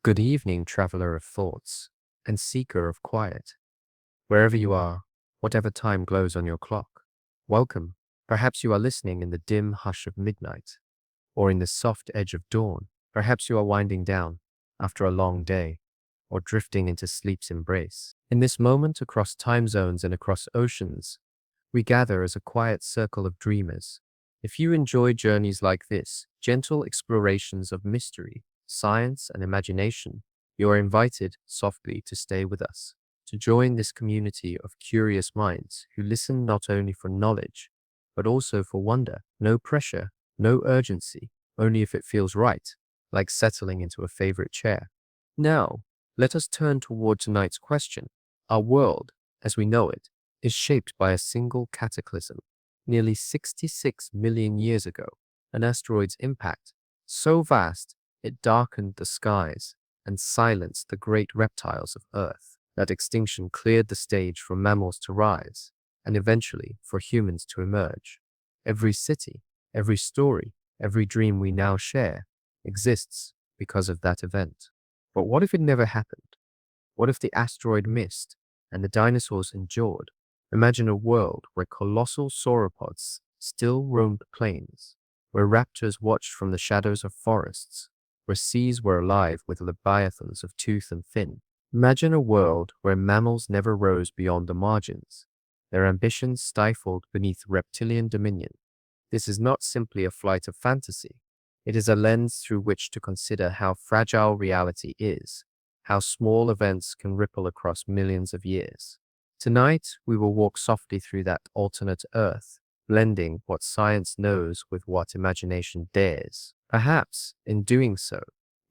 Good evening, traveler of thoughts and seeker of quiet. Wherever you are, whatever time glows on your clock, welcome. Perhaps you are listening in the dim hush of midnight, or in the soft edge of dawn. Perhaps you are winding down after a long day, or drifting into sleep's embrace. In this moment, across time zones and across oceans, we gather as a quiet circle of dreamers. If you enjoy journeys like this, gentle explorations of mystery, science, and imagination, you are invited softly to stay with us, to join this community of curious minds who listen not only for knowledge, but also for wonder. No pressure, no urgency, only if it feels right, like settling into a favorite chair. Now, let us turn toward tonight's question. Our world, as we know it, is shaped by a single cataclysm. Nearly 66 million years ago, an asteroid's impact, so vast it darkened the skies and silenced the great reptiles of Earth. That extinction cleared the stage for mammals to rise, and eventually for humans to emerge. Every city, every story, every dream we now share exists because of that event. But what if it never happened? What if the asteroid missed and the dinosaurs endured? Imagine a world where colossal sauropods still roamed plains, where raptors watched from the shadows of forests, where seas were alive with leviathans of tooth and fin. Imagine a world where mammals never rose beyond the margins, their ambitions stifled beneath reptilian dominion. This is not simply a flight of fantasy. It is a lens through which to consider how fragile reality is, how small events can ripple across millions of years. Tonight, we will walk softly through that alternate Earth, blending what science knows with what imagination dares. Perhaps, in doing so,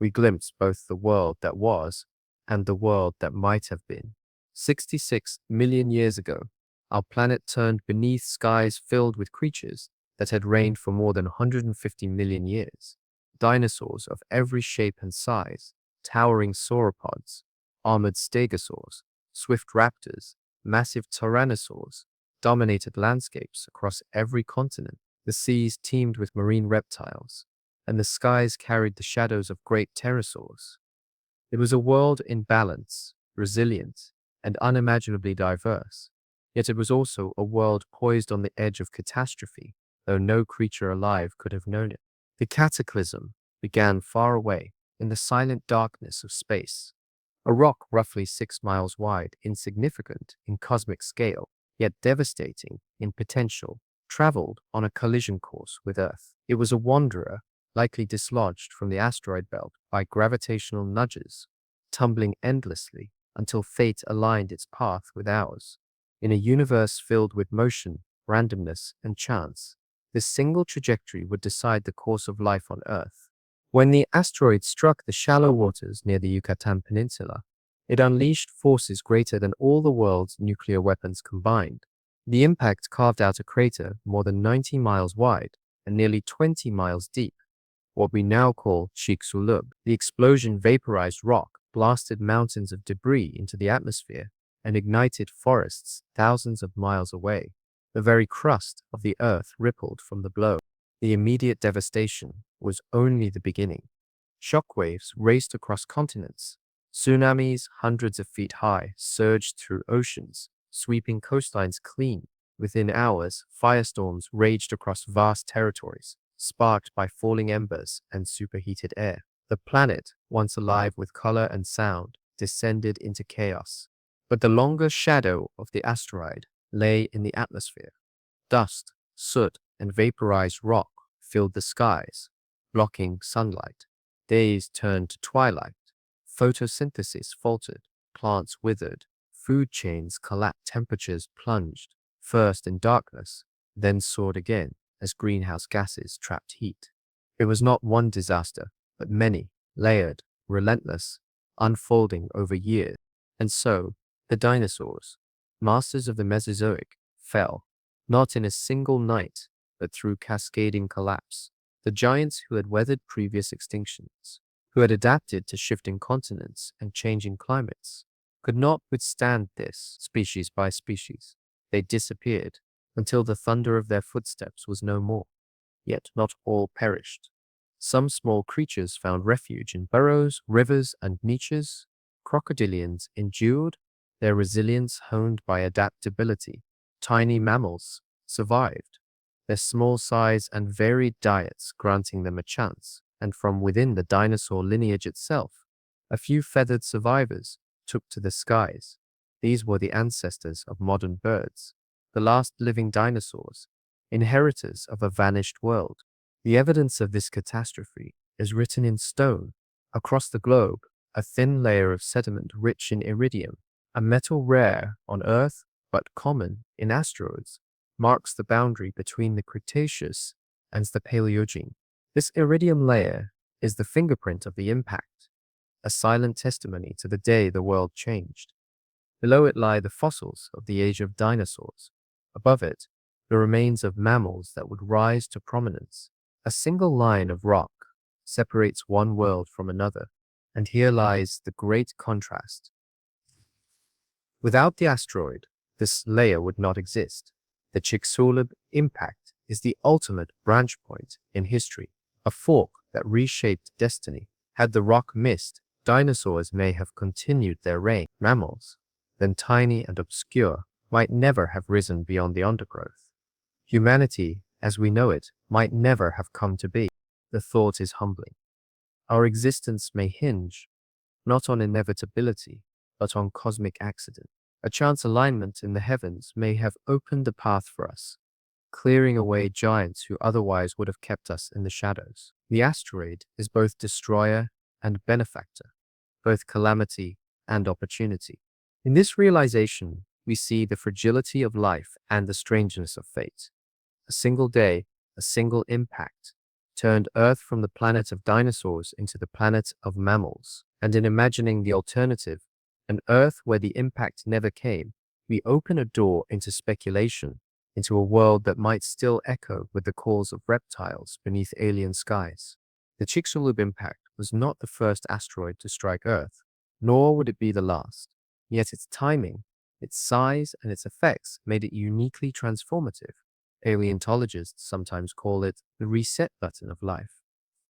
we glimpse both the world that was and the world that might have been. 66 million years ago, our planet turned beneath skies filled with creatures that had reigned for more than 150 million years. Dinosaurs of every shape and size, towering sauropods, armored stegosaurs, swift raptors, massive tyrannosaurs, dominated landscapes across every continent. The seas teemed with marine reptiles, and the skies carried the shadows of great pterosaurs. It was a world in balance, resilient, and unimaginably diverse. Yet it was also a world poised on the edge of catastrophe, though no creature alive could have known it. The cataclysm began far away, in the silent darkness of space. A rock roughly 6 miles wide, insignificant in cosmic scale, yet devastating in potential, traveled on a collision course with Earth. It was a wanderer, likely dislodged from the asteroid belt by gravitational nudges, tumbling endlessly until fate aligned its path with ours. In a universe filled with motion, randomness, and chance, this single trajectory would decide the course of life on Earth. When the asteroid struck the shallow waters near the Yucatan Peninsula, it unleashed forces greater than all the world's nuclear weapons combined. The impact carved out a crater more than 90 miles wide and nearly 20 miles deep, what we now call Chicxulub. The explosion vaporized rock, blasted mountains of debris into the atmosphere, and ignited forests thousands of miles away. The very crust of the Earth rippled from the blow. The immediate devastation was only the beginning. Shockwaves raced across continents. Tsunamis hundreds of feet high surged through oceans, sweeping coastlines clean. Within hours, firestorms raged across vast territories, sparked by falling embers and superheated air. The planet, once alive with color and sound, descended into chaos. But the longer shadow of the asteroid lay in the atmosphere. Dust, soot, and vaporized rock filled the skies, blocking sunlight. Days turned to twilight. Photosynthesis faltered, plants withered, food chains collapsed, temperatures plunged, first in darkness, then soared again as greenhouse gases trapped heat. It was not one disaster, but many, layered, relentless, unfolding over years. And so, the dinosaurs, masters of the Mesozoic, fell, not in a single night, but through cascading collapse. The giants who had weathered previous extinctions, who had adapted to shifting continents and changing climates, could not withstand this species by species. They disappeared until the thunder of their footsteps was no more. Yet not all perished. Some small creatures found refuge in burrows, rivers, and niches. Crocodilians endured, their resilience honed by adaptability. Tiny mammals survived, their small size and varied diets granting them a chance. And from within the dinosaur lineage itself, a few feathered survivors took to the skies. These were the ancestors of modern birds, the last living dinosaurs, inheritors of a vanished world. The evidence of this catastrophe is written in stone. Across the globe, a thin layer of sediment rich in iridium, a metal rare on Earth but common in asteroids, marks the boundary between the Cretaceous and the Paleogene. This iridium layer is the fingerprint of the impact, a silent testimony to the day the world changed. Below it lie the fossils of the age of dinosaurs. Above it, the remains of mammals that would rise to prominence. A single line of rock separates one world from another, and here lies the great contrast. Without the asteroid, this layer would not exist. The Chicxulub impact is the ultimate branch point in history, a fork that reshaped destiny. Had the rock missed, dinosaurs may have continued their reign. Mammals, then tiny and obscure, might never have risen beyond the undergrowth. Humanity, as we know it, might never have come to be. The thought is humbling. Our existence may hinge not on inevitability, but on cosmic accident. A chance alignment in the heavens may have opened a path for us, clearing away giants who otherwise would have kept us in the shadows. The asteroid is both destroyer and benefactor, both calamity and opportunity. In this realization, we see the fragility of life and the strangeness of fate. A single day, a single impact, turned Earth from the planet of dinosaurs into the planet of mammals. And in imagining the alternative, an Earth where the impact never came, we open a door into speculation, into a world that might still echo with the calls of reptiles beneath alien skies. The Chicxulub impact was not the first asteroid to strike Earth, nor would it be the last. Yet its timing, its size, and its effects made it uniquely transformative. Paleontologists sometimes call it the reset button of life,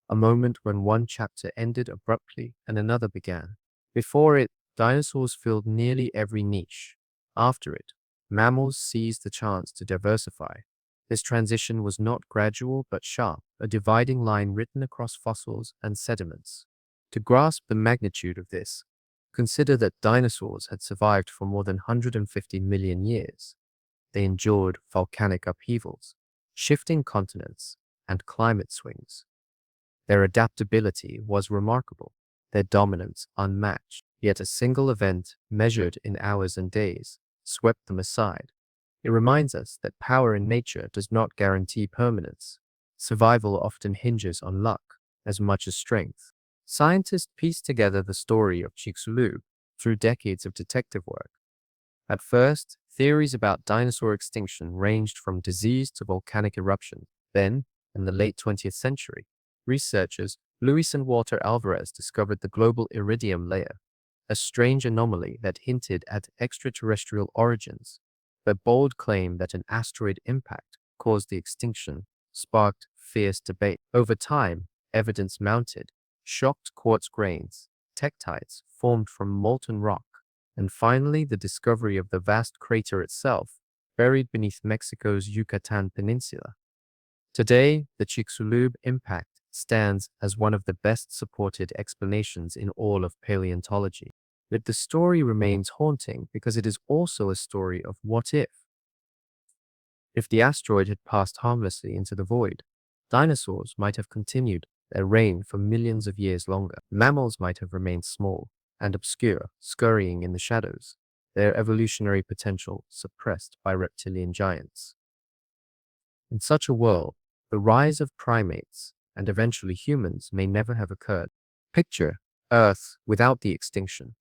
a moment when one chapter ended abruptly and another began. Before it, dinosaurs filled nearly every niche. After it, mammals seized the chance to diversify. This transition was not gradual but sharp, a dividing line written across fossils and sediments. To grasp the magnitude of this, consider that dinosaurs had survived for more than 150 million years. They endured volcanic upheavals, shifting continents, and climate swings. Their adaptability was remarkable, their dominance unmatched. Yet a single event, measured in hours and days, swept them aside. It reminds us that power in nature does not guarantee permanence. Survival often hinges on luck as much as strength. Scientists piece together the story of Chicxulub through decades of detective work. At first, theories about dinosaur extinction ranged from disease to volcanic eruption. Then, in the late 20th century, researchers Luis and Walter Alvarez discovered the global iridium layer, a strange anomaly that hinted at extraterrestrial origins. Their bold claim that an asteroid impact caused the extinction sparked fierce debate. Over time, evidence mounted, shocked quartz grains, tektites formed from molten rock, and finally the discovery of the vast crater itself, buried beneath Mexico's Yucatan Peninsula. Today, the Chicxulub impact stands as one of the best supported explanations in all of paleontology. Yet the story remains haunting because it is also a story of what if. If the asteroid had passed harmlessly into the void, dinosaurs might have continued their reign for millions of years longer. Mammals might have remained small and obscure, scurrying in the shadows, their evolutionary potential suppressed by reptilian giants. In such a world, the rise of primates and eventually humans may never have occurred. Picture Earth without the extinction.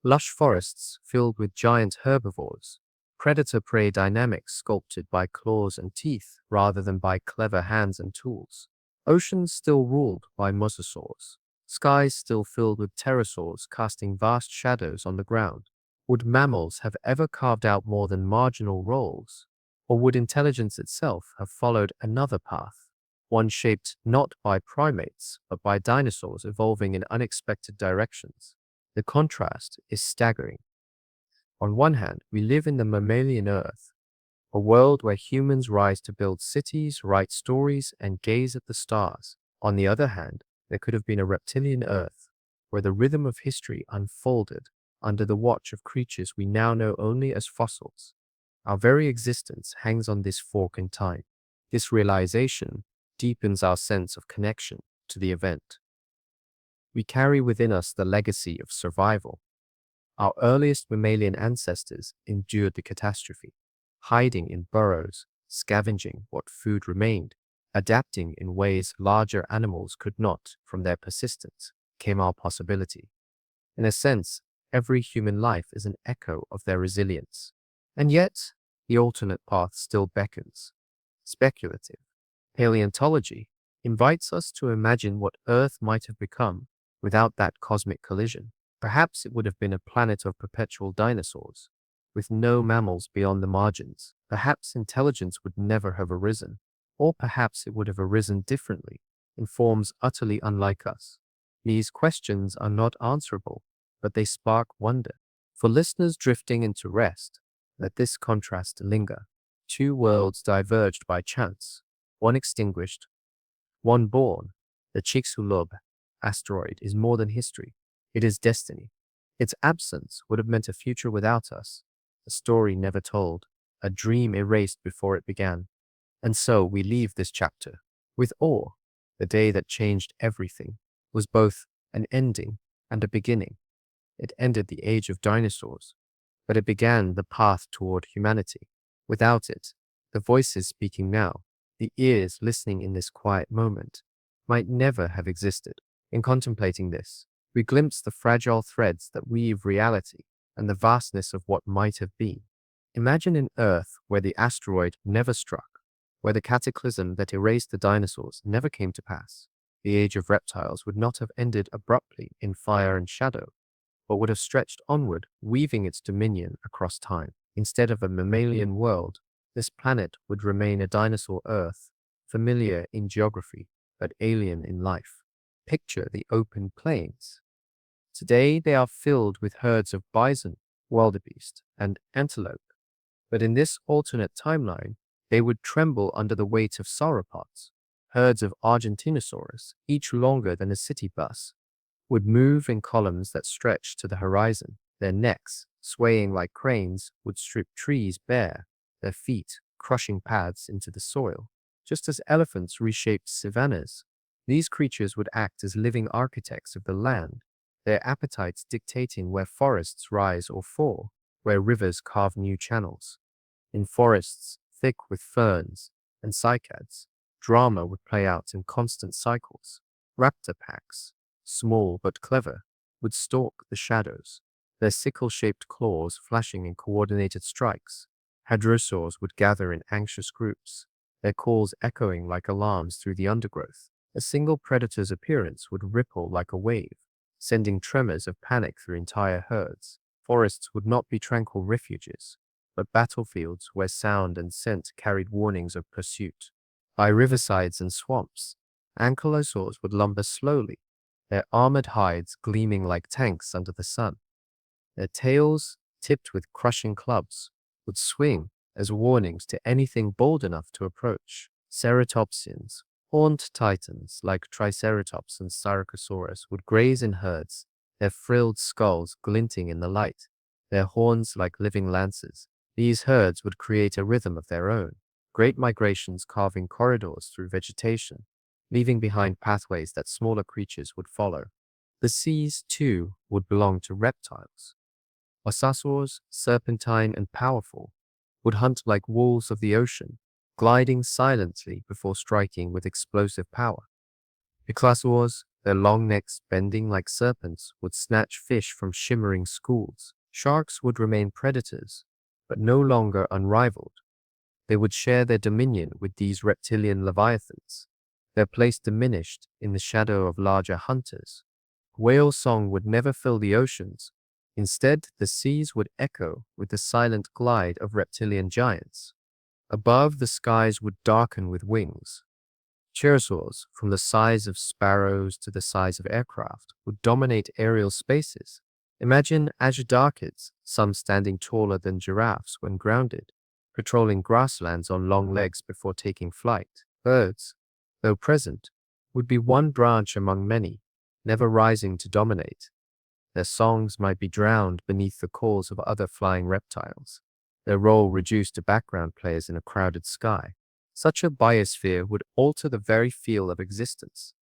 Lush forests filled with giant herbivores, predator-prey dynamics sculpted by claws and teeth rather than by clever hands and tools. Oceans still ruled by mosasaurs. Skies still filled with pterosaurs casting vast shadows on the ground. Would mammals have ever carved out more than marginal roles? Or would intelligence itself have followed another path? one shaped not by primates, but by dinosaurs evolving in unexpected directions. The contrast is staggering. On one hand, we live in the mammalian Earth, a world where humans rise to build cities, write stories, and gaze at the stars. On the other hand, there could have been a reptilian Earth, where the rhythm of history unfolded under the watch of creatures we now know only as fossils. Our very existence hangs on this fork in time. This realization deepens our sense of connection to the event. We carry within us the legacy of survival. Our earliest mammalian ancestors endured the catastrophe, hiding in burrows, scavenging what food remained, adapting in ways larger animals could not. From their persistence came our possibility. In a sense, every human life is an echo of their resilience. And yet, the alternate path still beckons. Speculative. Paleontology invites us to imagine what Earth might have become without that cosmic collision. Perhaps it would have been a planet of perpetual dinosaurs, with no mammals beyond the margins. Perhaps intelligence would never have arisen, or perhaps it would have arisen differently, in forms utterly unlike us. These questions are not answerable, but they spark wonder. For listeners drifting into rest, let this contrast linger. Two worlds diverged by chance, one extinguished, one born. The Chicxulub asteroid is more than history. It is destiny. Its absence would have meant a future without us, a story never told, a dream erased before it began. And so we leave this chapter with awe. The day that changed everything was both an ending and a beginning. It ended the age of dinosaurs, but it began the path toward humanity. Without it, the voices speaking now, the ears listening in this quiet moment, might never have existed. In contemplating this, we glimpse the fragile threads that weave reality and the vastness of what might have been. Imagine an Earth where the asteroid never struck, where the cataclysm that erased the dinosaurs never came to pass. The age of reptiles would not have ended abruptly in fire and shadow, but would have stretched onward, weaving its dominion across time. Instead of a mammalian world, this planet would remain a dinosaur Earth, familiar in geography, but alien in life. Picture the open plains. Today they are filled with herds of bison, wildebeest, and antelope. But in this alternate timeline, they would tremble under the weight of sauropods. Herds of Argentinosaurus, each longer than a city bus, would move in columns that stretched to the horizon. Their necks, swaying like cranes, would strip trees bare, their feet crushing paths into the soil. Just as elephants reshaped savannas, these creatures would act as living architects of the land, their appetites dictating where forests rise or fall, where rivers carve new channels. In forests thick with ferns and cycads, drama would play out in constant cycles. Raptor packs, small but clever, would stalk the shadows, their sickle-shaped claws flashing in coordinated strikes. Hadrosaurs would gather in anxious groups, their calls echoing like alarms through the undergrowth. A single predator's appearance would ripple like a wave, sending tremors of panic through entire herds. Forests would not be tranquil refuges, but battlefields where sound and scent carried warnings of pursuit. By riversides and swamps, ankylosaurs would lumber slowly, their armored hides gleaming like tanks under the sun. Their tails, tipped with crushing clubs, would swing as warnings to anything bold enough to approach. Ceratopsians, horned titans like Triceratops and Styracosaurus, would graze in herds, their frilled skulls glinting in the light, their horns like living lances. These herds would create a rhythm of their own, great migrations carving corridors through vegetation, leaving behind pathways that smaller creatures would follow. The seas, too, would belong to reptiles. Mosasaurs, serpentine and powerful, would hunt like wolves of the ocean, gliding silently before striking with explosive power. Ichthyosaurs, their long necks bending like serpents, would snatch fish from shimmering schools. Sharks would remain predators, but no longer unrivaled. They would share their dominion with these reptilian leviathans, their place diminished in the shadow of larger hunters. Whale song would never fill the oceans. Instead, the seas would echo with the silent glide of reptilian giants. Above, the skies would darken with wings. Pterosaurs, from the size of sparrows to the size of aircraft, would dominate aerial spaces. Imagine agedarchids, some standing taller than giraffes when grounded, patrolling grasslands on long legs before taking flight. Birds, though present, would be one branch among many, never rising to dominate. Their songs might be drowned beneath the calls of other flying reptiles, their role reduced to background players in a crowded sky. Such a biosphere would alter the very feel of existence.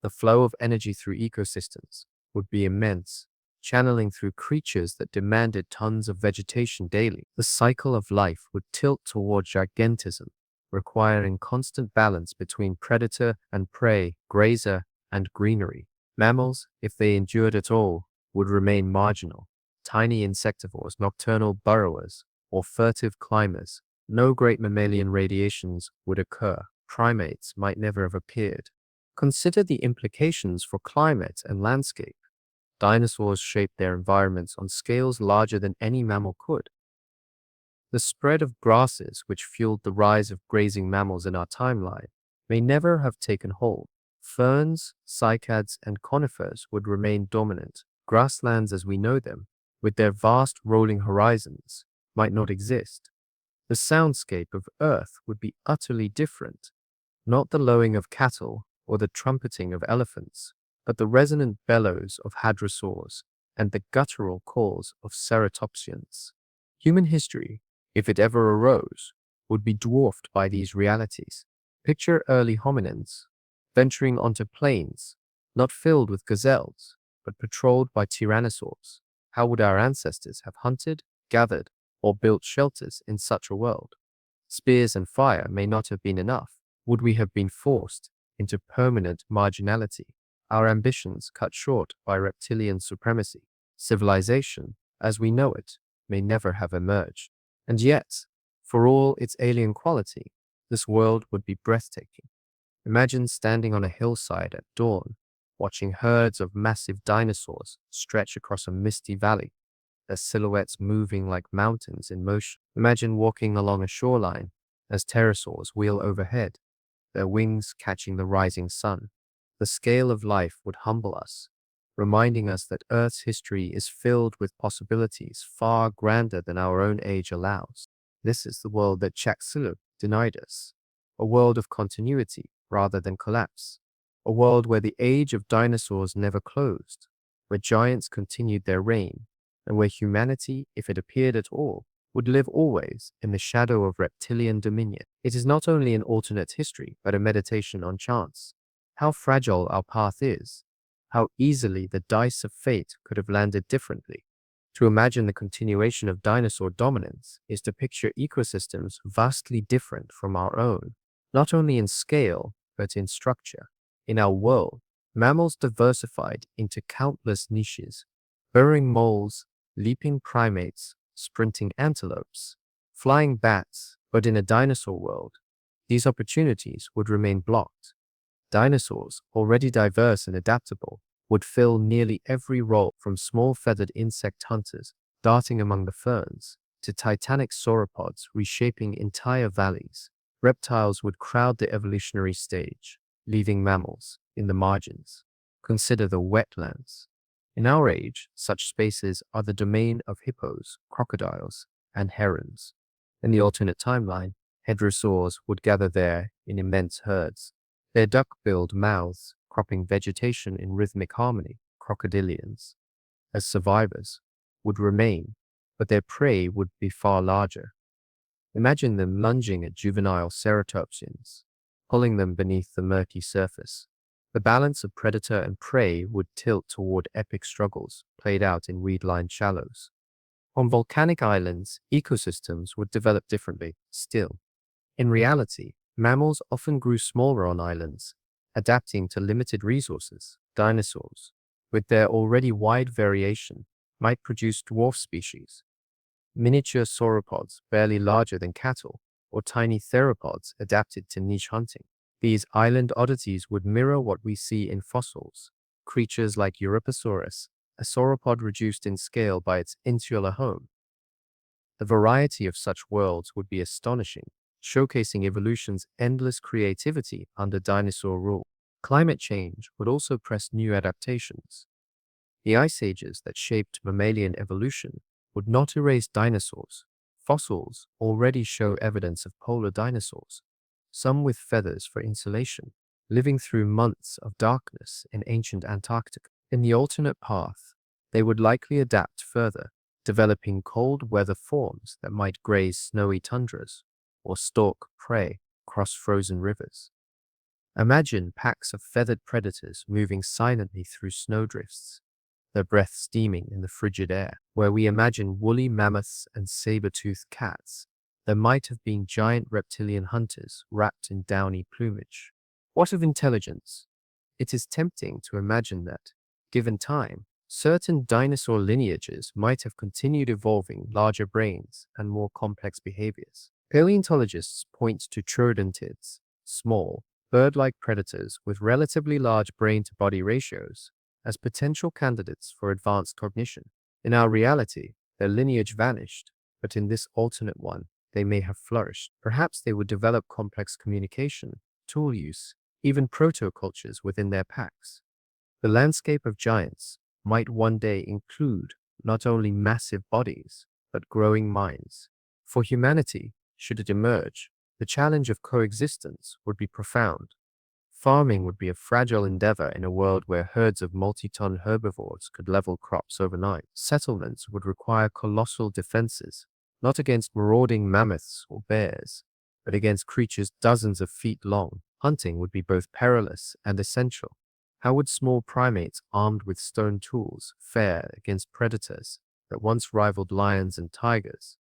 The flow of energy through ecosystems would be immense, channeling through creatures that demanded tons of vegetation daily. The cycle of life would tilt toward gigantism, requiring constant balance between predator and prey, grazer and greenery. Mammals, if they endured at all, would remain marginal. Tiny insectivores, nocturnal burrowers, or furtive climbers. No great mammalian radiations would occur. Primates might never have appeared. Consider the implications for climate and landscape. Dinosaurs shaped their environments on scales larger than any mammal could. The spread of grasses, which fueled the rise of grazing mammals in our timeline, may never have taken hold. Ferns, cycads, and conifers would remain dominant. Grasslands as we know them, with their vast rolling horizons, might not exist. The soundscape of Earth would be utterly different. Not the lowing of cattle or the trumpeting of elephants, but the resonant bellows of hadrosaurs and the guttural calls of ceratopsians. Human history, if it ever arose, would be dwarfed by these realities. Picture early hominins venturing onto plains, not filled with gazelles, but patrolled by tyrannosaurs. How would our ancestors have hunted, gathered, or built shelters in such a world? Spears and fire may not have been enough. Would we have been forced into permanent marginality? Our ambitions cut short by reptilian supremacy. Civilization, as we know it, may never have emerged. And yet, for all its alien quality, this world would be breathtaking. Imagine standing on a hillside at dawn, watching herds of massive dinosaurs stretch across a misty valley, their silhouettes moving like mountains in motion. Imagine walking along a shoreline as pterosaurs wheel overhead, their wings catching the rising sun. The scale of life would humble us, reminding us that Earth's history is filled with possibilities far grander than our own age allows. This is the world that Chicxulub denied us, a world of continuity rather than collapse, a world where the age of dinosaurs never closed, where giants continued their reign, and where humanity, if it appeared at all, would live always in the shadow of reptilian dominion. It is not only an alternate history, but a meditation on chance. How fragile our path is, how easily the dice of fate could have landed differently. To imagine the continuation of dinosaur dominance is to picture ecosystems vastly different from our own, not only in scale, but in structure. In our world, mammals diversified into countless niches, burrowing moles, leaping primates, sprinting antelopes, flying bats, but in a dinosaur world, these opportunities would remain blocked. Dinosaurs, already diverse and adaptable, would fill nearly every role, from small feathered insect hunters darting among the ferns to titanic sauropods reshaping entire valleys. Reptiles would crowd the evolutionary stage, leaving mammals in the margins. Consider the wetlands. In our age, such spaces are the domain of hippos, crocodiles, and herons. In the alternate timeline, hadrosaurs would gather there in immense herds, their duck-billed mouths cropping vegetation in rhythmic harmony. Crocodilians, as survivors, would remain, but their prey would be far larger. Imagine them lunging at juvenile ceratopsians, pulling them beneath the murky surface. The balance of predator and prey would tilt toward epic struggles played out in weed-lined shallows. On volcanic islands, ecosystems would develop differently, still. In reality, mammals often grew smaller on islands, adapting to limited resources. Dinosaurs, with their already wide variation, might produce dwarf species, miniature sauropods barely larger than cattle, or tiny theropods adapted to niche hunting. These island oddities would mirror what we see in fossils. Creatures like Euryposaurus, a sauropod reduced in scale by its insular home. The variety of such worlds would be astonishing. showcasing evolution's endless creativity under dinosaur rule. Climate change would also press new adaptations. The ice ages that shaped mammalian evolution would not erase dinosaurs. Fossils already show evidence of polar dinosaurs, some with feathers for insulation, living through months of darkness in ancient Antarctica. In the alternate path, they would likely adapt further, developing cold weather forms that might graze snowy tundras or stalk prey across frozen rivers. Imagine packs of feathered predators moving silently through snowdrifts, their breath steaming in the frigid air. Where we imagine woolly mammoths and saber-toothed cats, there might have been giant reptilian hunters wrapped in downy plumage. What of intelligence? It is tempting to imagine that, given time, certain dinosaur lineages might have continued evolving larger brains and more complex behaviors. Paleontologists point to troodontids, small, bird-like predators with relatively large brain-to-body ratios, as potential candidates for advanced cognition. In our reality, their lineage vanished, but in this alternate one, they may have flourished. Perhaps they would develop complex communication, tool use, even proto-cultures within their packs. The landscape of giants might one day include not only massive bodies, but growing minds. For humanity, should it emerge, the challenge of coexistence would be profound. Farming would be a fragile endeavor in a world where herds of multi-ton herbivores could level crops overnight. Settlements would require colossal defenses, not against marauding mammoths or bears, but against creatures dozens of feet long. Hunting would be both perilous and essential. How would small primates armed with stone tools fare against predators that once rivaled lions and tigers,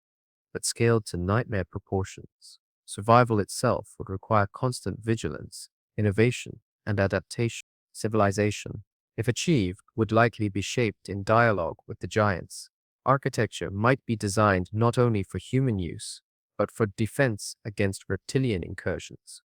but scaled to nightmare proportions? Survival itself would require constant vigilance, innovation, and adaptation. Civilization, if achieved, would likely be shaped in dialogue with the giants. Architecture might be designed not only for human use, but for defense against reptilian incursions.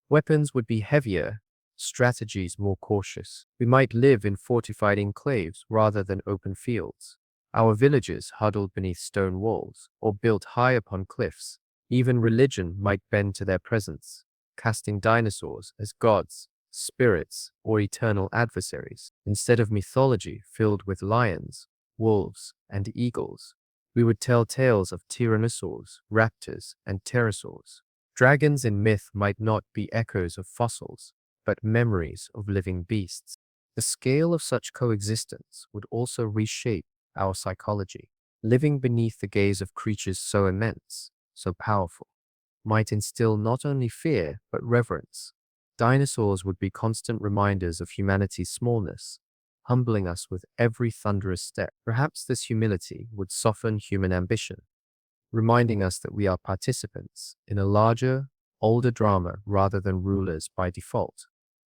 Weapons would be heavier, strategies more cautious. We might live in fortified enclaves rather than open fields. Our villages huddled beneath stone walls or built high upon cliffs. Even religion might bend to their presence, casting dinosaurs as gods, spirits, or eternal adversaries. Instead of mythology filled with lions, wolves, and eagles, we would tell tales of tyrannosaurs, raptors, and pterosaurs. Dragons in myth might not be echoes of fossils, but memories of living beasts. The scale of such coexistence would also reshape our psychology. Living beneath the gaze of creatures so immense, so powerful, might instill not only fear, but reverence. Dinosaurs would be constant reminders of humanity's smallness, humbling us with every thunderous step. Perhaps this humility would soften human ambition, reminding us that we are participants in a larger, older drama rather than rulers by default.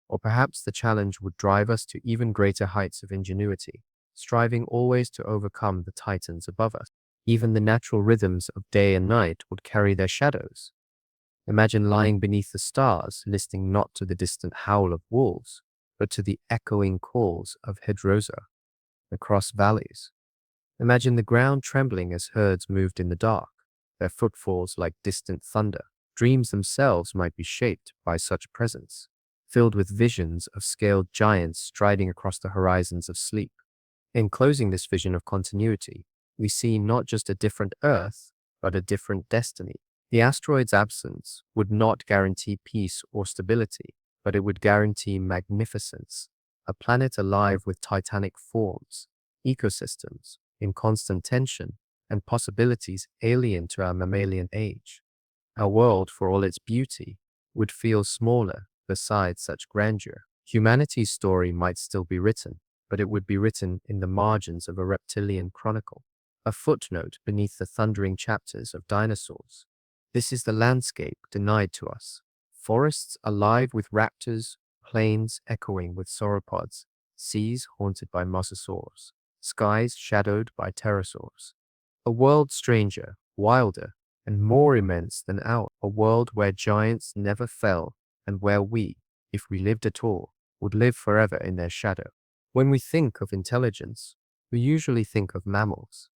Or perhaps the challenge would drive us to even greater heights of ingenuity, striving always to overcome the titans above us. Even the natural rhythms of day and night would carry their shadows. Imagine lying beneath the stars, listening not to the distant howl of wolves, but to the echoing calls of hedgerosa across valleys. Imagine the ground trembling as herds moved in the dark, their footfalls like distant thunder. Dreams themselves might be shaped by such presence, filled with visions of scaled giants striding across the horizons of sleep. In closing this vision of continuity, we see not just a different Earth, but a different destiny. The asteroid's absence would not guarantee peace or stability, but it would guarantee magnificence, a planet alive with titanic forms, ecosystems in constant tension, and possibilities alien to our mammalian age. Our world, for all its beauty, would feel smaller beside such grandeur. Humanity's story might still be written, but it would be written in the margins of a reptilian chronicle, a footnote beneath the thundering chapters of Dinosaurs. This is the landscape denied to us. Forests alive with raptors, plains echoing with sauropods, seas haunted by mosasaurs, skies shadowed by pterosaurs. A world stranger, wilder, and more immense than ours. A world where giants never fell and where we, if we lived at all, would live forever in their shadow. When we think of intelligence, we usually think of mammals.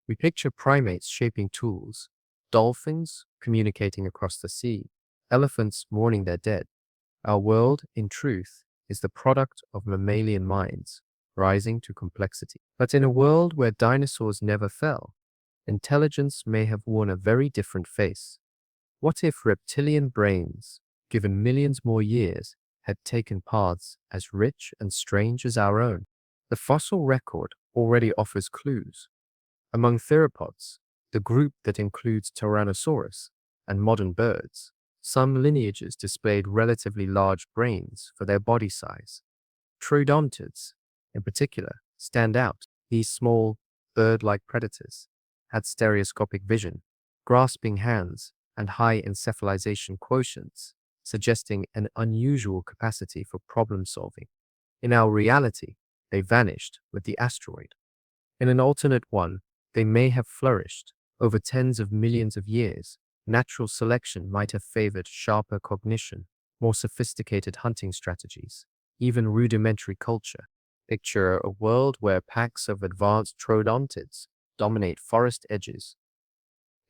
We picture primates shaping tools, dolphins communicating across the sea, elephants mourning their dead. Our world, in truth, is the product of mammalian minds, rising to complexity. But in a world where dinosaurs never fell, intelligence may have worn a very different face. What if reptilian brains, given millions more years, had taken paths as rich and strange as our own? The fossil record already offers clues. Among theropods, the group that includes Tyrannosaurus and modern birds, some lineages displayed relatively large brains for their body size. Troodontids, in particular, stand out. These small, bird-like predators had stereoscopic vision, grasping hands, and high encephalization quotients, suggesting an unusual capacity for problem solving. In our reality, they vanished with the asteroid. In an alternate one, they may have flourished. Over tens of millions of years, natural selection might have favored sharper cognition, more sophisticated hunting strategies, even rudimentary culture. Picture a world where packs of advanced troodontids dominate forest edges.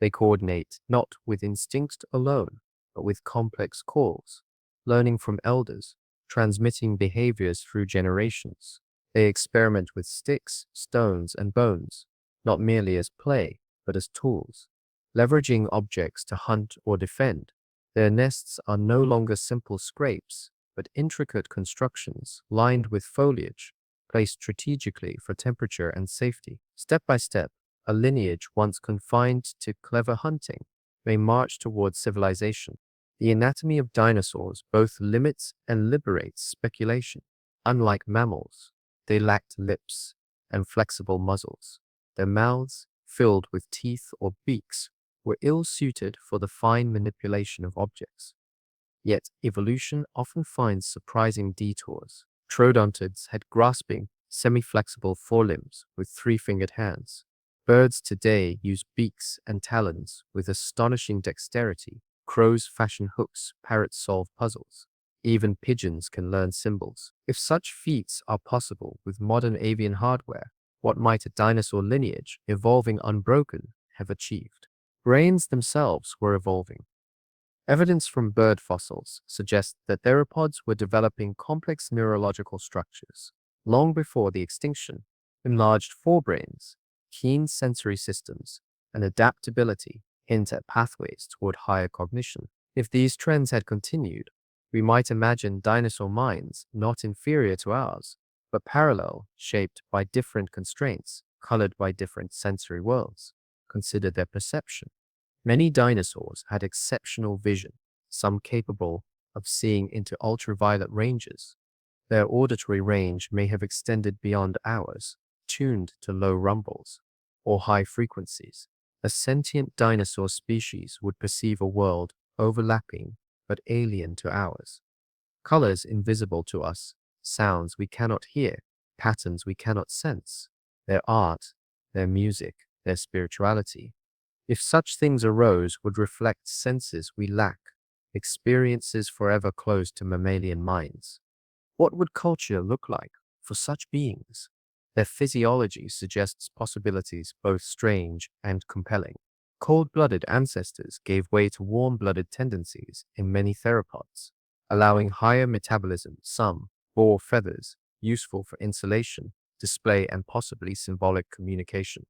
They coordinate not with instinct alone, but with complex calls, learning from elders, transmitting behaviors through generations. They experiment with sticks, stones, and bones, not merely as play, but as tools, leveraging objects to hunt or defend. Their nests are no longer simple scrapes, but intricate constructions lined with foliage, placed strategically for temperature and safety. Step by step, a lineage once confined to clever hunting may march towards civilization. The anatomy of dinosaurs both limits and liberates speculation. Unlike mammals, they lacked lips and flexible muzzles. Their mouths, filled with teeth or beaks, were ill-suited for the fine manipulation of objects. Yet evolution often finds surprising detours. Troodontids had grasping, semi-flexible forelimbs with three-fingered hands. Birds today use beaks and talons with astonishing dexterity. Crows fashion hooks, parrots solve puzzles. Even pigeons can learn symbols. If such feats are possible with modern avian hardware, what might a dinosaur lineage, evolving unbroken, have achieved? Brains themselves were evolving. Evidence from bird fossils suggests that theropods were developing complex neurological structures. Long before the extinction, enlarged forebrains, keen sensory systems, and adaptability hint at pathways toward higher cognition. If these trends had continued, we might imagine dinosaur minds not inferior to ours, but parallel, shaped by different constraints, colored by different sensory worlds. Consider their perception. Many dinosaurs had exceptional vision, some capable of seeing into ultraviolet ranges. Their auditory range may have extended beyond ours, tuned to low rumbles or high frequencies. A sentient dinosaur species would perceive a world overlapping but alien to ours. Colors invisible to us, sounds we cannot hear, patterns we cannot sense, their art, their music, their spirituality. If such things arose, would reflect senses we lack, experiences forever closed to mammalian minds. What would culture look like for such beings? Their physiology suggests possibilities both strange and compelling. Cold-blooded ancestors gave way to warm-blooded tendencies in many theropods, allowing higher metabolism. Some bore feathers, useful for insulation, display, and possibly symbolic communication.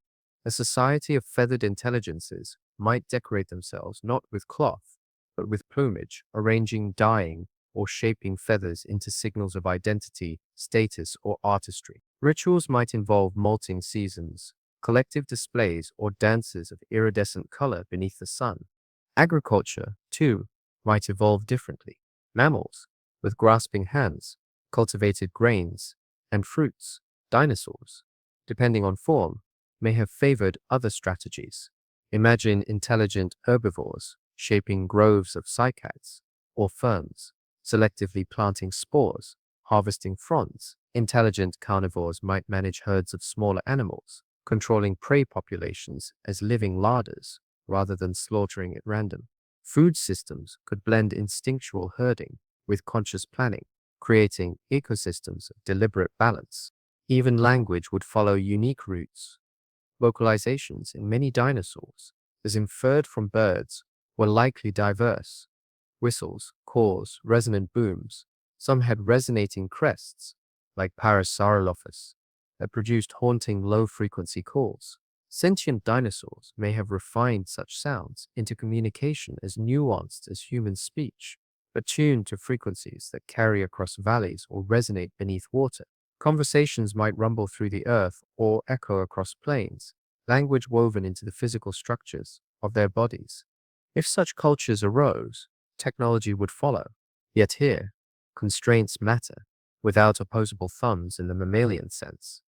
A society of feathered intelligences might decorate themselves not with cloth, but with plumage, arranging, dyeing, or shaping feathers into signals of identity, status, or artistry. Rituals might involve molting seasons, collective displays, or dances of iridescent color beneath the sun. Agriculture, too, might evolve differently. Mammals, with grasping hands, cultivated grains and fruits. Dinosaurs, depending on form, may have favored other strategies. Imagine intelligent herbivores shaping groves of cycads or ferns, selectively planting spores, harvesting fronds. Intelligent carnivores might manage herds of smaller animals, controlling prey populations as living larders rather than slaughtering at random. Food systems could blend instinctual herding with conscious planning, creating ecosystems of deliberate balance. Even language would follow unique routes. Vocalizations in many dinosaurs as inferred from birds, were likely diverse. Whistles, calls, resonant booms. Some had resonating crests, like Parasaurolophus, that produced haunting low-frequency calls. Sentient dinosaurs may have refined such sounds into communication as nuanced as human speech, attuned to frequencies that carry across valleys or resonate beneath water. Conversations might rumble through the earth or echo across plains, language woven into the physical structures of their bodies. If such cultures arose, technology would follow. Yet here, constraints matter. Without opposable thumbs in the mammalian sense,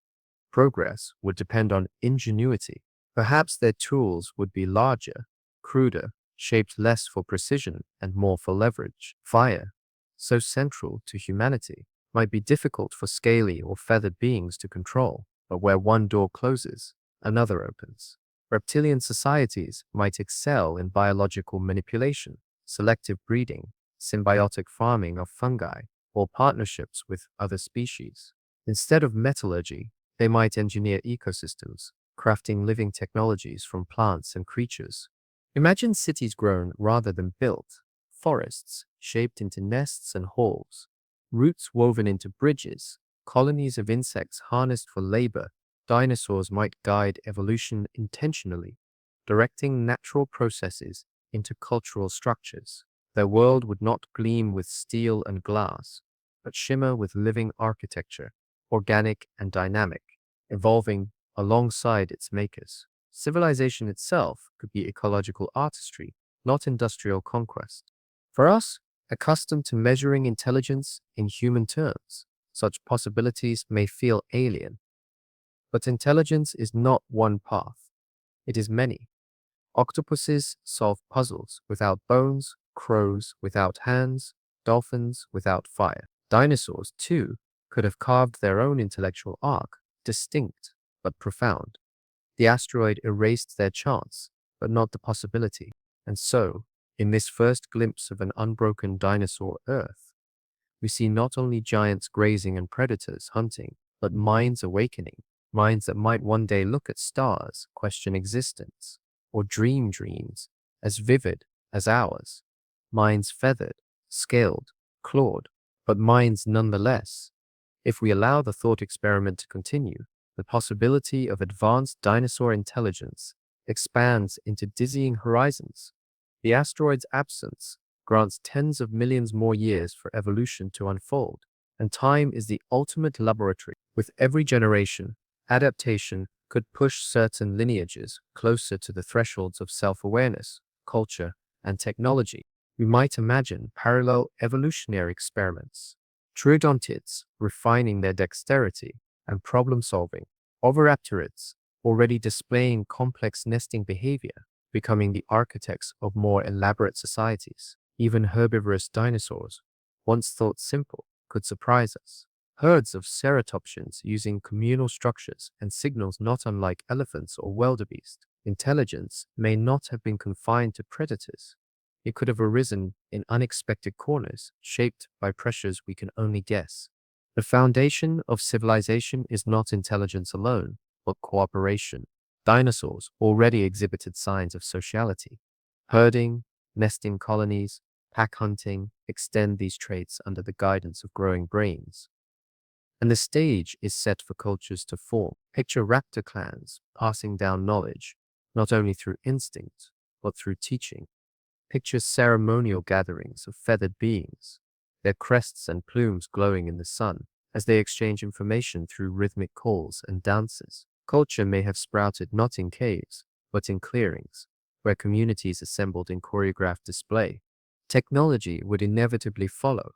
progress would depend on ingenuity. Perhaps their tools would be larger, cruder, shaped less for precision and more for leverage. Fire, so central to humanity, might be difficult for scaly or feathered beings to control, but where one door closes, another opens. Reptilian societies might excel in biological manipulation, selective breeding, symbiotic farming of fungi, or partnerships with other species. Instead of metallurgy, they might engineer ecosystems, crafting living technologies from plants and creatures. Imagine cities grown rather than built, forests shaped into nests and halls, roots woven into bridges, colonies of insects harnessed for labor. Dinosaurs might guide evolution intentionally, directing natural processes into cultural structures. Their world would not gleam with steel and glass, but shimmer with living architecture, organic and dynamic, evolving alongside its makers. Civilization itself could be ecological artistry, not industrial conquest. For us, accustomed to measuring intelligence in human terms, such possibilities may feel alien. But intelligence is not one path. It is many. Octopuses solve puzzles without bones, crows without hands, dolphins without fire. Dinosaurs, too, could have carved their own intellectual arc, distinct but profound. The asteroid erased their chance, but not the possibility. And so, in this first glimpse of an unbroken dinosaur Earth, we see not only giants grazing and predators hunting, but minds awakening, minds that might one day look at stars, question existence, or dream dreams as vivid as ours. Minds feathered, scaled, clawed, but minds nonetheless. If we allow the thought experiment to continue, the possibility of advanced dinosaur intelligence expands into dizzying horizons. The asteroid's absence grants tens of millions more years for evolution to unfold, and time is the ultimate laboratory. With every generation, adaptation could push certain lineages closer to the thresholds of self-awareness, culture, and technology. We might imagine parallel evolutionary experiments. Troodontids refining their dexterity and problem-solving, oviraptorids already displaying complex nesting behavior, becoming the architects of more elaborate societies. Even herbivorous dinosaurs, once thought simple, could surprise us. Herds of ceratopsians using communal structures and signals not unlike elephants or wildebeest. Intelligence may not have been confined to predators. It could have arisen in unexpected corners, shaped by pressures we can only guess. The foundation of civilization is not intelligence alone, but cooperation. Dinosaurs already exhibited signs of sociality. Herding, nesting colonies, pack hunting extend these traits under the guidance of growing brains. And the stage is set for cultures to form. Picture raptor clans passing down knowledge, not only through instinct, but through teaching. Picture ceremonial gatherings of feathered beings, their crests and plumes glowing in the sun as they exchange information through rhythmic calls and dances. Culture may have sprouted not in caves, but in clearings, where communities assembled in choreographed display. Technology would inevitably follow,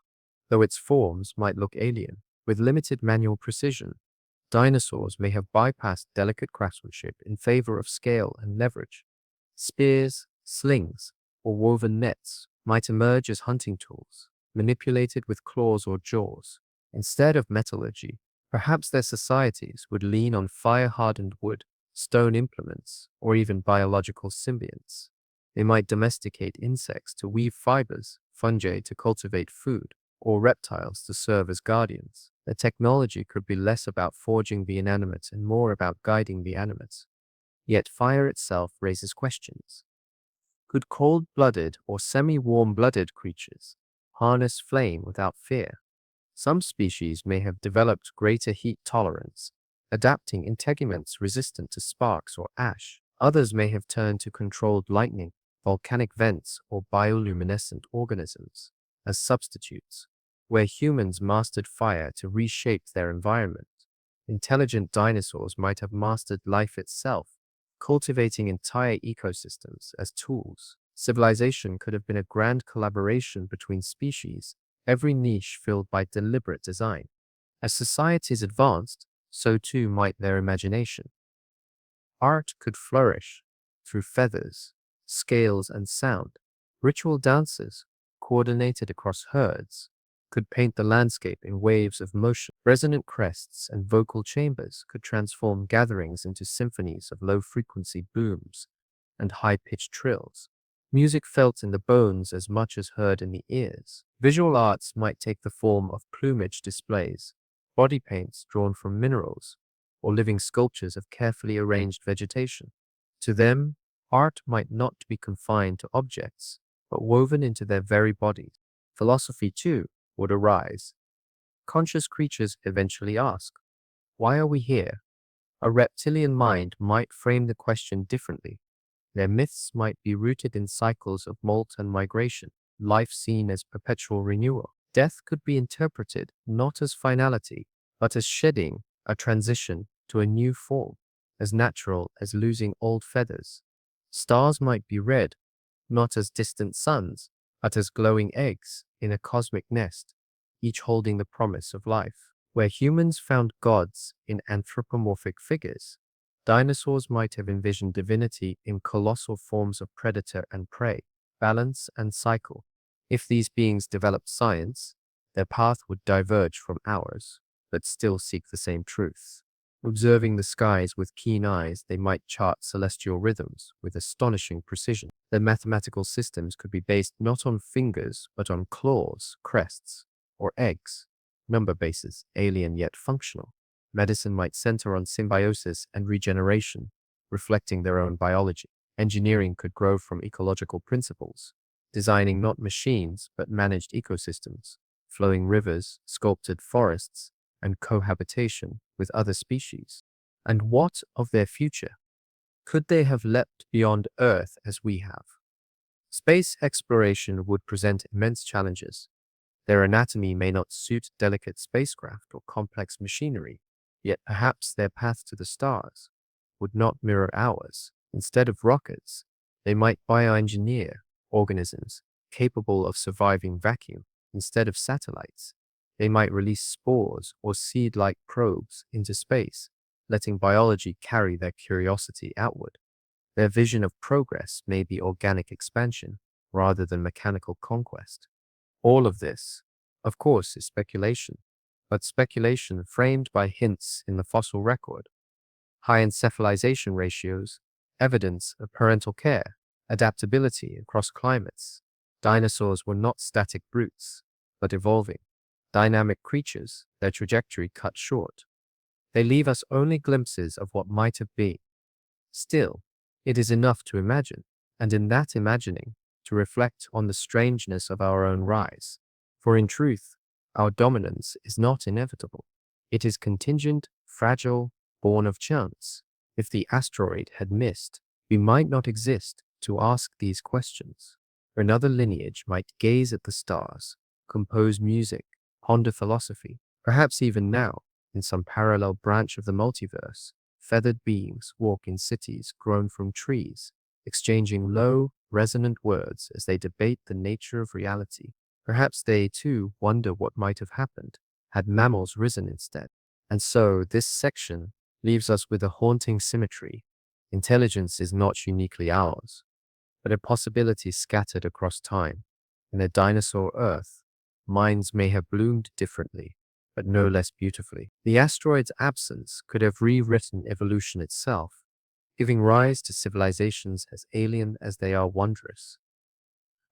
though its forms might look alien. With limited manual precision, dinosaurs may have bypassed delicate craftsmanship in favor of scale and leverage. Spears, slings, or woven nets might emerge as hunting tools, manipulated with claws or jaws. Instead of metallurgy, perhaps their societies would lean on fire-hardened wood, stone implements, or even biological symbionts. They might domesticate insects to weave fibers, fungi to cultivate food, or reptiles to serve as guardians. The technology could be less about forging the inanimate and more about guiding the animate. Yet fire itself raises questions. Could cold-blooded or semi-warm-blooded creatures harness flame without fear? Some species may have developed greater heat tolerance, adapting integuments resistant to sparks or ash. Others may have turned to controlled lightning, volcanic vents, or bioluminescent organisms as substitutes, where humans mastered fire to reshape their environment. Intelligent dinosaurs might have mastered life itself, cultivating entire ecosystems as tools. Civilization could have been a grand collaboration between species, every niche filled by deliberate design. As societies advanced, so too might their imagination. Art could flourish through feathers, scales, and sound. Ritual dances, coordinated across herds, could paint the landscape in waves of motion. Resonant crests and vocal chambers could transform gatherings into symphonies of low-frequency booms and high-pitched trills. Music felt in the bones as much as heard in the ears. Visual arts might take the form of plumage displays, body paints drawn from minerals, or living sculptures of carefully arranged vegetation. To them, art might not be confined to objects, but woven into their very bodies. Philosophy, too, would arise. Conscious creatures eventually ask, why are we here? A reptilian mind might frame the question differently. Their myths might be rooted in cycles of molt and migration, life seen as perpetual renewal. Death could be interpreted not as finality, but as shedding, a transition to a new form, as natural as losing old feathers. Stars might be read, not as distant suns, but as glowing eggs in a cosmic nest, each holding the promise of life. Where humans found gods in anthropomorphic figures, dinosaurs might have envisioned divinity in colossal forms of predator and prey, balance and cycle. If these beings developed science, their path would diverge from ours, but still seek the same truths. Observing the skies with keen eyes, they might chart celestial rhythms with astonishing precision. Their mathematical systems could be based not on fingers, but on claws, crests, or eggs, number bases, alien yet functional. Medicine might center on symbiosis and regeneration, reflecting their own biology. Engineering could grow from ecological principles, designing not machines, but managed ecosystems, flowing rivers, sculpted forests, and cohabitation with other species. And what of their future? Could they have leapt beyond Earth as we have? Space exploration would present immense challenges. Their anatomy may not suit delicate spacecraft or complex machinery, yet perhaps their path to the stars would not mirror ours. Instead of rockets, they might bioengineer organisms capable of surviving vacuum. Instead of satellites, they might release spores or seed-like probes into space, letting biology carry their curiosity outward. Their vision of progress may be organic expansion rather than mechanical conquest. All of this, of course, is speculation, but speculation framed by hints in the fossil record. High encephalization ratios, evidence of parental care, adaptability across climates. Dinosaurs were not static brutes, but evolving, dynamic creatures, their trajectory cut short. They leave us only glimpses of what might have been. Still, it is enough to imagine, and in that imagining, to reflect on the strangeness of our own rise. For in truth, our dominance is not inevitable. It is contingent, fragile, born of chance. If the asteroid had missed, we might not exist to ask these questions. Another lineage might gaze at the stars, compose music, ponder philosophy. Perhaps even now, in some parallel branch of the multiverse, feathered beings walk in cities grown from trees, exchanging low, resonant words as they debate the nature of reality. Perhaps they, too, wonder what might have happened had mammals risen instead. And so, this section leaves us with a haunting symmetry. Intelligence is not uniquely ours, but a possibility scattered across time. In a dinosaur Earth, minds may have bloomed differently, but no less beautifully. The asteroid's absence could have rewritten evolution itself, giving rise to civilizations as alien as they are wondrous.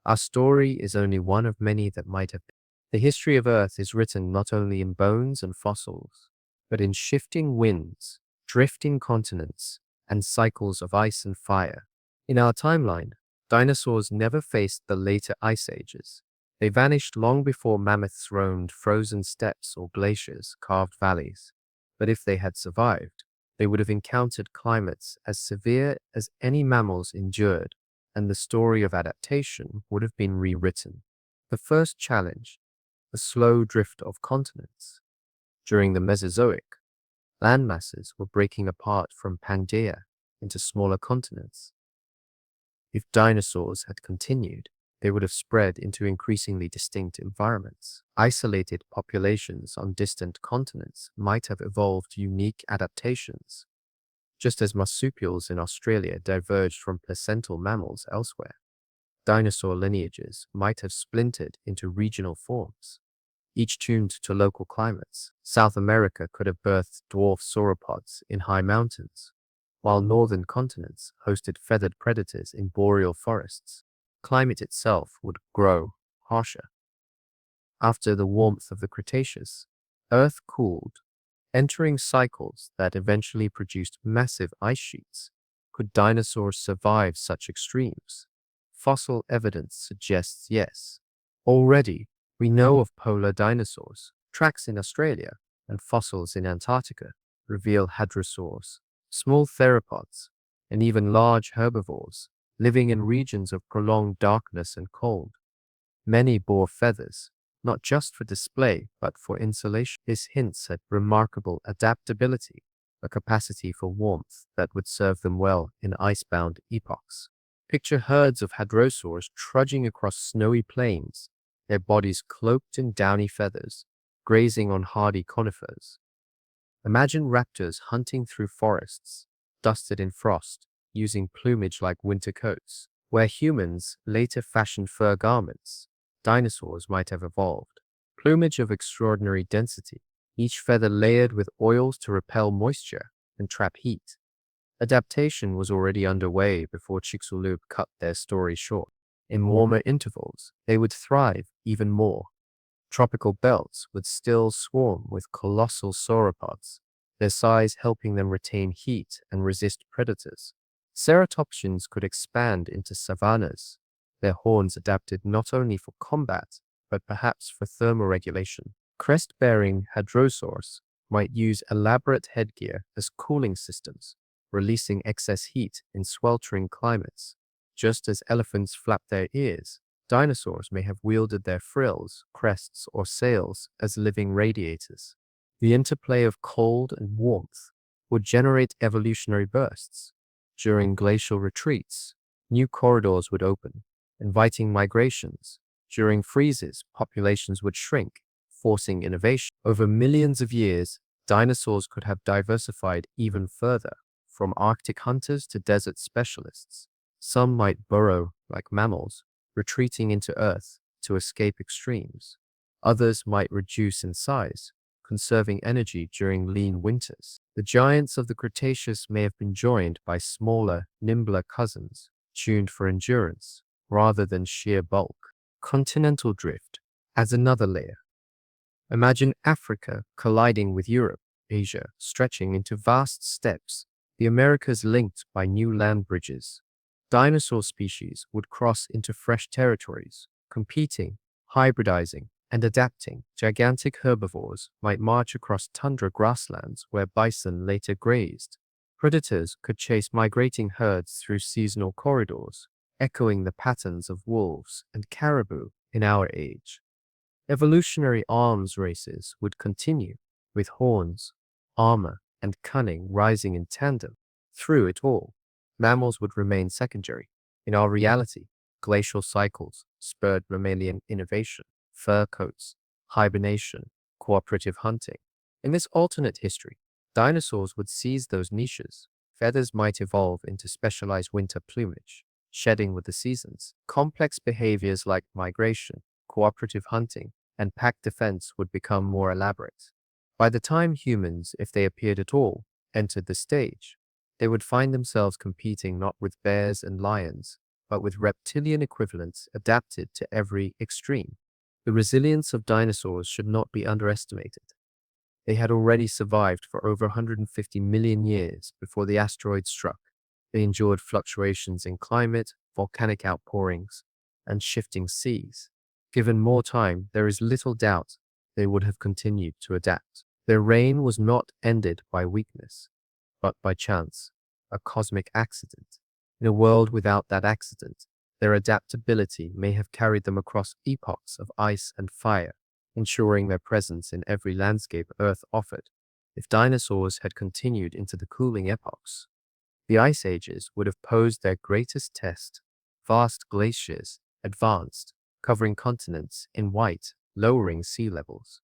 Our story is only one of many that might have been. The history of Earth is written not only in bones and fossils, but in shifting winds, drifting continents, and cycles of ice and fire. In our timeline, Dinosaurs never faced the later ice ages. They vanished long before mammoths roamed frozen steppes or glaciers carved valleys. But if they had survived, they would have encountered climates as severe as any mammals endured, and the story of adaptation would have been rewritten. The first challenge, the slow drift of continents. During the Mesozoic, land masses were breaking apart from Pangaea into smaller continents. If dinosaurs had continued, they would have spread into increasingly distinct environments. Isolated populations on distant continents might have evolved unique adaptations, just as marsupials in Australia diverged from placental mammals elsewhere. Dinosaur lineages might have splintered into regional forms, each tuned to local climates. South America could have birthed dwarf sauropods in high mountains, while northern continents hosted feathered predators in boreal forests. Climate itself would grow harsher. After the warmth of the Cretaceous, Earth cooled, entering cycles that eventually produced massive ice sheets. Could dinosaurs survive such extremes? Fossil evidence suggests yes. Already, we know of polar dinosaurs. Tracks in Australia and fossils in Antarctica reveal hadrosaurs, small theropods, and even large herbivores living in regions of prolonged darkness and cold. Many bore feathers, not just for display but for insulation. This hints at remarkable adaptability, a capacity for warmth that would serve them well in icebound epochs. Picture herds of hadrosaurs trudging across snowy plains, their bodies cloaked in downy feathers, grazing on hardy conifers. Imagine raptors hunting through forests, dusted in frost, using plumage like winter coats. Where humans later fashioned fur garments, dinosaurs might have evolved. Plumage of extraordinary density, each feather layered with oils to repel moisture and trap heat. Adaptation was already underway before Chicxulub cut their story short. In warmer intervals, they would thrive even more. Tropical belts would still swarm with colossal sauropods, their size helping them retain heat and resist predators. Ceratopsians could expand into savannas, their horns adapted not only for combat, but perhaps for thermoregulation. Crest-bearing hadrosaurs might use elaborate headgear as cooling systems, releasing excess heat in sweltering climates. Just as elephants flap their ears, dinosaurs may have wielded their frills, crests, or sails as living radiators. The interplay of cold and warmth would generate evolutionary bursts. During glacial retreats, new corridors would open, inviting migrations. During freezes, populations would shrink, forcing innovation. Over millions of years, dinosaurs could have diversified even further, from Arctic hunters to desert specialists. Some might burrow like mammals, retreating into Earth to escape extremes. Others might reduce in size, conserving energy during lean winters. The giants of the Cretaceous may have been joined by smaller, nimbler cousins, tuned for endurance rather than sheer bulk. Continental drift adds another layer. Imagine Africa colliding with Europe, Asia stretching into vast steppes, the Americas linked by new land bridges. Dinosaur species would cross into fresh territories, competing, hybridizing, and adapting. Gigantic herbivores might march across tundra grasslands where bison later grazed. Predators could chase migrating herds through seasonal corridors, echoing the patterns of wolves and caribou in our age. Evolutionary arms races would continue, with horns, armor, and cunning rising in tandem. Through it all, mammals would remain secondary. In our reality, glacial cycles spurred mammalian innovation, fur coats, hibernation, cooperative hunting. In this alternate history, dinosaurs would seize those niches. Feathers might evolve into specialized winter plumage, shedding with the seasons. Complex behaviors like migration, cooperative hunting, and pack defense would become more elaborate. By the time humans, if they appeared at all, entered the stage, they would find themselves competing not with bears and lions, but with reptilian equivalents adapted to every extreme. The resilience of dinosaurs should not be underestimated. They had already survived for over 150 million years before the asteroid struck. They endured fluctuations in climate, volcanic outpourings, and shifting seas. Given more time, there is little doubt they would have continued to adapt. Their reign was not ended by weakness, but by chance, a cosmic accident. In a world without that accident, their adaptability may have carried them across epochs of ice and fire, ensuring their presence in every landscape Earth offered. If dinosaurs had continued into the cooling epochs, the ice ages would have posed their greatest test. Vast glaciers advanced, covering continents in white, lowering sea levels,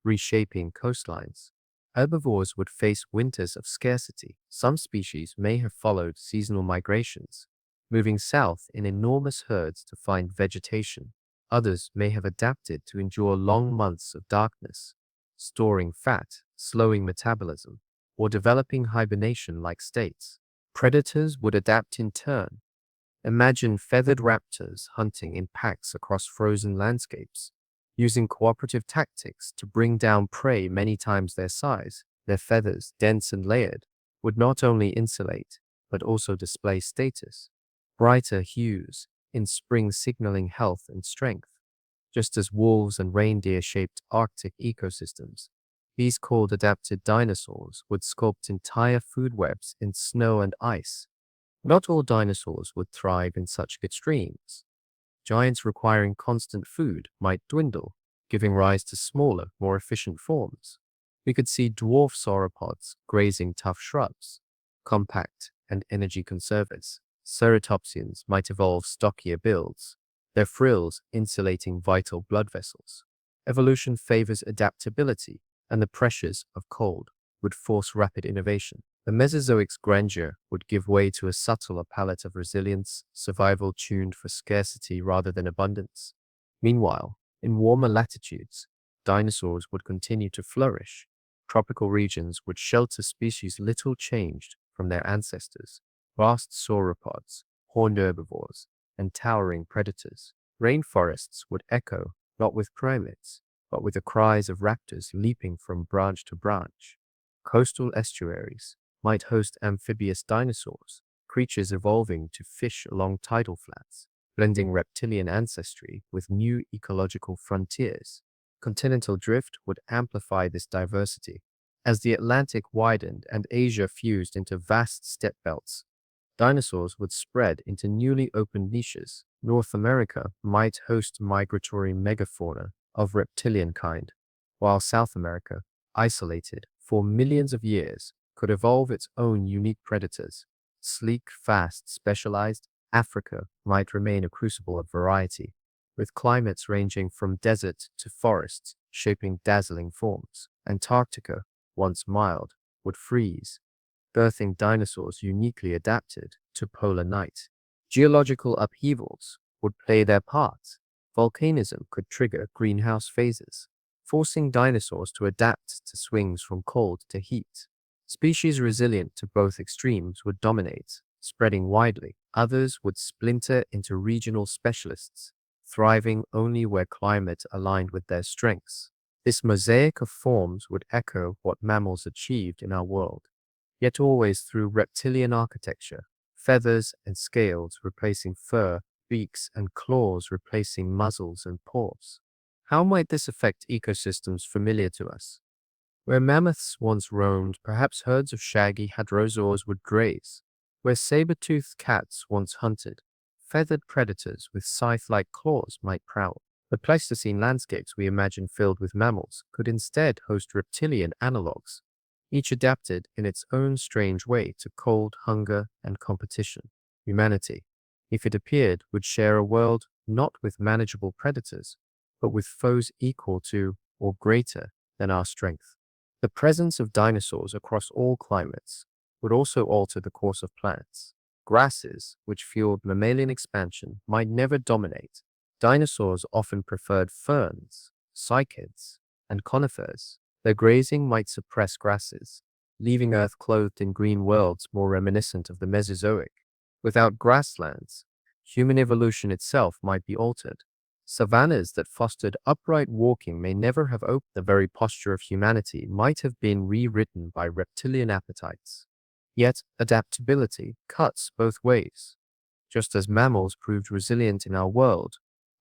reshaping coastlines. Herbivores would face winters of scarcity. Some species may have followed seasonal migrations, moving south in enormous herds to find vegetation. Others may have adapted to endure long months of darkness, storing fat, slowing metabolism, or developing hibernation-like states. Predators would adapt in turn. Imagine feathered raptors hunting in packs across frozen landscapes, using cooperative tactics to bring down prey many times their size. Their feathers, dense and layered, would not only insulate, but also display status. Brighter hues in spring signaling health and strength. Just as wolves and reindeer shaped Arctic ecosystems, these cold adapted dinosaurs would sculpt entire food webs in snow and ice. Not all dinosaurs would thrive in such extremes. Giants requiring constant food might dwindle, giving rise to smaller, more efficient forms. We could see dwarf sauropods grazing tough shrubs, compact and energy conservers. Ceratopsians might evolve stockier builds, their frills insulating vital blood vessels. Evolution favors adaptability, and the pressures of cold would force rapid innovation. The Mesozoic's grandeur would give way to a subtler palette of resilience, survival tuned for scarcity rather than abundance. Meanwhile, in warmer latitudes, dinosaurs would continue to flourish. Tropical regions would shelter species little changed from their ancestors. Vast sauropods, horned herbivores, and towering predators. Rainforests would echo, not with primates, but with the cries of raptors leaping from branch to branch. Coastal estuaries might host amphibious dinosaurs, creatures evolving to fish along tidal flats, blending reptilian ancestry with new ecological frontiers. Continental drift would amplify this diversity. As the Atlantic widened and Asia fused into vast steppe belts, dinosaurs would spread into newly opened niches. North America might host migratory megafauna of reptilian kind, while South America, isolated for millions of years, could evolve its own unique predators. Sleek, fast, specialized, Africa might remain a crucible of variety, with climates ranging from desert to forests, shaping dazzling forms. Antarctica, once mild, would freeze, birthing dinosaurs uniquely adapted to polar night. Geological upheavals would play their part. Volcanism could trigger greenhouse phases, forcing dinosaurs to adapt to swings from cold to heat. Species resilient to both extremes would dominate, spreading widely. Others would splinter into regional specialists, thriving only where climate aligned with their strengths. This mosaic of forms would echo what mammals achieved in our world, yet always through reptilian architecture, feathers and scales replacing fur, beaks and claws replacing muzzles and paws. How might this affect ecosystems familiar to us? Where mammoths once roamed, perhaps herds of shaggy hadrosaurs would graze. Where saber-toothed cats once hunted, feathered predators with scythe-like claws might prowl. But Pleistocene landscapes we imagine filled with mammals could instead host reptilian analogues, each adapted in its own strange way to cold, hunger, and competition. Humanity, if it appeared, would share a world not with manageable predators, but with foes equal to or greater than our strength. The presence of dinosaurs across all climates would also alter the course of planets. Grasses, which fueled mammalian expansion, might never dominate. Dinosaurs often preferred ferns, cycads, and conifers. Their grazing might suppress grasses, leaving Earth clothed in green worlds more reminiscent of the Mesozoic. Without grasslands, human evolution itself might be altered. Savannas that fostered upright walking may never have opened. The very posture of humanity might have been rewritten by reptilian appetites. Yet adaptability cuts both ways. Just as mammals proved resilient in our world,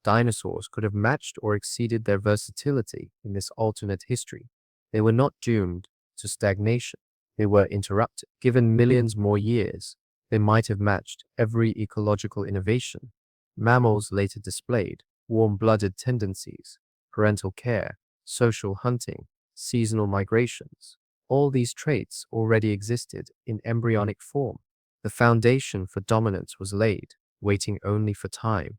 dinosaurs could have matched or exceeded their versatility in this alternate history. They were not doomed to stagnation. They were interrupted. Given millions more years, they might have matched every ecological innovation. Mammals later displayed warm-blooded tendencies, parental care, social hunting, seasonal migrations. All these traits already existed in embryonic form. The foundation for dominance was laid, waiting only for time.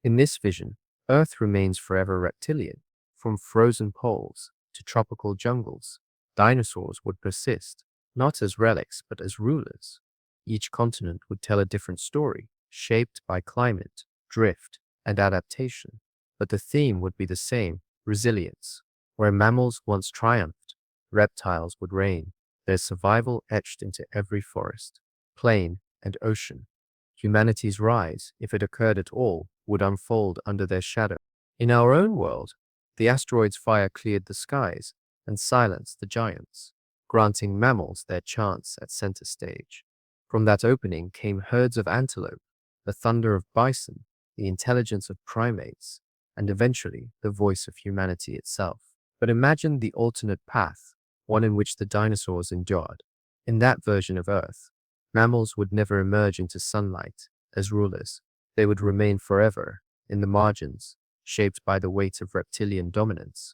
In this vision, Earth remains forever reptilian. From frozen poles to tropical jungles, dinosaurs would persist, not as relics but as rulers. Each continent would tell a different story, shaped by climate, drift, and adaptation. But the theme would be the same: resilience. Where mammals once triumphed, reptiles would reign, their survival etched into every forest, plain, and ocean. Humanity's rise, if it occurred at all, would unfold under their shadow. In our own world, the asteroid's fire cleared the skies and silenced the giants, granting mammals their chance at center stage. From that opening came herds of antelope, the thunder of bison, the intelligence of primates, and eventually the voice of humanity itself. But imagine the alternate path, one in which the dinosaurs endured. In that version of Earth, mammals would never emerge into sunlight as rulers. They would remain forever in the margins, shaped by the weight of reptilian dominance.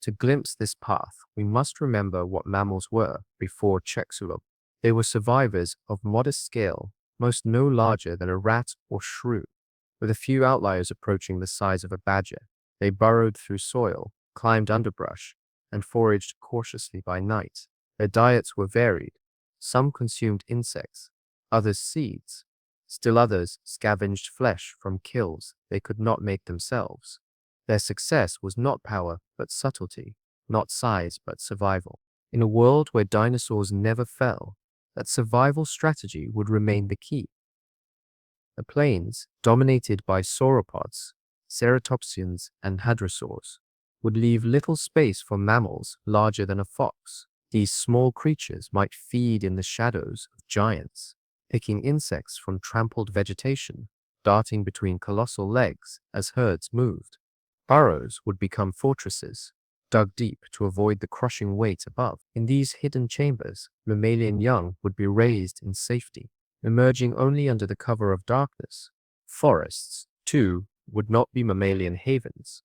To glimpse this path, we must remember what mammals were before Chicxulub. They were survivors of modest scale, most no larger than a rat or shrew, with a few outliers approaching the size of a badger. They burrowed through soil, climbed underbrush, and foraged cautiously by night. Their diets were varied. Some consumed insects, others seeds. Still others scavenged flesh from kills they could not make themselves. Their success was not power but subtlety, not size but survival. In a world where dinosaurs never fell, that survival strategy would remain the key. The plains, dominated by sauropods, ceratopsians, and hadrosaurs, would leave little space for mammals larger than a fox. These small creatures might feed in the shadows of giants, picking insects from trampled vegetation, darting between colossal legs as herds moved. Burrows would become fortresses, dug deep to avoid the crushing weight above. In these hidden chambers, mammalian young would be raised in safety, emerging only under the cover of darkness. Forests, too, would not be mammalian havens.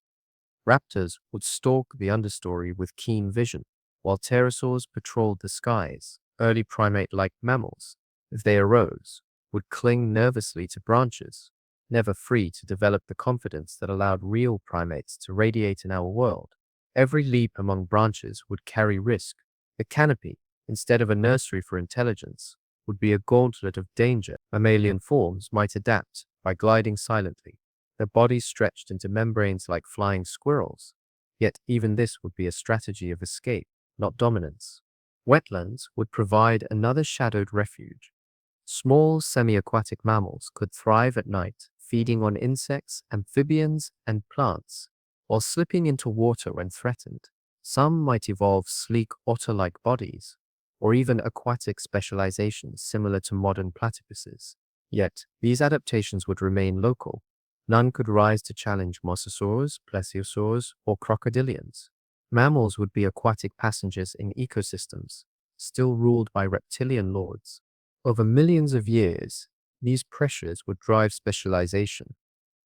Raptors would stalk the understory with keen vision, while pterosaurs patrolled the skies. Early primate-like mammals, if they arose, would cling nervously to branches, never free to develop the confidence that allowed real primates to radiate in our world. Every leap among branches would carry risk. The canopy, instead of a nursery for intelligence, would be a gauntlet of danger. Mammalian forms might adapt by gliding silently, their bodies stretched into membranes like flying squirrels. Yet even this would be a strategy of escape, not dominance. Wetlands would provide another shadowed refuge. Small semi-aquatic mammals could thrive at night, feeding on insects, amphibians, and plants, while slipping into water when threatened. Some might evolve sleek otter-like bodies, or even aquatic specializations similar to modern platypuses. Yet, these adaptations would remain local. None could rise to challenge mosasaurs, plesiosaurs, or crocodilians. Mammals would be aquatic passengers in ecosystems, still ruled by reptilian lords. Over millions of years, these pressures would drive specialization.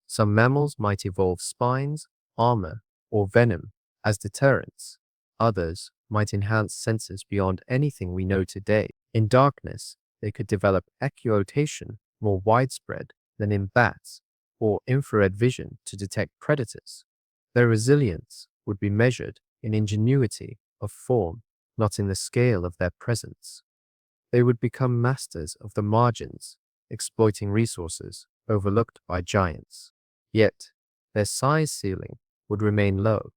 Some mammals might evolve spines, armor, or venom as deterrents. Others might enhance senses beyond anything we know today. In darkness, they could develop echolocation more widespread than in bats, or infrared vision to detect predators. Their resilience would be measured in ingenuity of form, not in the scale of their presence. They would become masters of the margins, exploiting resources overlooked by giants. Yet, their size ceiling would remain low.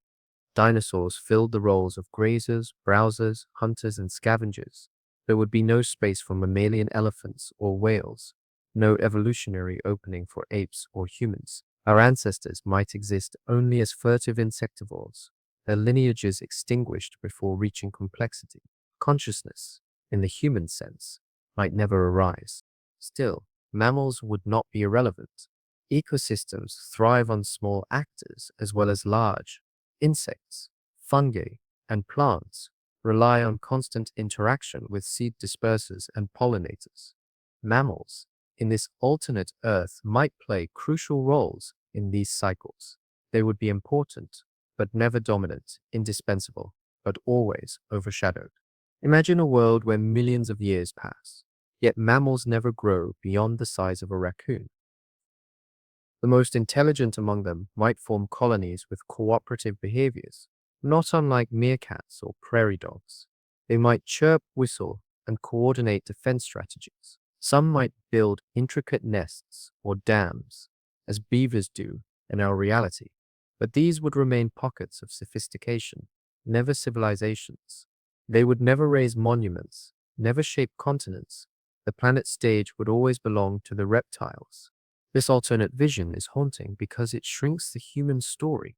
Dinosaurs filled the roles of grazers, browsers, hunters, and scavengers. There would be no space for mammalian elephants or whales, no evolutionary opening for apes or humans. Our ancestors might exist only as furtive insectivores, their lineages extinguished before reaching complexity. Consciousness, in the human sense, might never arise. Still, mammals would not be irrelevant. Ecosystems thrive on small actors as well as large. Insects, fungi, and plants rely on constant interaction with seed dispersers and pollinators. Mammals, in this alternate Earth, might play crucial roles in these cycles. They would be important, but never dominant, indispensable, but always overshadowed. Imagine a world where millions of years pass, yet mammals never grow beyond the size of a raccoon. The most intelligent among them might form colonies with cooperative behaviors, not unlike meerkats or prairie dogs. They might chirp, whistle, and coordinate defense strategies. Some might build intricate nests or dams, as beavers do in our reality, but these would remain pockets of sophistication, never civilizations. They would never raise monuments, never shape continents. The planet's stage would always belong to the reptiles. This alternate vision is haunting because it shrinks the human story.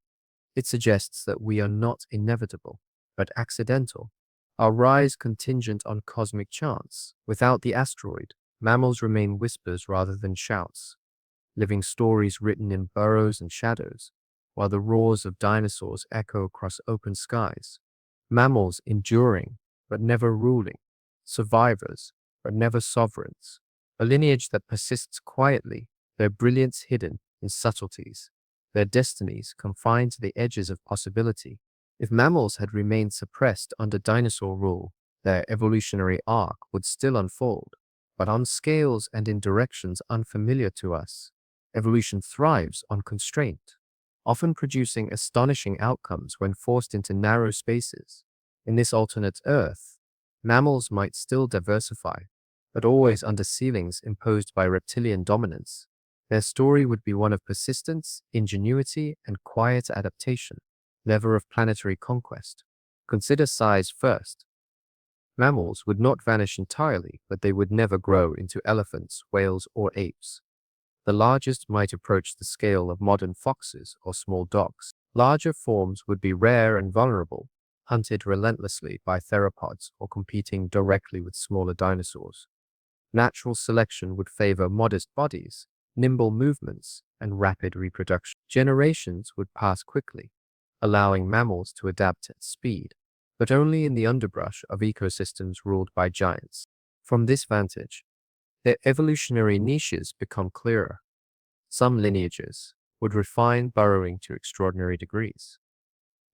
It suggests that we are not inevitable, but accidental, our rise contingent on cosmic chance. Without the asteroid, mammals remain whispers rather than shouts, living stories written in burrows and shadows, while the roars of dinosaurs echo across open skies. Mammals enduring, but never ruling, survivors, but never sovereigns, a lineage that persists quietly, their brilliance hidden in subtleties, their destinies confined to the edges of possibility. If mammals had remained suppressed under dinosaur rule, their evolutionary arc would still unfold, but on scales and in directions unfamiliar to us. Evolution thrives on constraint, often producing astonishing outcomes when forced into narrow spaces. In this alternate Earth, mammals might still diversify, but always under ceilings imposed by reptilian dominance. Their story would be one of persistence, ingenuity, and quiet adaptation, never of planetary conquest. Consider size first. Mammals would not vanish entirely, but they would never grow into elephants, whales, or apes. The largest might approach the scale of modern foxes or small dogs. Larger forms would be rare and vulnerable, hunted relentlessly by theropods or competing directly with smaller dinosaurs. Natural selection would favor modest bodies, nimble movements, and rapid reproduction. Generations would pass quickly, allowing mammals to adapt at speed, but only in the underbrush of ecosystems ruled by giants. From this vantage, their evolutionary niches become clearer. Some lineages would refine burrowing to extraordinary degrees.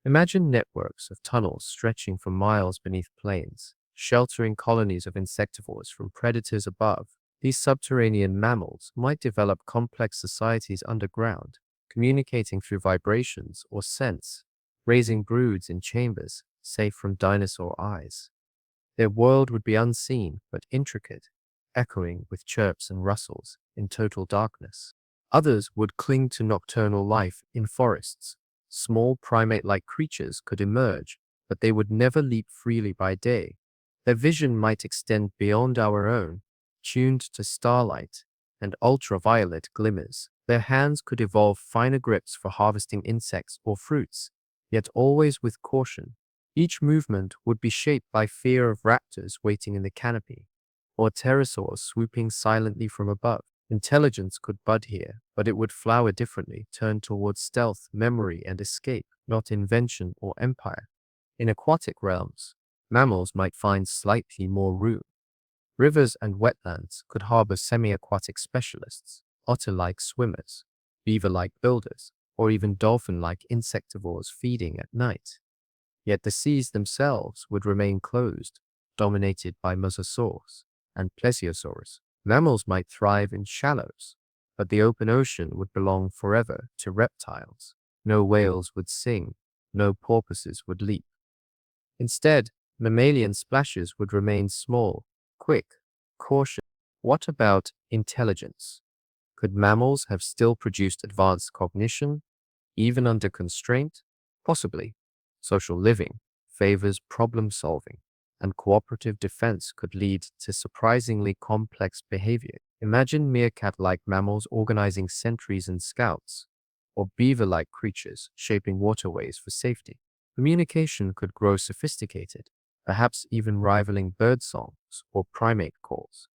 Imagine networks of tunnels stretching for miles beneath plains, sheltering colonies of insectivores from predators above. These subterranean mammals might develop complex societies underground, communicating through vibrations or sense, raising broods in chambers safe from dinosaur eyes. Their world would be unseen but intricate, echoing with chirps and rustles in total darkness. Others would cling to nocturnal life in forests. Small primate-like creatures could emerge, but they would never leap freely by day. Their vision might extend beyond our own, tuned to starlight and ultraviolet glimmers. Their hands could evolve finer grips for harvesting insects or fruits, yet always with caution. Each movement would be shaped by fear of raptors waiting in the canopy, or pterosaurs swooping silently from above. Intelligence could bud here, but it would flower differently, turned towards stealth, memory, and escape, not invention or empire. In aquatic realms, mammals might find slightly more room. Rivers and wetlands could harbor semi-aquatic specialists, otter-like swimmers, beaver-like builders, or even dolphin-like insectivores feeding at night. Yet the seas themselves would remain closed, dominated by mosasaurs and plesiosaurs. Mammals might thrive in shallows, but the open ocean would belong forever to reptiles. No whales would sing, no porpoises would leap. Instead, mammalian splashes would remain small, quick, cautious. What about intelligence? Could mammals have still produced advanced cognition, even under constraint? Possibly. Social living favors problem solving, and cooperative defense could lead to surprisingly complex behavior. Imagine meerkat-like mammals organizing sentries and scouts, or beaver-like creatures shaping waterways for safety. Communication could grow sophisticated, perhaps even rivaling bird songs or primate calls.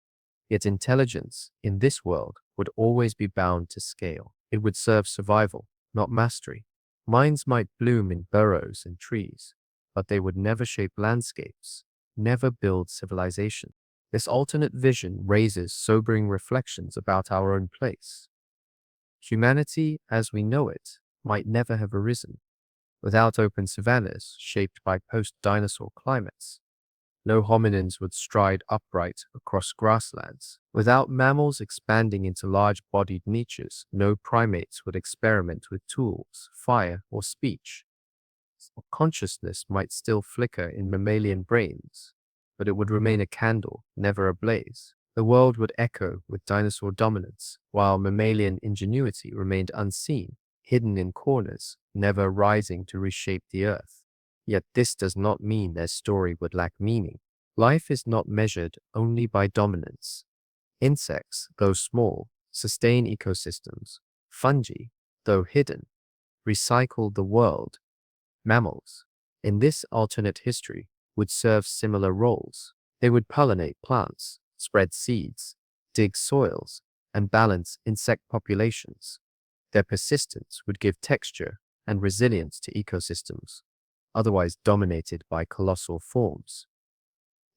Yet intelligence in this world would always be bound to scale. It would serve survival, not mastery. Minds might bloom in burrows and trees, but they would never shape landscapes, never build civilization. This alternate vision raises sobering reflections about our own place. Humanity, as we know it, might never have arisen without open savannas shaped by post-dinosaur climates. No hominins would stride upright across grasslands. Without mammals expanding into large-bodied niches, no primates would experiment with tools, fire, or speech. Consciousness might still flicker in mammalian brains, but it would remain a candle, never a blaze. The world would echo with dinosaur dominance, while mammalian ingenuity remained unseen, hidden in corners, never rising to reshape the earth. Yet this does not mean their story would lack meaning. Life is not measured only by dominance. Insects, though small, sustain ecosystems. Fungi, though hidden, recycle the world. Mammals, in this alternate history, would serve similar roles. They would pollinate plants, spread seeds, dig soils, and balance insect populations. Their persistence would give texture and resilience to ecosystems, otherwise dominated by colossal forms.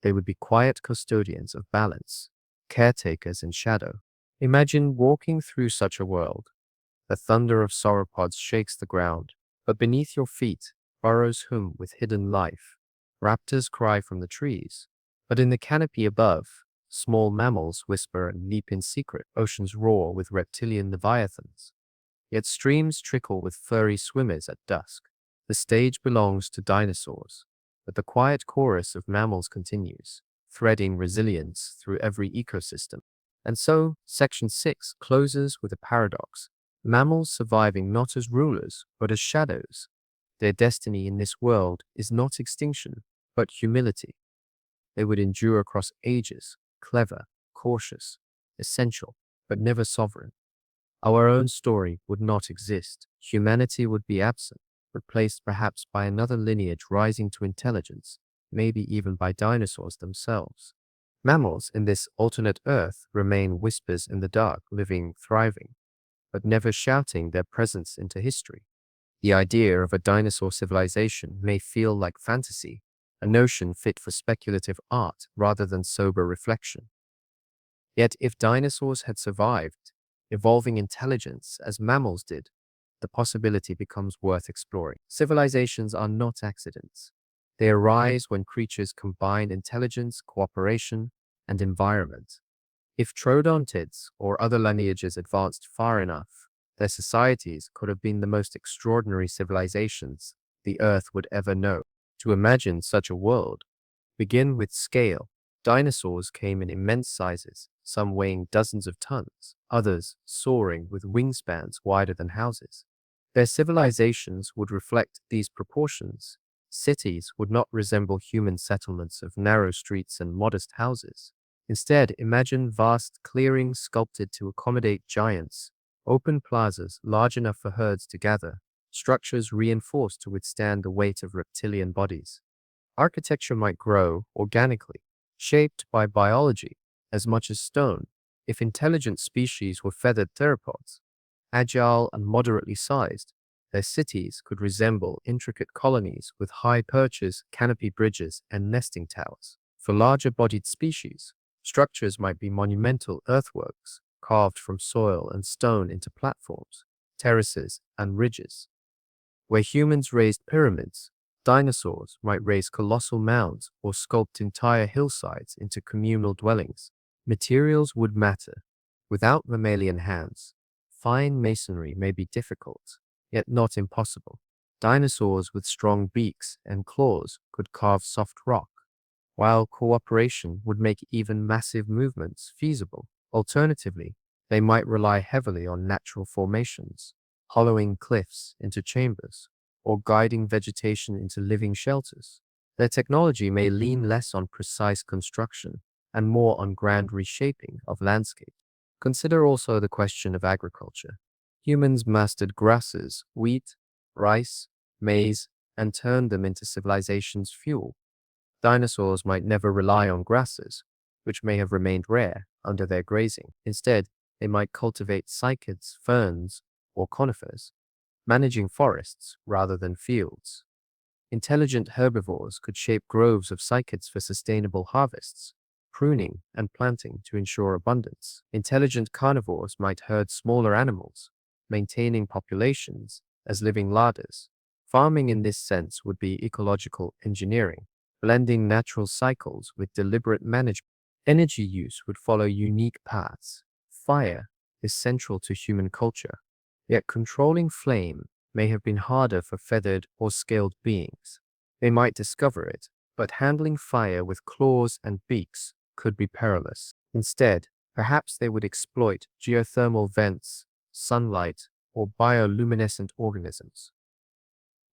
They would be quiet custodians of balance, caretakers in shadow. Imagine walking through such a world. The thunder of sauropods shakes the ground, but beneath your feet, burrows hum with hidden life. Raptors cry from the trees, but in the canopy above, small mammals whisper and leap in secret. Oceans roar with reptilian leviathans. Yet streams trickle with furry swimmers at dusk. The stage belongs to dinosaurs, but the quiet chorus of mammals continues, threading resilience through every ecosystem. And so, Section 6 closes with a paradox. Mammals surviving not as rulers, but as shadows. Their destiny in this world is not extinction, but humility. They would endure across ages, clever, cautious, essential, but never sovereign. Our own story would not exist. Humanity would be absent, replaced perhaps by another lineage rising to intelligence, maybe even by dinosaurs themselves. Mammals in this alternate Earth remain whispers in the dark, living, thriving, but never shouting their presence into history. The idea of a dinosaur civilization may feel like fantasy, a notion fit for speculative art rather than sober reflection. Yet if dinosaurs had survived, evolving intelligence as mammals did, the possibility becomes worth exploring. Civilizations are not accidents. They arise when creatures combine intelligence, cooperation, and environment. If troodontids or other lineages advanced far enough, their societies could have been the most extraordinary civilizations the Earth would ever know. To imagine such a world, begin with scale. Dinosaurs came in immense sizes, some weighing dozens of tons, others soaring with wingspans wider than houses. Their civilizations would reflect these proportions. Cities would not resemble human settlements of narrow streets and modest houses. Instead, imagine vast clearings sculpted to accommodate giants, open plazas large enough for herds to gather, structures reinforced to withstand the weight of reptilian bodies. Architecture might grow organically, shaped by biology as much as stone. If intelligent species were feathered theropods, agile and moderately sized, their cities could resemble intricate colonies with high perches, canopy bridges, and nesting towers. For larger-bodied species, structures might be monumental earthworks, carved from soil and stone into platforms, terraces, and ridges. Where humans raised pyramids, dinosaurs might raise colossal mounds or sculpt entire hillsides into communal dwellings. Materials would matter. Without mammalian hands, fine masonry may be difficult, yet not impossible. Dinosaurs with strong beaks and claws could carve soft rock, while cooperation would make even massive movements feasible. Alternatively, they might rely heavily on natural formations, hollowing cliffs into chambers, or guiding vegetation into living shelters. Their technology may lean less on precise construction and more on grand reshaping of landscape. Consider also the question of agriculture. Humans mastered grasses, wheat, rice, maize, and turned them into civilization's fuel. Dinosaurs might never rely on grasses, which may have remained rare under their grazing. Instead, they might cultivate cycads, ferns, or conifers, managing forests rather than fields. Intelligent herbivores could shape groves of cycads for sustainable harvests, pruning and planting to ensure abundance. Intelligent carnivores might herd smaller animals, maintaining populations as living larders. Farming in this sense would be ecological engineering, blending natural cycles with deliberate management. Energy use would follow unique paths. Fire is central to human culture, yet controlling flame may have been harder for feathered or scaled beings. They might discover it, but handling fire with claws and beaks could be perilous. Instead, perhaps they would exploit geothermal vents, sunlight, or bioluminescent organisms.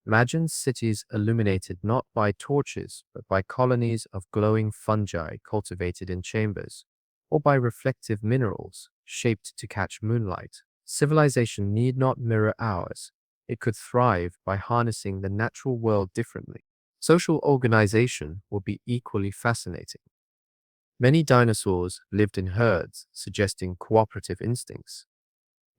Imagine cities illuminated not by torches, but by colonies of glowing fungi cultivated in chambers, or by reflective minerals shaped to catch moonlight. Civilization need not mirror ours. It could thrive by harnessing the natural world differently. Social organization will be equally fascinating. Many dinosaurs lived in herds, suggesting cooperative instincts.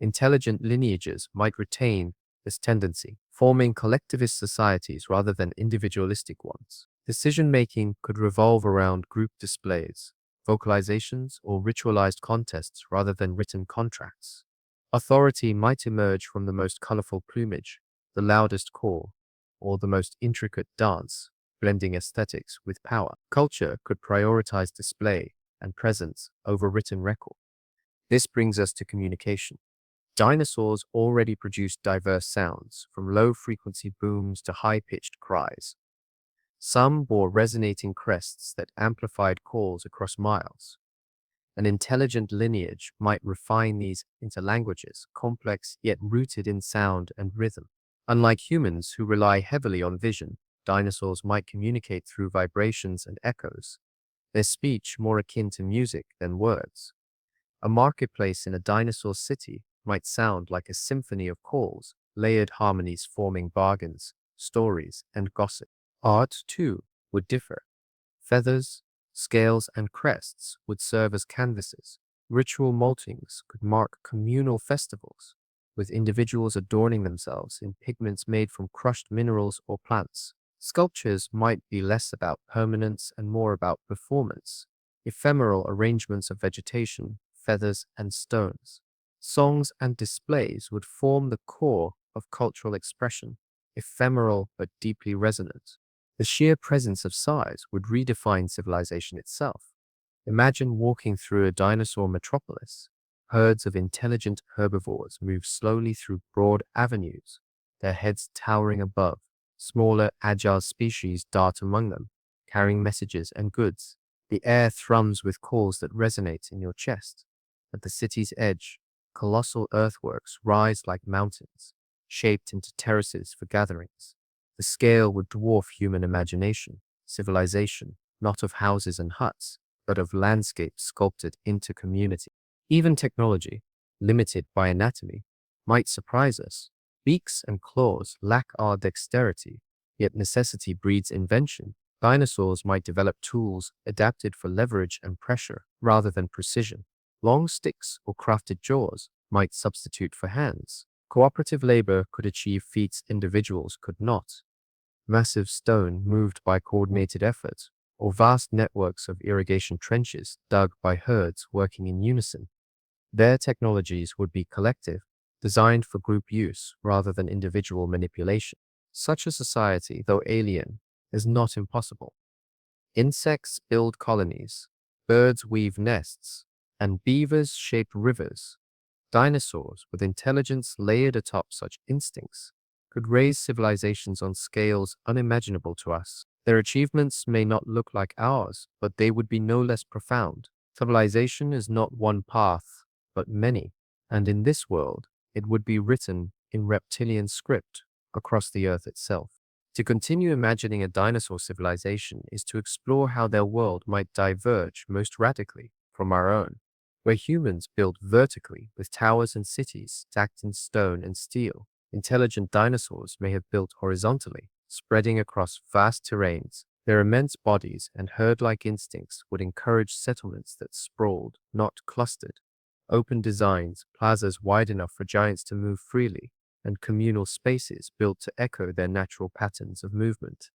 Intelligent lineages might retain this tendency, forming collectivist societies rather than individualistic ones. Decision-making could revolve around group displays, vocalizations, or ritualized contests rather than written contracts. Authority might emerge from the most colorful plumage, the loudest call, or the most intricate dance, blending aesthetics with power. Culture could prioritize display and presence over written record. This brings us to communication. Dinosaurs already produced diverse sounds, from low-frequency booms to high-pitched cries. Some bore resonating crests that amplified calls across miles. An intelligent lineage might refine these into languages, complex yet rooted in sound and rhythm. Unlike humans who rely heavily on vision, dinosaurs might communicate through vibrations and echoes, their speech more akin to music than words. A marketplace in a dinosaur city might sound like a symphony of calls, layered harmonies forming bargains, stories, and gossip. Art, too, would differ. Feathers, scales, and crests would serve as canvases. Ritual moltings could mark communal festivals, with individuals adorning themselves in pigments made from crushed minerals or plants. Sculptures might be less about permanence and more about performance, ephemeral arrangements of vegetation, feathers, and stones. Songs and displays would form the core of cultural expression, ephemeral but deeply resonant. The sheer presence of size would redefine civilization itself. Imagine walking through a dinosaur metropolis. Herds of intelligent herbivores move slowly through broad avenues, their heads towering above. Smaller, agile species dart among them, carrying messages and goods. The air thrums with calls that resonate in your chest. At the city's edge, colossal earthworks rise like mountains, shaped into terraces for gatherings. The scale would dwarf human imagination, civilization, not of houses and huts, but of landscapes sculpted into community. Even technology, limited by anatomy, might surprise us. Beaks and claws lack our dexterity, yet necessity breeds invention. Dinosaurs might develop tools adapted for leverage and pressure rather than precision. Long sticks or crafted jaws might substitute for hands. Cooperative labor could achieve feats individuals could not. Massive stone moved by coordinated effort, or vast networks of irrigation trenches dug by herds working in unison. Their technologies would be collective, designed for group use rather than individual manipulation. Such a society, though alien, is not impossible. Insects build colonies, birds weave nests, and beavers shape rivers. Dinosaurs, with intelligence layered atop such instincts, could raise civilizations on scales unimaginable to us. Their achievements may not look like ours, but they would be no less profound. Civilization is not one path, but many, and in this world, it would be written in reptilian script across the earth itself. To continue imagining a dinosaur civilization is to explore how their world might diverge most radically from our own. Where humans build vertically with towers and cities stacked in stone and steel, intelligent dinosaurs may have built horizontally, spreading across vast terrains Their immense bodies and herd-like instincts would encourage settlements that sprawled, not clustered. Open designs, plazas wide enough for giants to move freely, and communal spaces built to echo their natural patterns of movement.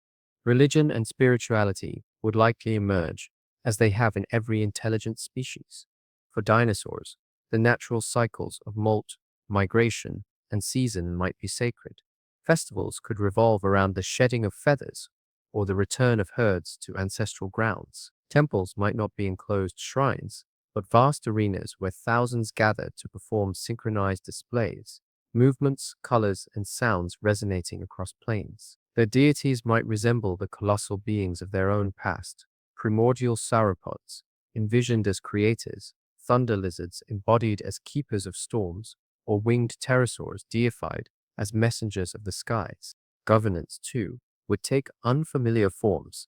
Religion and spirituality would likely emerge, as they have in every intelligent species. For dinosaurs, the natural cycles of molt, migration, and season might be sacred. Festivals could revolve around the shedding of feathers or the return of herds to ancestral grounds. Temples might not be enclosed shrines, but vast arenas where thousands gather to perform synchronized displays, movements, colors, and sounds resonating across planes. Their deities might resemble the colossal beings of their own past, primordial sauropods, envisioned as creators, thunder lizards embodied as keepers of storms, or winged pterosaurs deified as messengers of the skies. Governance, too, would take unfamiliar forms.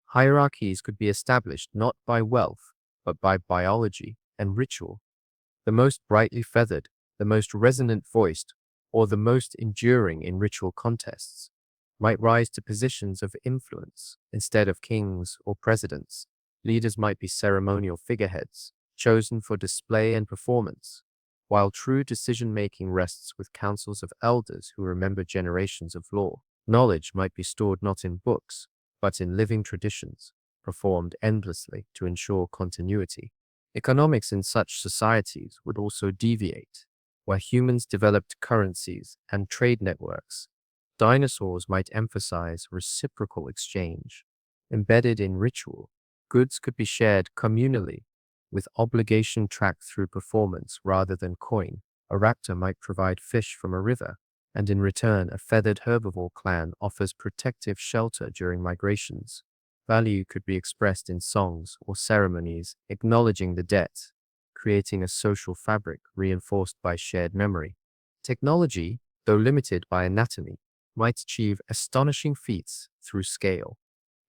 Hierarchies could be established not by wealth, but by biology and ritual. The most brightly feathered, the most resonant voiced, or the most enduring in ritual contests might rise to positions of influence instead of kings or presidents. Leaders might be ceremonial figureheads, chosen for display and performance, while true decision-making rests with councils of elders who remember generations of lore. Knowledge might be stored not in books, but in living traditions, performed endlessly to ensure continuity. Economics in such societies would also deviate. Where humans developed currencies and trade networks, dinosaurs might emphasize reciprocal exchange. Embedded in ritual, goods could be shared communally, with obligation tracked through performance rather than coin. A raptor might provide fish from a river, and in return, a feathered herbivore clan offers protective shelter during migrations. Value could be expressed in songs or ceremonies acknowledging the debt, creating a social fabric reinforced by shared memory. Technology, though limited by anatomy, might achieve astonishing feats through scale.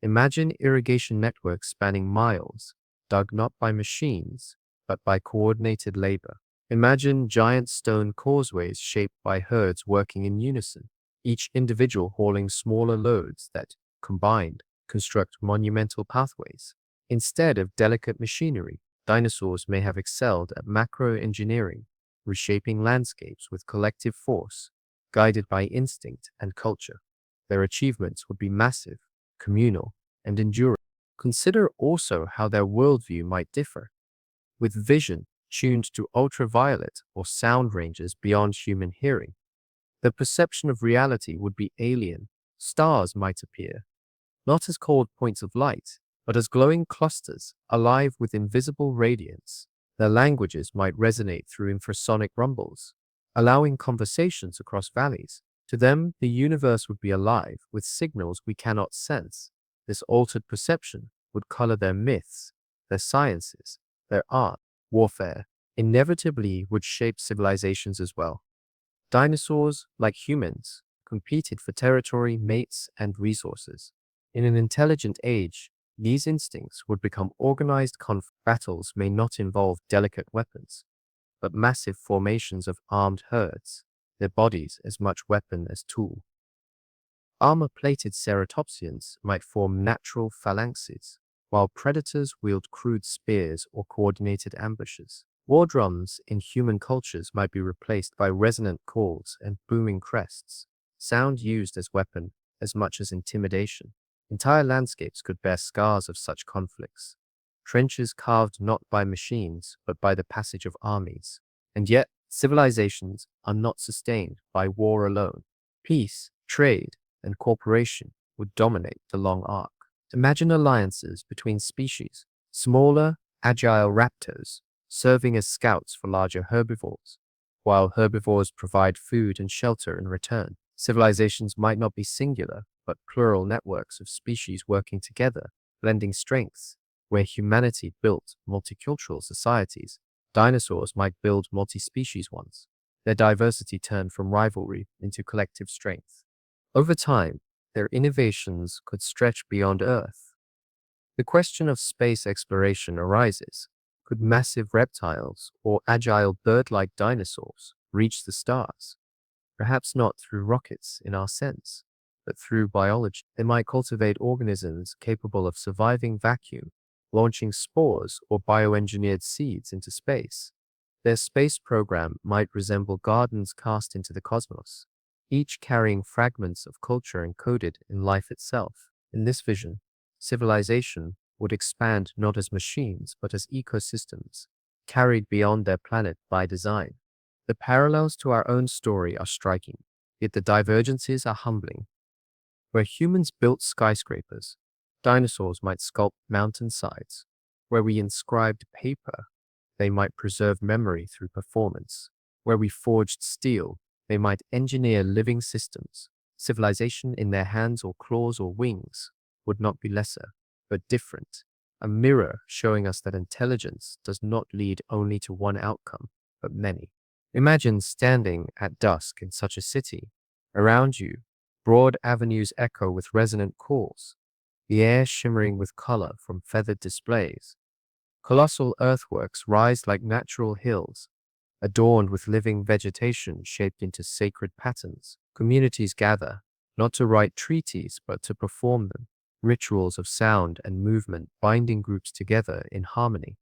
Imagine irrigation networks spanning miles, dug not by machines, but by coordinated labor. Imagine giant stone causeways shaped by herds working in unison, each individual hauling smaller loads that, combined, construct monumental pathways. Instead of delicate machinery, dinosaurs may have excelled at macro-engineering, reshaping landscapes with collective force, guided by instinct and culture. Their achievements would be massive, communal, and enduring. Consider also how their worldview might differ. With vision tuned to ultraviolet or sound ranges beyond human hearing, the perception of reality would be alien. Stars might appear, not as cold points of light, but as glowing clusters alive with invisible radiance. Their languages might resonate through infrasonic rumbles, allowing conversations across valleys. To them, the universe would be alive with signals we cannot sense. This altered perception would color their myths, their sciences, their art. Warfare inevitably would shape civilizations as well. Dinosaurs, like humans, competed for territory, mates, and resources. In an intelligent age, these instincts would become organized battles may not involve delicate weapons, but massive formations of armed herds, their bodies as much weapon as tool. Armor-plated ceratopsians might form natural phalanxes, while predators wield crude spears or coordinated ambushes. War drums in human cultures might be replaced by resonant calls and booming crests, sound used as weapon as much as intimidation. Entire landscapes could bear scars of such conflicts, trenches carved not by machines but by the passage of armies. And yet, civilizations are not sustained by war alone. Peace, trade, and cooperation would dominate the long arc. Imagine alliances between species, smaller, agile raptors serving as scouts for larger herbivores, while herbivores provide food and shelter in return. Civilizations might not be singular, but plural networks of species working together, blending strengths. Where humanity built multicultural societies, dinosaurs might build multi-species ones. Their diversity turned from rivalry into collective strength. Over time, their innovations could stretch beyond Earth. The question of space exploration arises. Could massive reptiles or agile bird-like dinosaurs reach the stars? Perhaps not through rockets in our sense, but through biology. They might cultivate organisms capable of surviving vacuum, launching spores or bioengineered seeds into space. Their space program might resemble gardens cast into the cosmos, each carrying fragments of culture encoded in life itself. In this vision, civilization would expand not as machines but as ecosystems, carried beyond their planet by design. The parallels to our own story are striking, yet the divergences are humbling. Where humans built skyscrapers, dinosaurs might sculpt mountainsides. Where we inscribed paper, they might preserve memory through performance. Where we forged steel, they might engineer living systems. Civilization in their hands or claws or wings would not be lesser, but different. A mirror showing us that intelligence does not lead only to one outcome, but many. Imagine standing at dusk in such a city. Around you, broad avenues echo with resonant calls, the air shimmering with color from feathered displays. Colossal earthworks rise like natural hills, adorned with living vegetation shaped into sacred patterns. Communities gather, not to write treaties, but to perform them. Rituals of sound and movement binding groups together in harmony.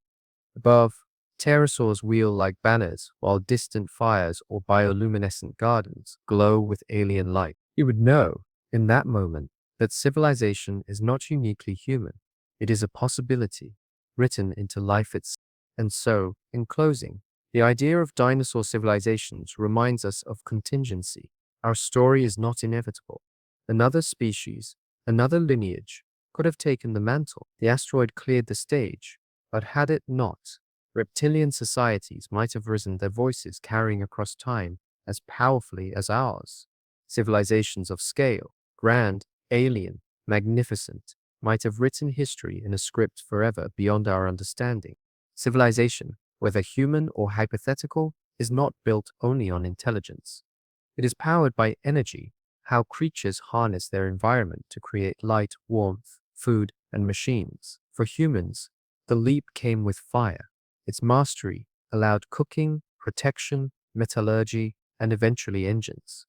Above, pterosaurs wheel like banners, while distant fires or bioluminescent gardens glow with alien light. You would know, in that moment, that civilization is not uniquely human. It is a possibility, written into life itself. And so, in closing, the idea of dinosaur civilizations reminds us of contingency. Our story is not inevitable. Another species, another lineage, could have taken the mantle. The asteroid cleared the stage, but had it not, reptilian societies might have risen, their voices carrying across time as powerfully as ours. Civilizations of scale, grand, alien, magnificent, might have written history in a script forever beyond our understanding. Civilization, whether human or hypothetical, is not built only on intelligence. It is powered by energy, how creatures harness their environment to create light, warmth, food, and machines. For humans, the leap came with fire. Its mastery allowed cooking, protection, metallurgy, and eventually engines.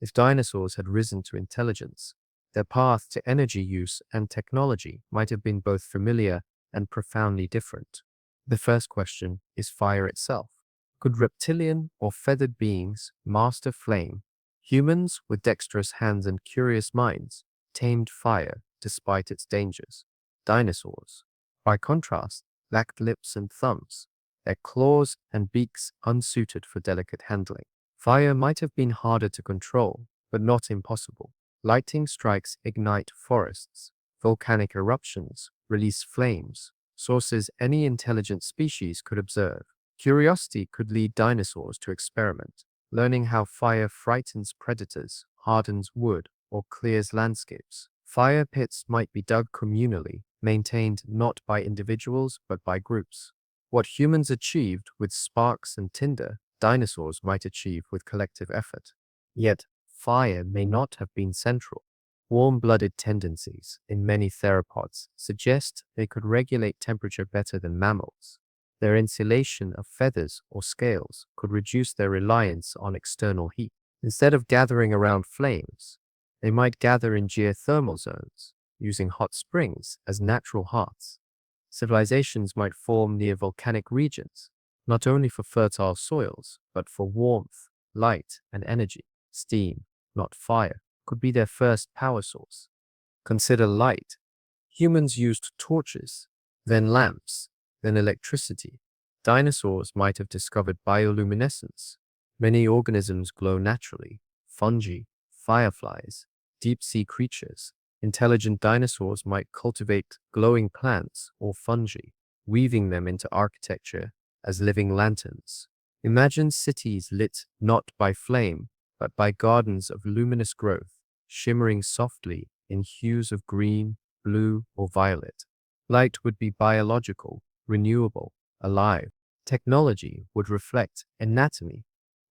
If dinosaurs had risen to intelligence, their path to energy use and technology might have been both familiar and profoundly different. The first question is fire itself. Could reptilian or feathered beings master flame? Humans, with dexterous hands and curious minds, tamed fire despite its dangers. Dinosaurs, by contrast, lacked lips and thumbs, their claws and beaks unsuited for delicate handling. Fire might have been harder to control, but not impossible. Lightning strikes ignite forests. Volcanic eruptions release flames, sources any intelligent species could observe. Curiosity could lead dinosaurs to experiment, learning how fire frightens predators, hardens wood, or clears landscapes. Fire pits might be dug communally, maintained not by individuals but by groups. What humans achieved with sparks and tinder, dinosaurs might achieve with collective effort. Yet, fire may not have been central. Warm-blooded tendencies in many theropods suggest they could regulate temperature better than mammals. Their insulation of feathers or scales could reduce their reliance on external heat. Instead of gathering around flames, they might gather in geothermal zones, using hot springs as natural hearths. Civilizations might form near volcanic regions, not only for fertile soils, but for warmth, light, and energy. Steam, not fire, could be their first power source. Consider light. Humans used torches, then lamps, then electricity. Dinosaurs might have discovered bioluminescence. Many organisms glow naturally: fungi, fireflies, deep-sea creatures. Intelligent dinosaurs might cultivate glowing plants or fungi, weaving them into architecture as living lanterns. Imagine cities lit not by flame, but by gardens of luminous growth, shimmering softly in hues of green, blue, or violet. Light would be biological, renewable, alive. Technology would reflect anatomy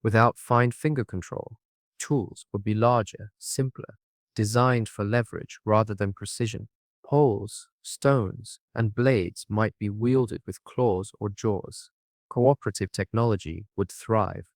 without fine finger control. Tools would be larger, simpler, designed for leverage rather than precision. Poles, stones, and blades might be wielded with claws or jaws. Cooperative technology would thrive.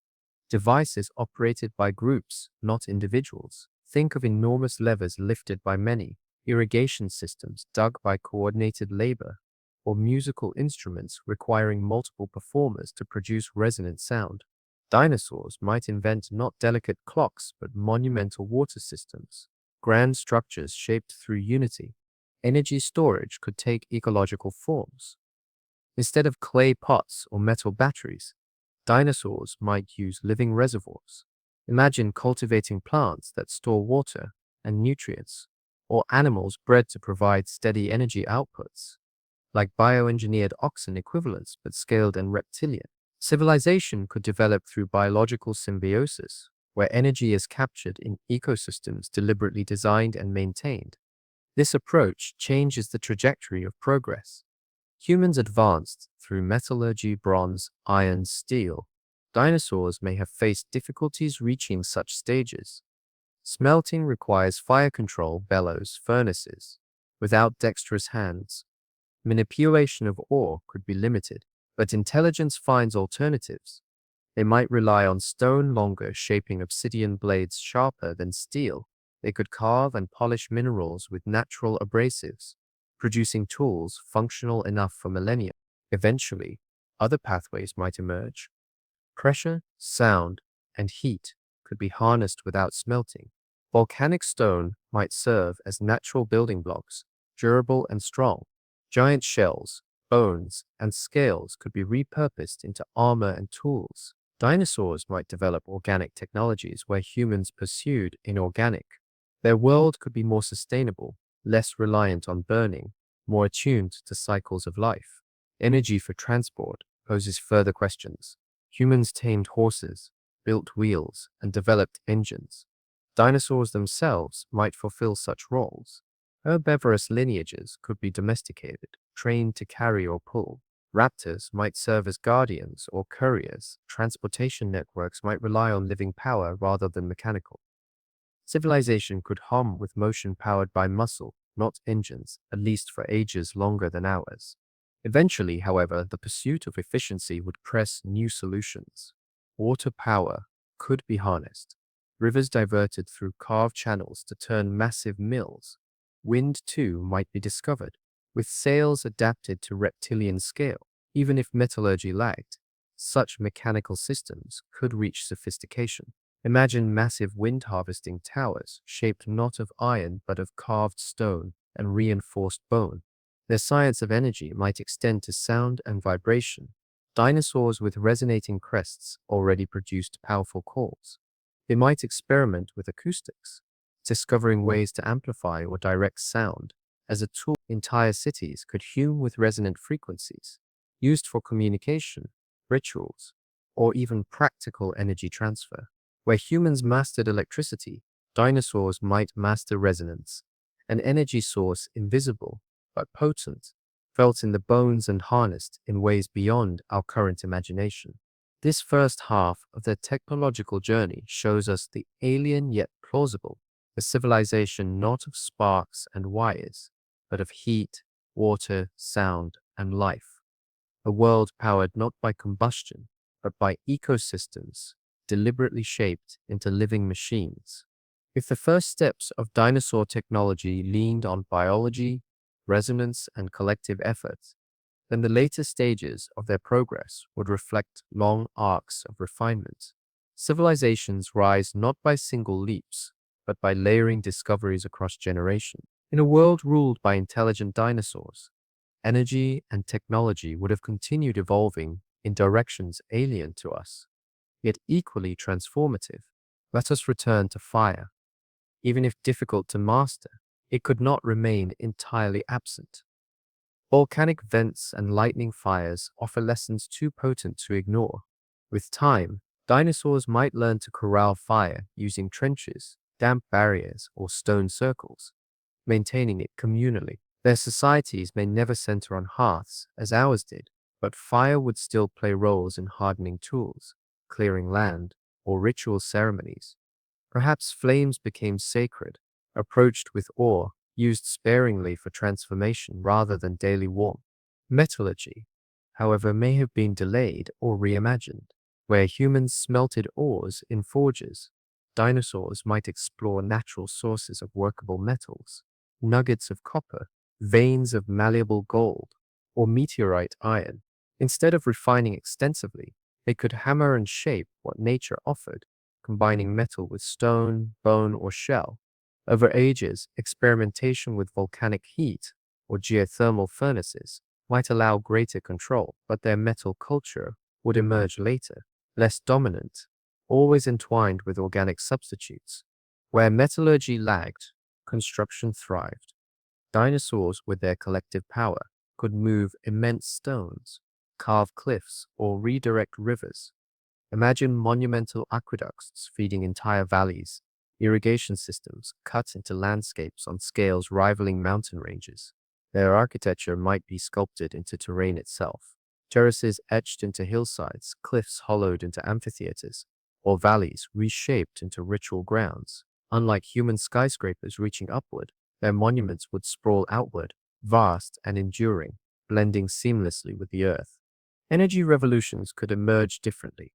Devices operated by groups, not individuals. Think of enormous levers lifted by many, irrigation systems dug by coordinated labor, or musical instruments requiring multiple performers to produce resonant sound. Dinosaurs might invent not delicate clocks but monumental water systems, grand structures shaped through unity. Energy storage could take ecological forms. Instead of clay pots or metal batteries, dinosaurs might use living reservoirs. Imagine cultivating plants that store water and nutrients, or animals bred to provide steady energy outputs, like bioengineered oxen equivalents but scaled and reptilian. Civilization could develop through biological symbiosis, where energy is captured in ecosystems deliberately designed and maintained. This approach changes the trajectory of progress. Humans advanced through metallurgy, bronze, iron, steel. Dinosaurs may have faced difficulties reaching such stages. Smelting requires fire control, bellows, furnaces. Without dexterous hands, manipulation of ore could be limited, but intelligence finds alternatives. They might rely on stone longer, shaping obsidian blades sharper than steel. They could carve and polish minerals with natural abrasives, producing tools functional enough for millennia. Eventually, other pathways might emerge. Pressure, sound, and heat could be harnessed without smelting. Volcanic stone might serve as natural building blocks, durable and strong. Giant shells, bones, and scales could be repurposed into armor and tools. Dinosaurs might develop organic technologies where humans pursued inorganic. Their world could be more sustainable, less reliant on burning, more attuned to cycles of life. Energy for transport poses further questions. Humans tamed horses, built wheels, and developed engines. Dinosaurs themselves might fulfill such roles. Herbivorous lineages could be domesticated, trained to carry or pull. Raptors might serve as guardians or couriers. Transportation networks might rely on living power rather than mechanical. Civilization could hum with motion powered by muscle, not engines, at least for ages longer than ours. Eventually, however, the pursuit of efficiency would press new solutions. Water power could be harnessed, rivers diverted through carved channels to turn massive mills. Wind, too, might be discovered, with sails adapted to reptilian scale. Even if metallurgy lagged, such mechanical systems could reach sophistication. Imagine massive wind harvesting towers shaped not of iron but of carved stone and reinforced bone. Their science of energy might extend to sound and vibration. Dinosaurs with resonating crests already produced powerful calls. They might experiment with acoustics, discovering ways to amplify or direct sound. As a tool, entire cities could hum with resonant frequencies, used for communication, rituals, or even practical energy transfer. Where humans mastered electricity, dinosaurs might master resonance, an energy source invisible but potent, felt in the bones and harnessed in ways beyond our current imagination. This first half of their technological journey shows us the alien yet plausible, a civilization not of sparks and wires, but of heat, water, sound, and life. A world powered not by combustion, but by ecosystems deliberately shaped into living machines. If the first steps of dinosaur technology leaned on biology, resonance, and collective effort, then the later stages of their progress would reflect long arcs of refinement. Civilizations rise not by single leaps, but by layering discoveries across generations. In a world ruled by intelligent dinosaurs, energy and technology would have continued evolving in directions alien to us, yet equally transformative. Let us return to fire. Even if difficult to master, it could not remain entirely absent. Volcanic vents and lightning fires offer lessons too potent to ignore. With time, dinosaurs might learn to corral fire using trenches, damp barriers, or stone circles, maintaining it communally. Their societies may never center on hearths as ours did, but fire would still play roles in hardening tools, clearing land, or ritual ceremonies. Perhaps flames became sacred, approached with awe, used sparingly for transformation rather than daily warmth. Metallurgy, however, may have been delayed or reimagined, where humans smelted ores in forges. Dinosaurs might explore natural sources of workable metals, nuggets of copper, veins of malleable gold, or meteorite iron. Instead of refining extensively, they could hammer and shape what nature offered, combining metal with stone, bone, or shell. Over ages, experimentation with volcanic heat or geothermal furnaces might allow greater control, but their metal culture would emerge later, less dominant, always entwined with organic substitutes. Where metallurgy lagged, construction thrived. Dinosaurs, with their collective power, could move immense stones, carve cliffs, or redirect rivers. Imagine monumental aqueducts feeding entire valleys, irrigation systems cut into landscapes on scales rivaling mountain ranges. Their architecture might be sculpted into terrain itself, terraces etched into hillsides, cliffs hollowed into amphitheaters, or valleys reshaped into ritual grounds. Unlike human skyscrapers reaching upward, their monuments would sprawl outward, vast and enduring, blending seamlessly with the earth. Energy revolutions could emerge differently.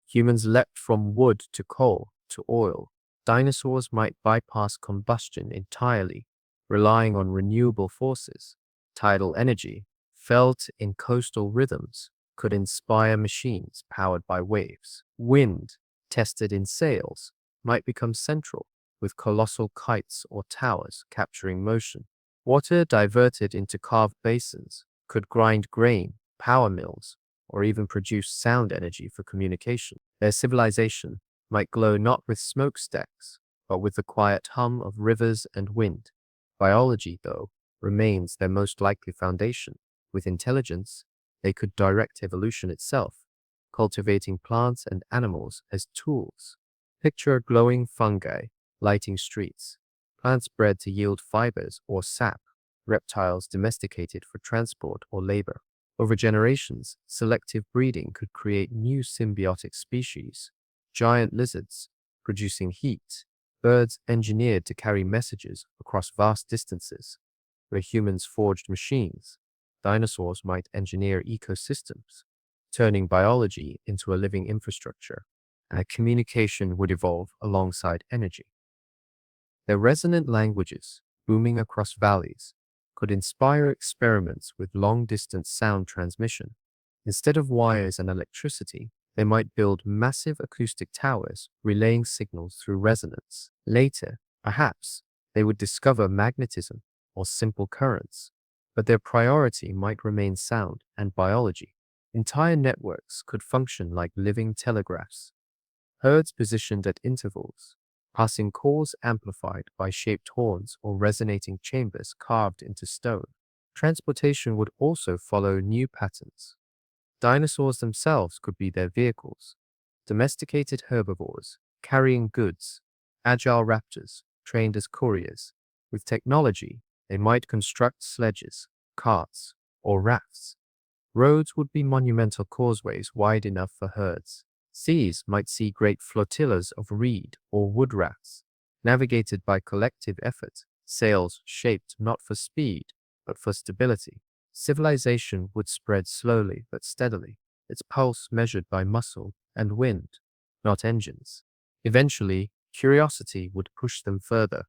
Humans leapt from wood to coal to oil. Dinosaurs might bypass combustion entirely, relying on renewable forces. Tidal energy, felt in coastal rhythms, could inspire machines powered by waves. Wind, tested in sails, might become central, with colossal kites or towers capturing motion. Water diverted into carved basins could grind grain, power mills, or even produce sound energy for communication. Their civilization might glow not with smokestacks, but with the quiet hum of rivers and wind. Biology, though, remains their most likely foundation. With intelligence, they could direct evolution itself, cultivating plants and animals as tools. Picture glowing fungi lighting streets, plants bred to yield fibers or sap, reptiles domesticated for transport or labor. Over generations, selective breeding could create new symbiotic species, giant lizards producing heat, birds engineered to carry messages across vast distances. Where humans forged machines, dinosaurs might engineer ecosystems, turning biology into a living infrastructure, and communication would evolve alongside energy. Their resonant languages, booming across valleys, could inspire experiments with long-distance sound transmission. Instead of wires and electricity, they might build massive acoustic towers relaying signals through resonance. Later, perhaps, they would discover magnetism or simple currents, but their priority might remain sound and biology. Entire networks could function like living telegraphs, herds positioned at intervals, passing calls amplified by shaped horns or resonating chambers carved into stone. Transportation would also follow new patterns. Dinosaurs themselves could be their vehicles, domesticated herbivores carrying goods, agile raptors trained as couriers. With technology, they might construct sledges, carts, or rafts. Roads would be monumental causeways wide enough for herds. Seas might see great flotillas of reed or wood rafts, navigated by collective effort, sails shaped not for speed, but for stability. Civilization would spread slowly but steadily, its pulse measured by muscle and wind, not engines. Eventually, curiosity would push them further.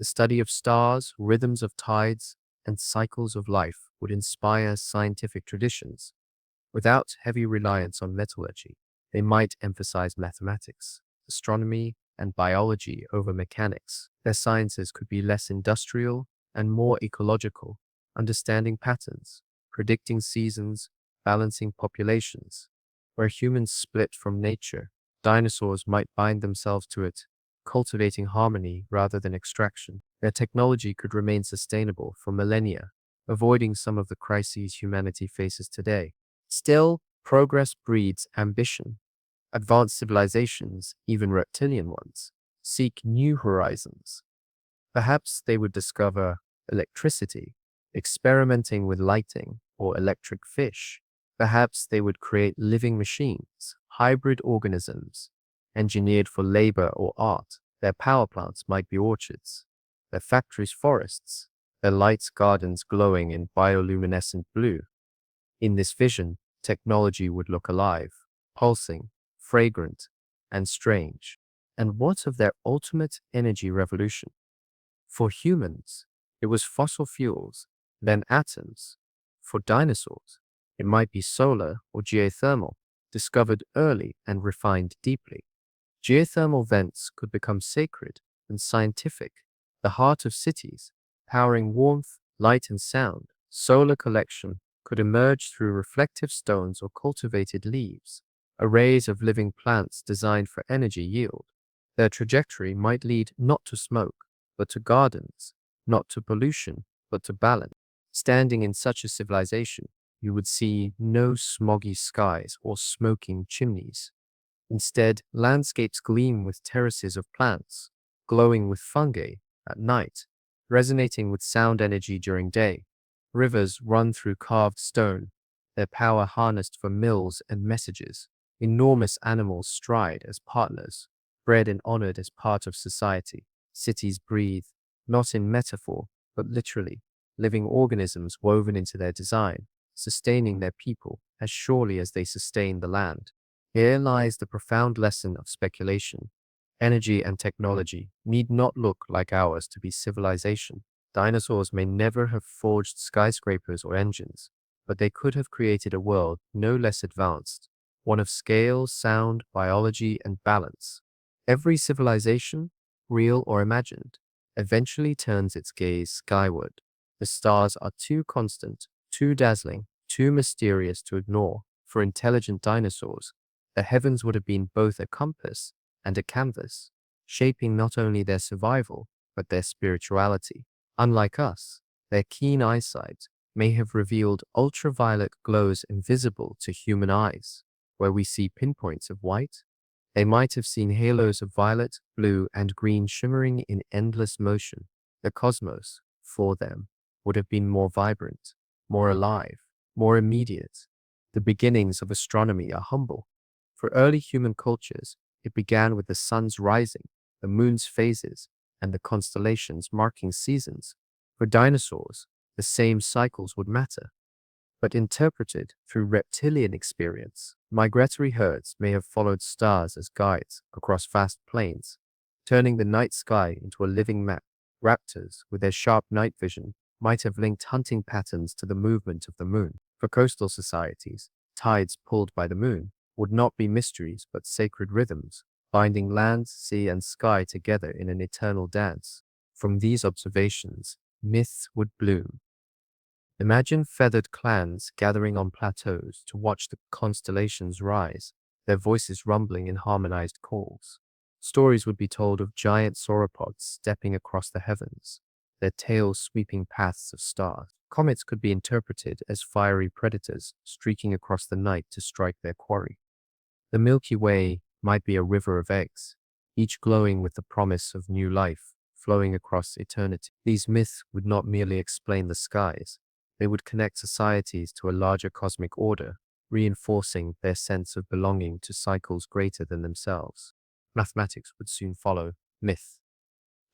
The study of stars, rhythms of tides, and cycles of life would inspire scientific traditions. Without heavy reliance on metallurgy, they might emphasize mathematics, astronomy, and biology over mechanics. Their sciences could be less industrial and more ecological, understanding patterns, predicting seasons, balancing populations. Where humans split from nature, dinosaurs might bind themselves to it, cultivating harmony rather than extraction. Their technology could remain sustainable for millennia, avoiding some of the crises humanity faces today. Still, progress breeds ambition. Advanced civilizations, even reptilian ones, seek new horizons. Perhaps they would discover electricity, experimenting with lighting or electric fish. Perhaps they would create living machines, hybrid organisms, engineered for labor or art. Their power plants might be orchards, their factories forests, their lights gardens glowing in bioluminescent blue. In this vision, technology would look alive, pulsing, fragrant, and strange. And what of their ultimate energy revolution? For humans, it was fossil fuels, then atoms. For dinosaurs, it might be solar or geothermal, discovered early and refined deeply. Geothermal vents could become sacred and scientific, the heart of cities, powering warmth, light, and sound. Solar collection could emerge through reflective stones or cultivated leaves, arrays of living plants designed for energy yield. Their trajectory might lead not to smoke, but to gardens, not to pollution, but to balance. Standing in such a civilization, you would see no smoggy skies or smoking chimneys. Instead, landscapes gleam with terraces of plants, glowing with fungi at night, resonating with sound energy during day. Rivers run through carved stone, their power harnessed for mills and messages. Enormous animals stride as partners, bred and honored as part of society. Cities breathe, not in metaphor, but literally, living organisms woven into their design, sustaining their people as surely as they sustain the land. Here lies the profound lesson of speculation. Energy and technology need not look like ours to be civilization. Dinosaurs may never have forged skyscrapers or engines, but they could have created a world no less advanced, one of scale, sound, biology, and balance. Every civilization, real or imagined, eventually turns its gaze skyward. The stars are too constant, too dazzling, too mysterious to ignore for intelligent dinosaurs. The heavens would have been both a compass and a canvas, shaping not only their survival, but their spirituality. Unlike us, their keen eyesight may have revealed ultraviolet glows invisible to human eyes. Where we see pinpoints of white, they might have seen halos of violet, blue, and green shimmering in endless motion. The cosmos, for them, would have been more vibrant, more alive, more immediate. The beginnings of astronomy are humble. For early human cultures, it began with the sun's rising, the moon's phases, and the constellations marking seasons. For dinosaurs, the same cycles would matter, but interpreted through reptilian experience. Migratory herds may have followed stars as guides across vast plains, turning the night sky into a living map. Raptors, with their sharp night vision, might have linked hunting patterns to the movement of the moon. For coastal societies, tides pulled by the moon would not be mysteries but sacred rhythms, binding land, sea, and sky together in an eternal dance. From these observations, myths would bloom. Imagine feathered clans gathering on plateaus to watch the constellations rise, their voices rumbling in harmonized calls. Stories would be told of giant sauropods stepping across the heavens, their tails sweeping paths of stars. Comets could be interpreted as fiery predators streaking across the night to strike their quarry. The Milky Way might be a river of eggs, each glowing with the promise of new life flowing across eternity. These myths would not merely explain the skies, they would connect societies to a larger cosmic order, reinforcing their sense of belonging to cycles greater than themselves. Mathematics would soon follow myth.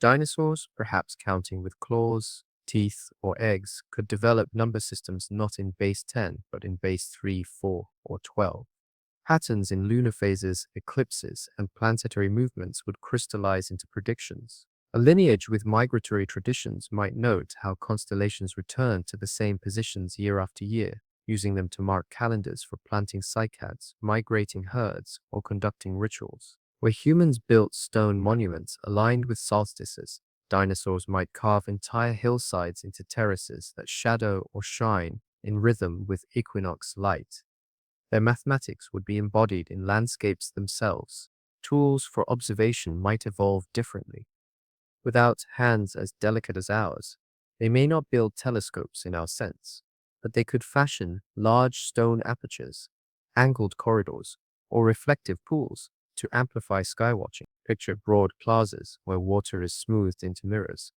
Dinosaurs, perhaps counting with claws, teeth, or eggs, could develop number systems not in base 10, but in base 3, 4, or 12. Patterns in lunar phases, eclipses, and planetary movements would crystallize into predictions. A lineage with migratory traditions might note how constellations return to the same positions year after year, using them to mark calendars for planting cycads, migrating herds, or conducting rituals. Where humans built stone monuments aligned with solstices, dinosaurs might carve entire hillsides into terraces that shadow or shine in rhythm with equinox light. Their mathematics would be embodied in landscapes themselves. Tools for observation might evolve differently. Without hands as delicate as ours, they may not build telescopes in our sense, but they could fashion large stone apertures, angled corridors, or reflective pools to amplify skywatching. Picture broad plazas where water is smoothed into mirrors,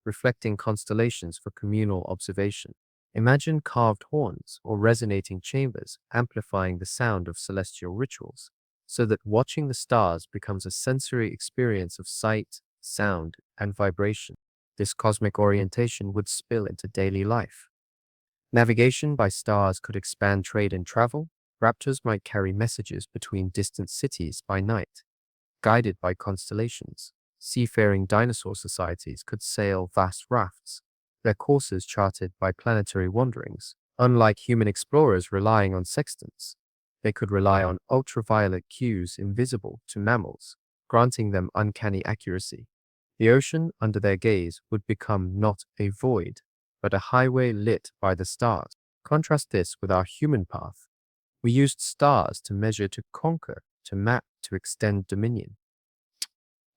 reflecting constellations for communal observation. Imagine carved horns or resonating chambers amplifying the sound of celestial rituals, so that watching the stars becomes a sensory experience of sight, sound, and vibration. This cosmic orientation would spill into daily life. Navigation by stars could expand trade and travel. Raptors might carry messages between distant cities by night. guided by constellations. Seafaring dinosaur societies could sail vast rafts, their courses charted by planetary wanderings. Unlike human explorers relying on sextants, they could rely on ultraviolet cues invisible to mammals, granting them uncanny accuracy. The ocean under their gaze would become not a void, but a highway lit by the stars. Contrast this with our human path. We used stars to measure, to conquer, to map, to extend dominion.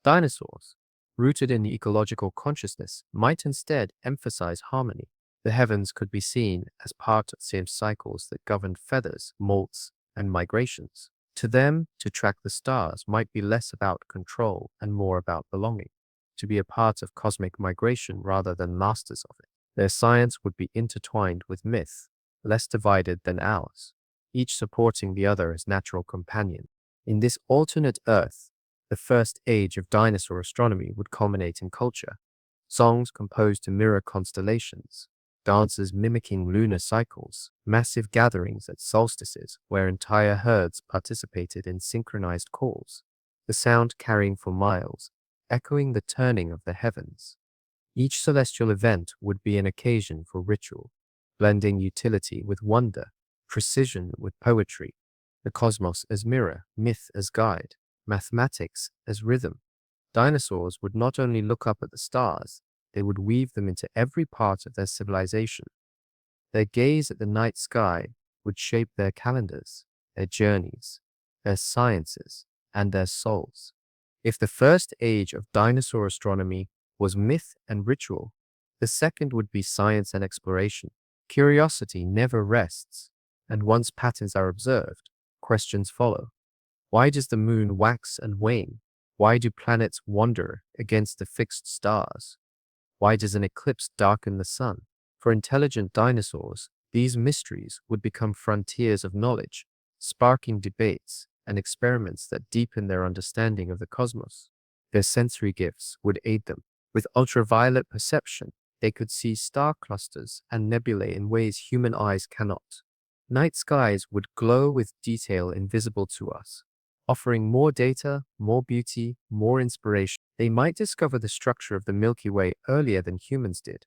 Dinosaurs, rooted in ecological consciousness, might instead emphasize harmony. The heavens could be seen as part of the same cycles that governed feathers, molts, and migrations. To them, to track the stars might be less about control and more about belonging, to be a part of cosmic migration rather than masters of it. Their science would be intertwined with myth, less divided than ours, each supporting the other as natural companion. In this alternate Earth, the first age of dinosaur astronomy would culminate in culture. Songs composed to mirror constellations, dances mimicking lunar cycles, massive gatherings at solstices where entire herds participated in synchronized calls, the sound carrying for miles, echoing the turning of the heavens. Each celestial event would be an occasion for ritual, blending utility with wonder, precision with poetry, the cosmos as mirror, myth as guide, mathematics as rhythm. Dinosaurs would not only look up at the stars, they would weave them into every part of their civilization. Their gaze at the night sky would shape their calendars, their journeys, their sciences, and their souls. If the first age of dinosaur astronomy was myth and ritual, the second would be science and exploration. Curiosity never rests, and once patterns are observed, questions follow. Why does the moon wax and wane? Why do planets wander against the fixed stars? Why does an eclipse darken the sun? For intelligent dinosaurs, these mysteries would become frontiers of knowledge, sparking debates and experiments that deepen their understanding of the cosmos. Their sensory gifts would aid them. With ultraviolet perception, they could see star clusters and nebulae in ways human eyes cannot. Night skies would glow with detail invisible to us, offering more data, more beauty, more inspiration. They might discover the structure of the Milky Way earlier than humans did,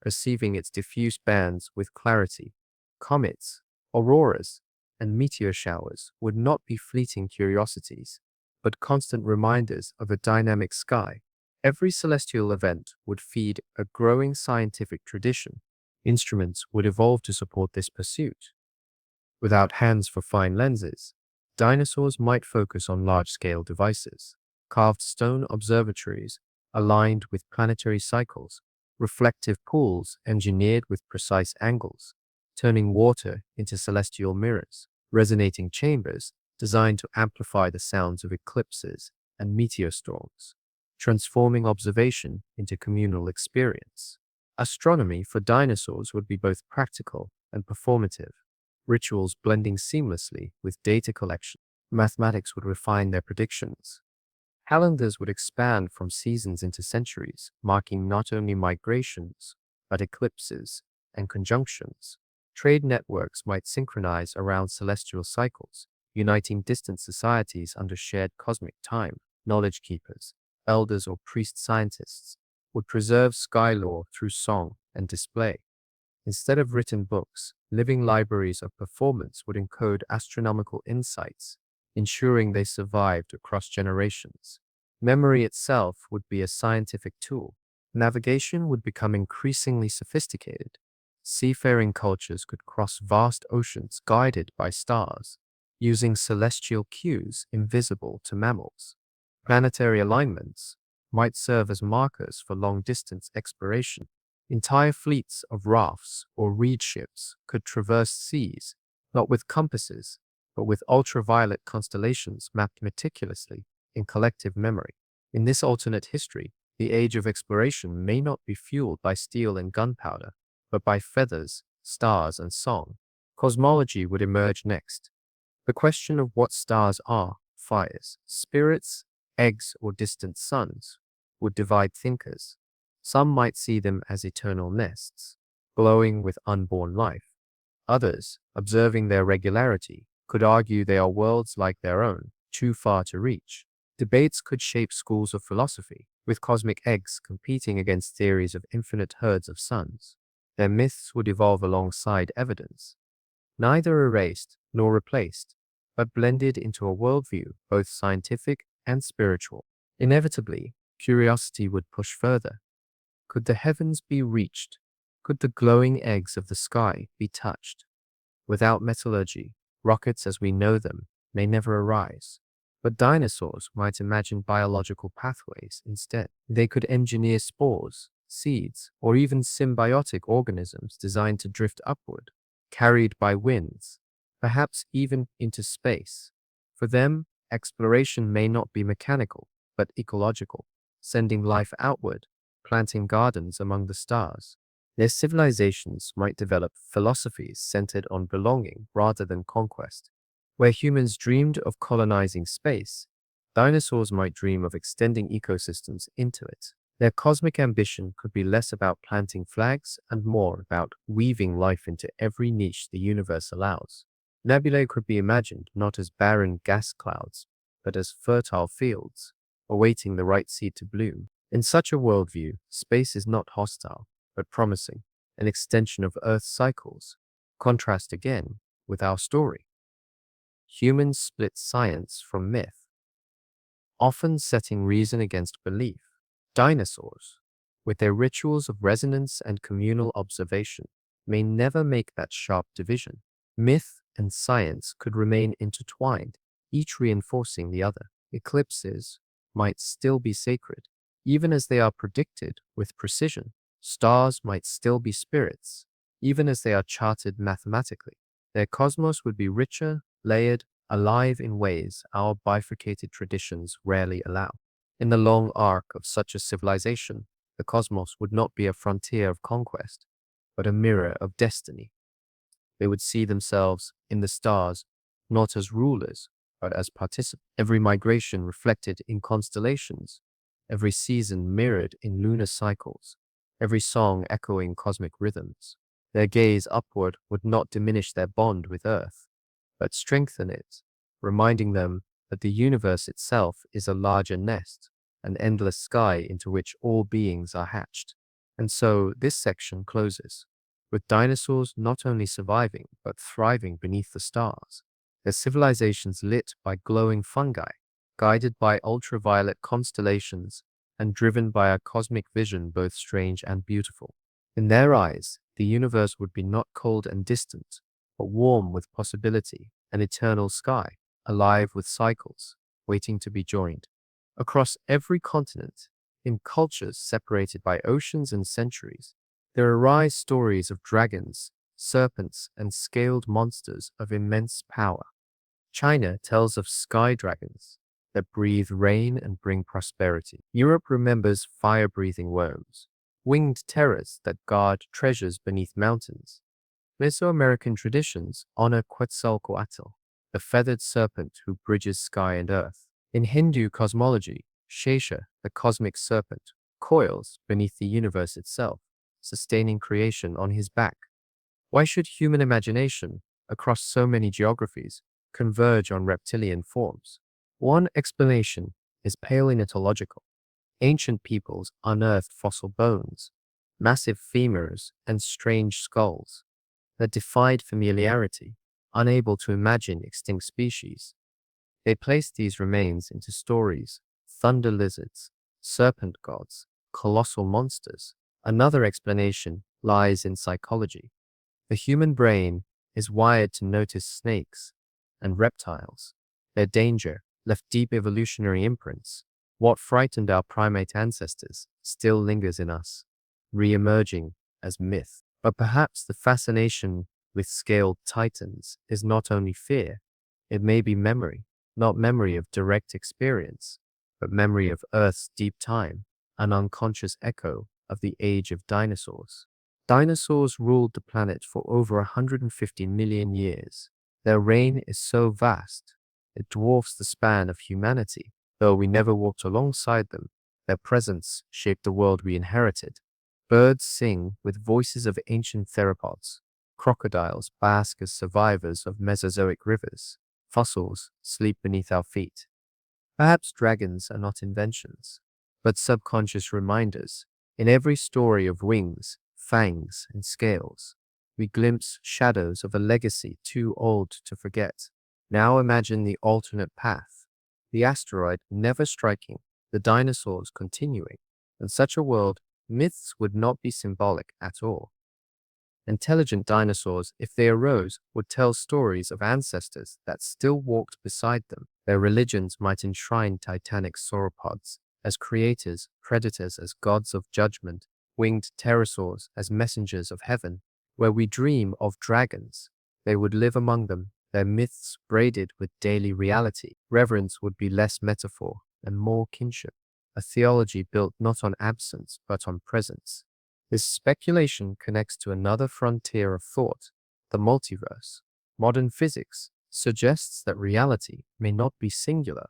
perceiving its diffuse bands with clarity. Comets, auroras, and meteor showers would not be fleeting curiosities, but constant reminders of a dynamic sky. Every celestial event would feed a growing scientific tradition. Instruments would evolve to support this pursuit. Without hands for fine lenses, dinosaurs might focus on large-scale devices, carved stone observatories aligned with planetary cycles, reflective pools engineered with precise angles, turning water into celestial mirrors, resonating chambers designed to amplify the sounds of eclipses and meteor storms, transforming observation into communal experience. Astronomy for dinosaurs would be both practical and performative, rituals blending seamlessly with data collection. Mathematics would refine their predictions. Calendars would expand from seasons into centuries, marking not only migrations, but eclipses and conjunctions. Trade networks might synchronize around celestial cycles, uniting distant societies under shared cosmic time. Knowledge keepers, elders or priest scientists, would preserve sky lore through song and display. Instead of written books, living libraries of performance would encode astronomical insights, ensuring they survived across generations. Memory itself would be a scientific tool. Navigation would become increasingly sophisticated. Seafaring cultures could cross vast oceans guided by stars, using celestial cues invisible to mammals. Planetary alignments might serve as markers for long-distance exploration. Entire fleets of rafts or reed ships could traverse seas, not with compasses, but with ultraviolet constellations mapped meticulously in collective memory. In this alternate history, the age of exploration may not be fueled by steel and gunpowder, but by feathers, stars, and song. Cosmology would emerge next. The question of what stars are, fires, spirits, eggs, or distant suns would divide thinkers. Some might see them as eternal nests, glowing with unborn life. Others, observing their regularity, could argue they are worlds like their own, too far to reach. Debates could shape schools of philosophy, with cosmic eggs competing against theories of infinite herds of suns. Their myths would evolve alongside evidence, neither erased nor replaced, but blended into a worldview both scientific and spiritual. Inevitably, curiosity would push further. Could the heavens be reached? Could the glowing eggs of the sky be touched? Without metallurgy, rockets as we know them may never arise. But dinosaurs might imagine biological pathways instead. They could engineer spores, seeds, or even symbiotic organisms designed to drift upward, carried by winds, perhaps even into space. For them, exploration may not be mechanical, but ecological, sending life outward, planting gardens among the stars. Their civilizations might develop philosophies centered on belonging rather than conquest. Where humans dreamed of colonizing space, dinosaurs might dream of extending ecosystems into it. Their cosmic ambition could be less about planting flags and more about weaving life into every niche the universe allows. Nebulae could be imagined not as barren gas clouds, but as fertile fields, awaiting the right seed to bloom. In such a worldview, space is not hostile, but promising, an extension of Earth's cycles. Contrast again with our story. Humans split science from myth, often setting reason against belief. Dinosaurs, with their rituals of resonance and communal observation, may never make that sharp division. Myth and science could remain intertwined, each reinforcing the other. Eclipses might still be sacred, even as they are predicted with precision. Stars might still be spirits, even as they are charted mathematically. Their cosmos would be richer, layered, alive in ways our bifurcated traditions rarely allow. In the long arc of such a civilization, the cosmos would not be a frontier of conquest, but a mirror of destiny. They would see themselves in the stars not as rulers, but as participants. Every migration reflected in constellations, every season mirrored in lunar cycles, every song echoing cosmic rhythms. Their gaze upward would not diminish their bond with Earth, but strengthen it, reminding them that the universe itself is a larger nest, an endless sky into which all beings are hatched. And so this section closes, with dinosaurs not only surviving but thriving beneath the stars, their civilizations lit by glowing fungi, guided by ultraviolet constellations, and driven by a cosmic vision both strange and beautiful. In their eyes, the universe would be not cold and distant, but warm with possibility, an eternal sky, alive with cycles, waiting to be joined. Across every continent, in cultures separated by oceans and centuries, there arise stories of dragons, serpents, and scaled monsters of immense power. China tells of sky dragons that breathe rain and bring prosperity. Europe remembers fire-breathing worms, winged terrors that guard treasures beneath mountains. Mesoamerican traditions honor Quetzalcoatl, the feathered serpent who bridges sky and earth. In Hindu cosmology, Shesha, the cosmic serpent, coils beneath the universe itself, sustaining creation on his back. Why should human imagination, across so many geographies, converge on reptilian forms? One explanation is paleontological. Ancient peoples unearthed fossil bones, massive femurs, and strange skulls that defied familiarity, unable to imagine extinct species. They placed these remains into stories: thunder lizards, serpent gods, colossal monsters. Another explanation lies in psychology. The human brain is wired to notice snakes and reptiles. Their danger left deep evolutionary imprints. What frightened our primate ancestors still lingers in us, re-emerging as myth. But perhaps the fascination with scaled titans is not only fear, it may be memory, not memory of direct experience, but memory of Earth's deep time, an unconscious echo of the age of dinosaurs. Dinosaurs ruled the planet for over 150 million years. Their reign is so vast, it dwarfs the span of humanity. Though we never walked alongside them, their presence shaped the world we inherited. Birds sing with voices of ancient theropods. Crocodiles bask as survivors of Mesozoic rivers. Fossils sleep beneath our feet. Perhaps dragons are not inventions, but subconscious reminders. In every story of wings, fangs, and scales, we glimpse shadows of a legacy too old to forget. Now imagine the alternate path, the asteroid never striking, the dinosaurs continuing. In such a world, myths would not be symbolic at all. Intelligent dinosaurs, if they arose, would tell stories of ancestors that still walked beside them. Their religions might enshrine titanic sauropods as creators, predators as gods of judgment, winged pterosaurs as messengers of heaven. Where we dream of dragons, they would live among them, their myths braided with daily reality. Reverence would be less metaphor and more kinship, a theology built not on absence but on presence. This speculation connects to another frontier of thought, the multiverse. Modern physics suggests that reality may not be singular.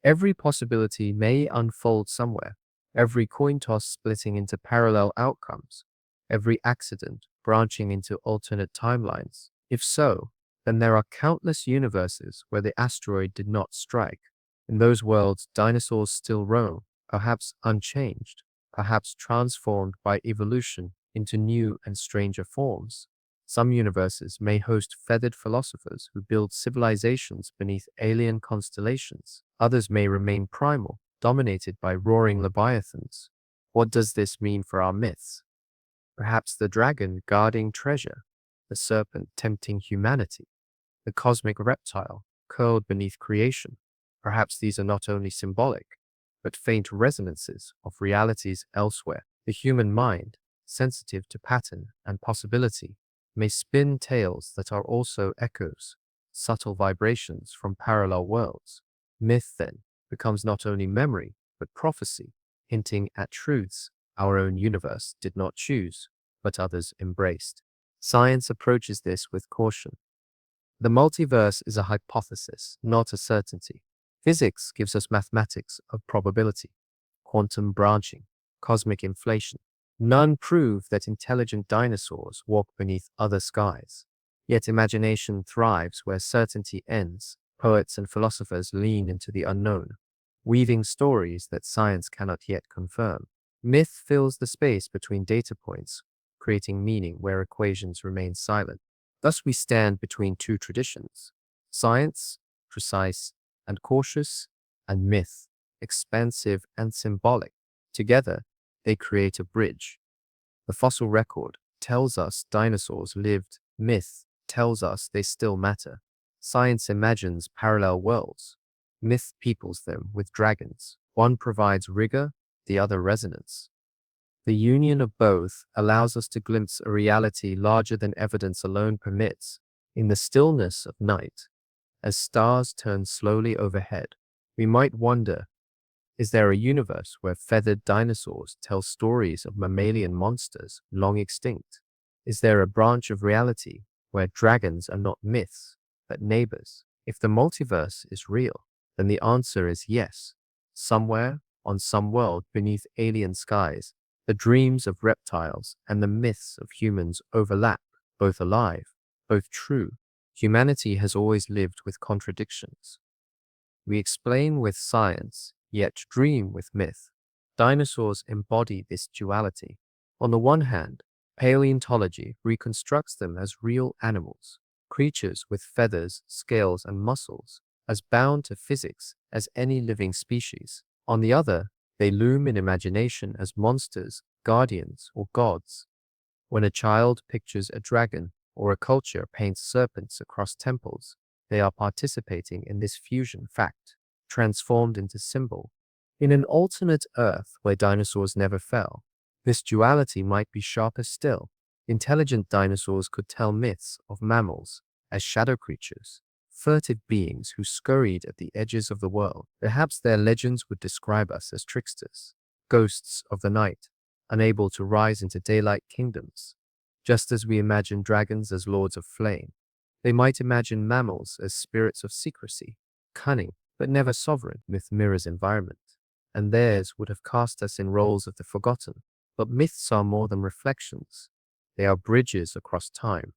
Every possibility may unfold somewhere, every coin toss splitting into parallel outcomes, every accident branching into alternate timelines. If so, then there are countless universes where the asteroid did not strike. In those worlds, dinosaurs still roam, perhaps unchanged, perhaps transformed by evolution into new and stranger forms. Some universes may host feathered philosophers who build civilizations beneath alien constellations. Others may remain primal, dominated by roaring leviathans. What does this mean for our myths? Perhaps the dragon guarding treasure, the serpent tempting humanity, the cosmic reptile curled beneath creation. Perhaps these are not only symbolic, but faint resonances of realities elsewhere. The human mind, sensitive to pattern and possibility, may spin tales that are also echoes, subtle vibrations from parallel worlds. Myth, then, becomes not only memory, but prophecy, hinting at truths our own universe did not choose, but others embraced. Science approaches this with caution. The multiverse is a hypothesis, not a certainty. Physics gives us mathematics of probability, quantum branching, cosmic inflation. None prove that intelligent dinosaurs walk beneath other skies. Yet imagination thrives where certainty ends. Poets and philosophers lean into the unknown, weaving stories that science cannot yet confirm. Myth fills the space between data points, creating meaning where equations remain silent. Thus we stand between two traditions: science, precise and cautious, and myth, expansive and symbolic. Together, they create a bridge. The fossil record tells us dinosaurs lived. Myth tells us they still matter. Science imagines parallel worlds. Myth peoples them with dragons. One provides rigor, the other resonance. The union of both allows us to glimpse a reality larger than evidence alone permits. In the stillness of night, as stars turn slowly overhead, we might wonder, is there a universe where feathered dinosaurs tell stories of mammalian monsters long extinct? Is there a branch of reality where dragons are not myths, but neighbors? If the multiverse is real, then the answer is yes. Somewhere, on some world beneath alien skies, the dreams of reptiles and the myths of humans overlap, both alive, both true. Humanity has always lived with contradictions. We explain with science, yet dream with myth. Dinosaurs embody this duality. On the one hand, paleontology reconstructs them as real animals, creatures with feathers, scales, and muscles, as bound to physics as any living species. On the other, they loom in imagination as monsters, guardians, or gods. When a child pictures a dragon or a culture paints serpents across temples, they are participating in this fusion fact, transformed into symbol. In an alternate Earth where dinosaurs never fell, this duality might be sharper still. Intelligent dinosaurs could tell myths of mammals as shadow creatures, furtive beings who scurried at the edges of the world. Perhaps their legends would describe us as tricksters, ghosts of the night, unable to rise into daylight kingdoms. Just as we imagine dragons as lords of flame, they might imagine mammals as spirits of secrecy, cunning, but never sovereign. Myth mirrors environment, and theirs would have cast us in roles of the forgotten. But myths are more than reflections. They are bridges across time.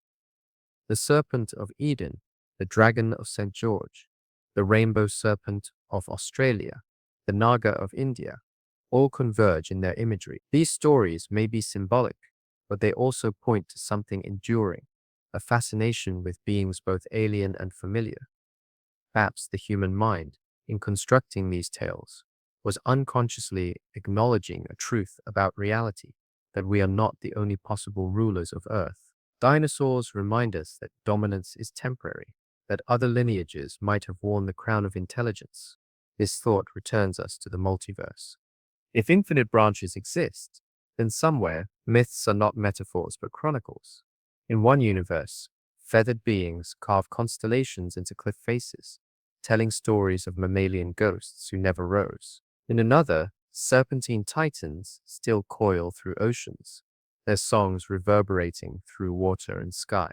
The serpent of Eden, the dragon of St. George, the rainbow serpent of Australia, the Naga of India, all converge in their imagery. These stories may be symbolic, but they also point to something enduring, a fascination with beings both alien and familiar. Perhaps the human mind, in constructing these tales, was unconsciously acknowledging a truth about reality, that we are not the only possible rulers of Earth. Dinosaurs remind us that dominance is temporary, that other lineages might have worn the crown of intelligence. This thought returns us to the multiverse. If infinite branches exist, then somewhere myths are not metaphors but chronicles. In one universe, feathered beings carve constellations into cliff faces, telling stories of mammalian ghosts who never rose. In another, serpentine titans still coil through oceans, their songs reverberating through water and sky.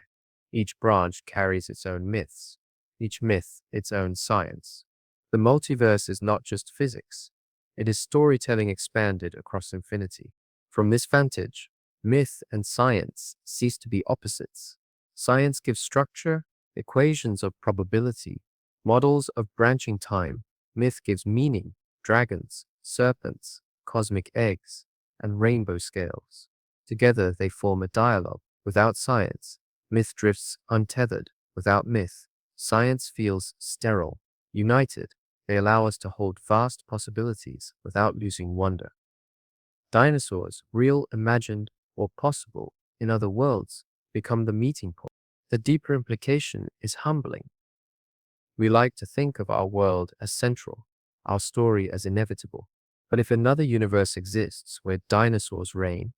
Each branch carries its own myths, each myth its own science. The multiverse is not just physics, it is storytelling expanded across infinity. From this vantage, myth and science cease to be opposites. Science gives structure, equations of probability, models of branching time. Myth gives meaning, dragons, serpents, cosmic eggs, and rainbow scales. Together they form a dialogue. Without science, myth drifts untethered. Without myth, science feels sterile. United, they allow us to hold vast possibilities without losing wonder. Dinosaurs, real, imagined, or possible in other worlds, become the meeting point. The deeper implication is humbling. We like to think of our world as central, our story as inevitable. But if another universe exists where dinosaurs reign,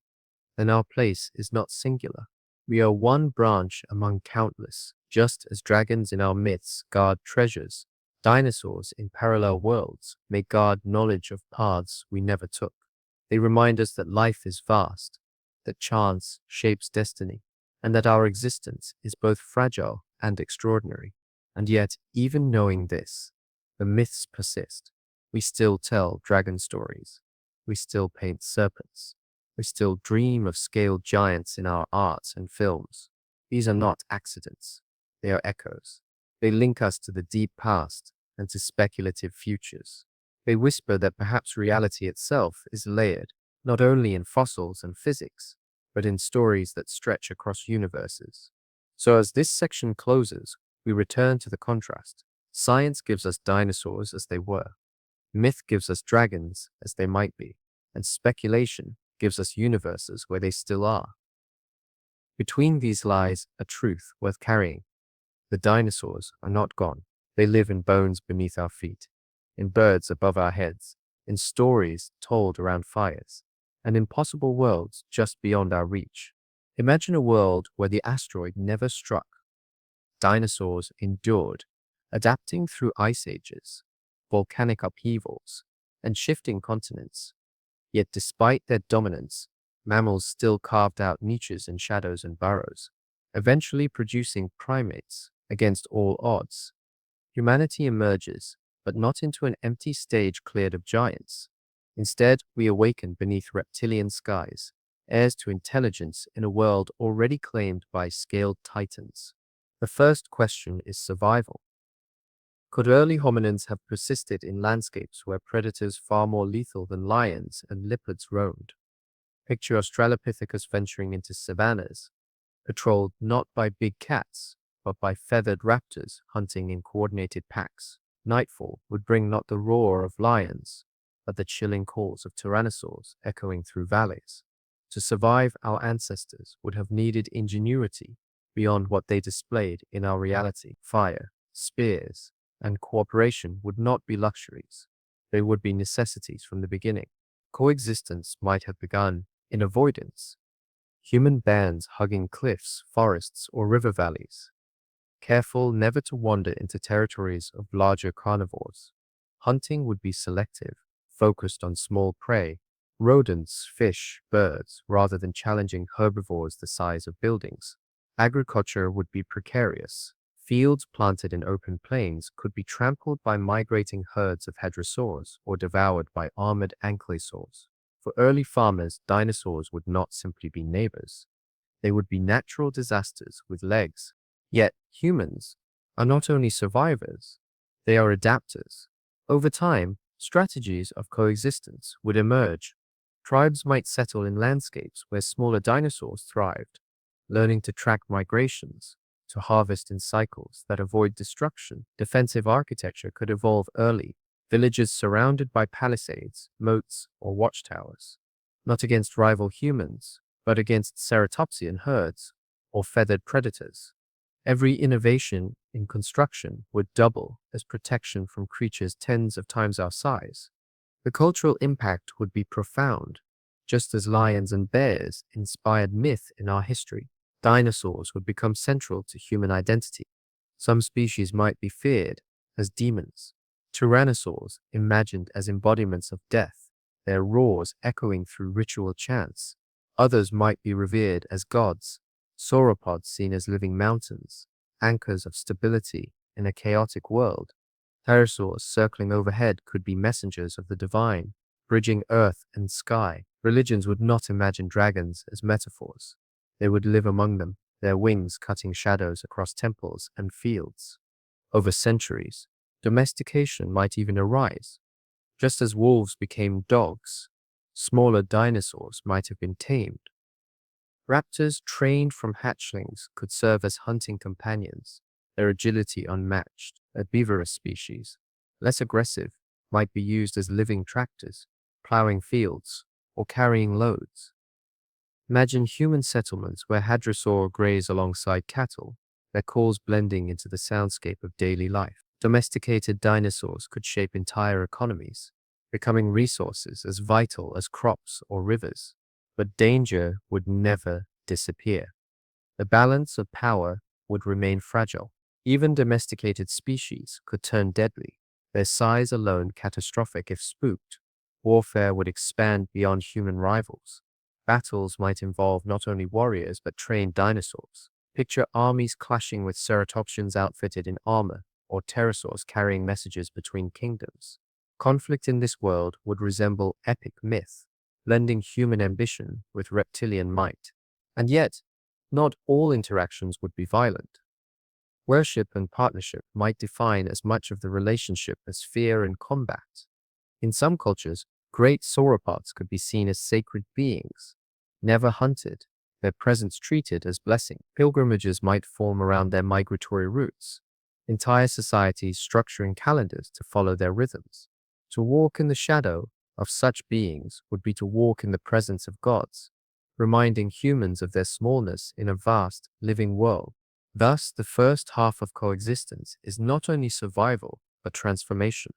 then our place is not singular. We are one branch among countless. Just as dragons in our myths guard treasures, dinosaurs in parallel worlds may guard knowledge of paths we never took. They remind us that life is vast, that chance shapes destiny, and that our existence is both fragile and extraordinary. And yet, even knowing this, the myths persist. We still tell dragon stories. We still paint serpents. We still dream of scaled giants in our arts and films. These are not accidents. They are echoes. They link us to the deep past and to speculative futures. They whisper that perhaps reality itself is layered, not only in fossils and physics, but in stories that stretch across universes. So as this section closes, we return to the contrast. Science gives us dinosaurs as they were. Myth gives us dragons as they might be. And speculation gives us universes where they still are. Between these lies a truth worth carrying. The dinosaurs are not gone. They live in bones beneath our feet, in birds above our heads, in stories told around fires, and in possible worlds just beyond our reach. Imagine a world where the asteroid never struck. Dinosaurs endured, adapting through ice ages, volcanic upheavals, and shifting continents. Yet despite their dominance, mammals still carved out niches in shadows and burrows, eventually producing primates against all odds. Humanity emerges, but not into an empty stage cleared of giants. Instead, we awaken beneath reptilian skies, heirs to intelligence in a world already claimed by scaled titans. The first question is survival. Could early hominins have persisted in landscapes where predators far more lethal than lions and leopards roamed? Picture Australopithecus venturing into savannas, patrolled not by big cats, but by feathered raptors hunting in coordinated packs. Nightfall would bring not the roar of lions, but the chilling calls of tyrannosaurs echoing through valleys. To survive, our ancestors would have needed ingenuity beyond what they displayed in our reality. Fire, spears, and cooperation would not be luxuries. They would be necessities from the beginning. Coexistence might have begun in avoidance. Human bands hugging cliffs, forests, or river valleys, careful never to wander into territories of larger carnivores. Hunting would be selective, focused on small prey, rodents, fish, birds, rather than challenging herbivores the size of buildings. Agriculture would be precarious. Fields planted in open plains could be trampled by migrating herds of hadrosaurs or devoured by armored ankylosaurs. For early farmers, dinosaurs would not simply be neighbors. They would be natural disasters with legs. Yet humans are not only survivors, they are adapters. Over time, strategies of coexistence would emerge. Tribes might settle in landscapes where smaller dinosaurs thrived, learning to track migrations, to harvest in cycles that avoid destruction. Defensive architecture could evolve early, villages surrounded by palisades, moats, or watchtowers, not against rival humans, but against ceratopsian herds or feathered predators. Every innovation in construction would double as protection from creatures tens of times our size. The cultural impact would be profound, just as lions and bears inspired myth in our history. Dinosaurs would become central to human identity. Some species might be feared as demons, tyrannosaurs imagined as embodiments of death, their roars echoing through ritual chants. Others might be revered as gods, sauropods seen as living mountains, anchors of stability in a chaotic world. Pterosaurs circling overhead could be messengers of the divine, bridging earth and sky. Religions would not imagine dragons as metaphors. They would live among them, their wings cutting shadows across temples and fields. Over centuries, domestication might even arise. Just as wolves became dogs, smaller dinosaurs might have been tamed. Raptors trained from hatchlings could serve as hunting companions, their agility unmatched. Herbivorous species, less aggressive, might be used as living tractors, plowing fields, or carrying loads. Imagine human settlements where hadrosaur graze alongside cattle, their calls blending into the soundscape of daily life. Domesticated dinosaurs could shape entire economies, becoming resources as vital as crops or rivers. But danger would never disappear. The balance of power would remain fragile. Even domesticated species could turn deadly, their size alone catastrophic if spooked. Warfare would expand beyond human rivals. Battles might involve not only warriors but trained dinosaurs. Picture armies clashing with ceratopsians outfitted in armor, or pterosaurs carrying messages between kingdoms. Conflict in this world would resemble epic myth, blending human ambition with reptilian might. And yet, not all interactions would be violent. Worship and partnership might define as much of the relationship as fear and combat. In some cultures, great sauropods could be seen as sacred beings, never hunted, their presence treated as blessing. Pilgrimages might form around their migratory routes, entire societies structuring calendars to follow their rhythms. To walk in the shadow of such beings would be to walk in the presence of gods, reminding humans of their smallness in a vast, living world. Thus, the first half of coexistence is not only survival, but transformation.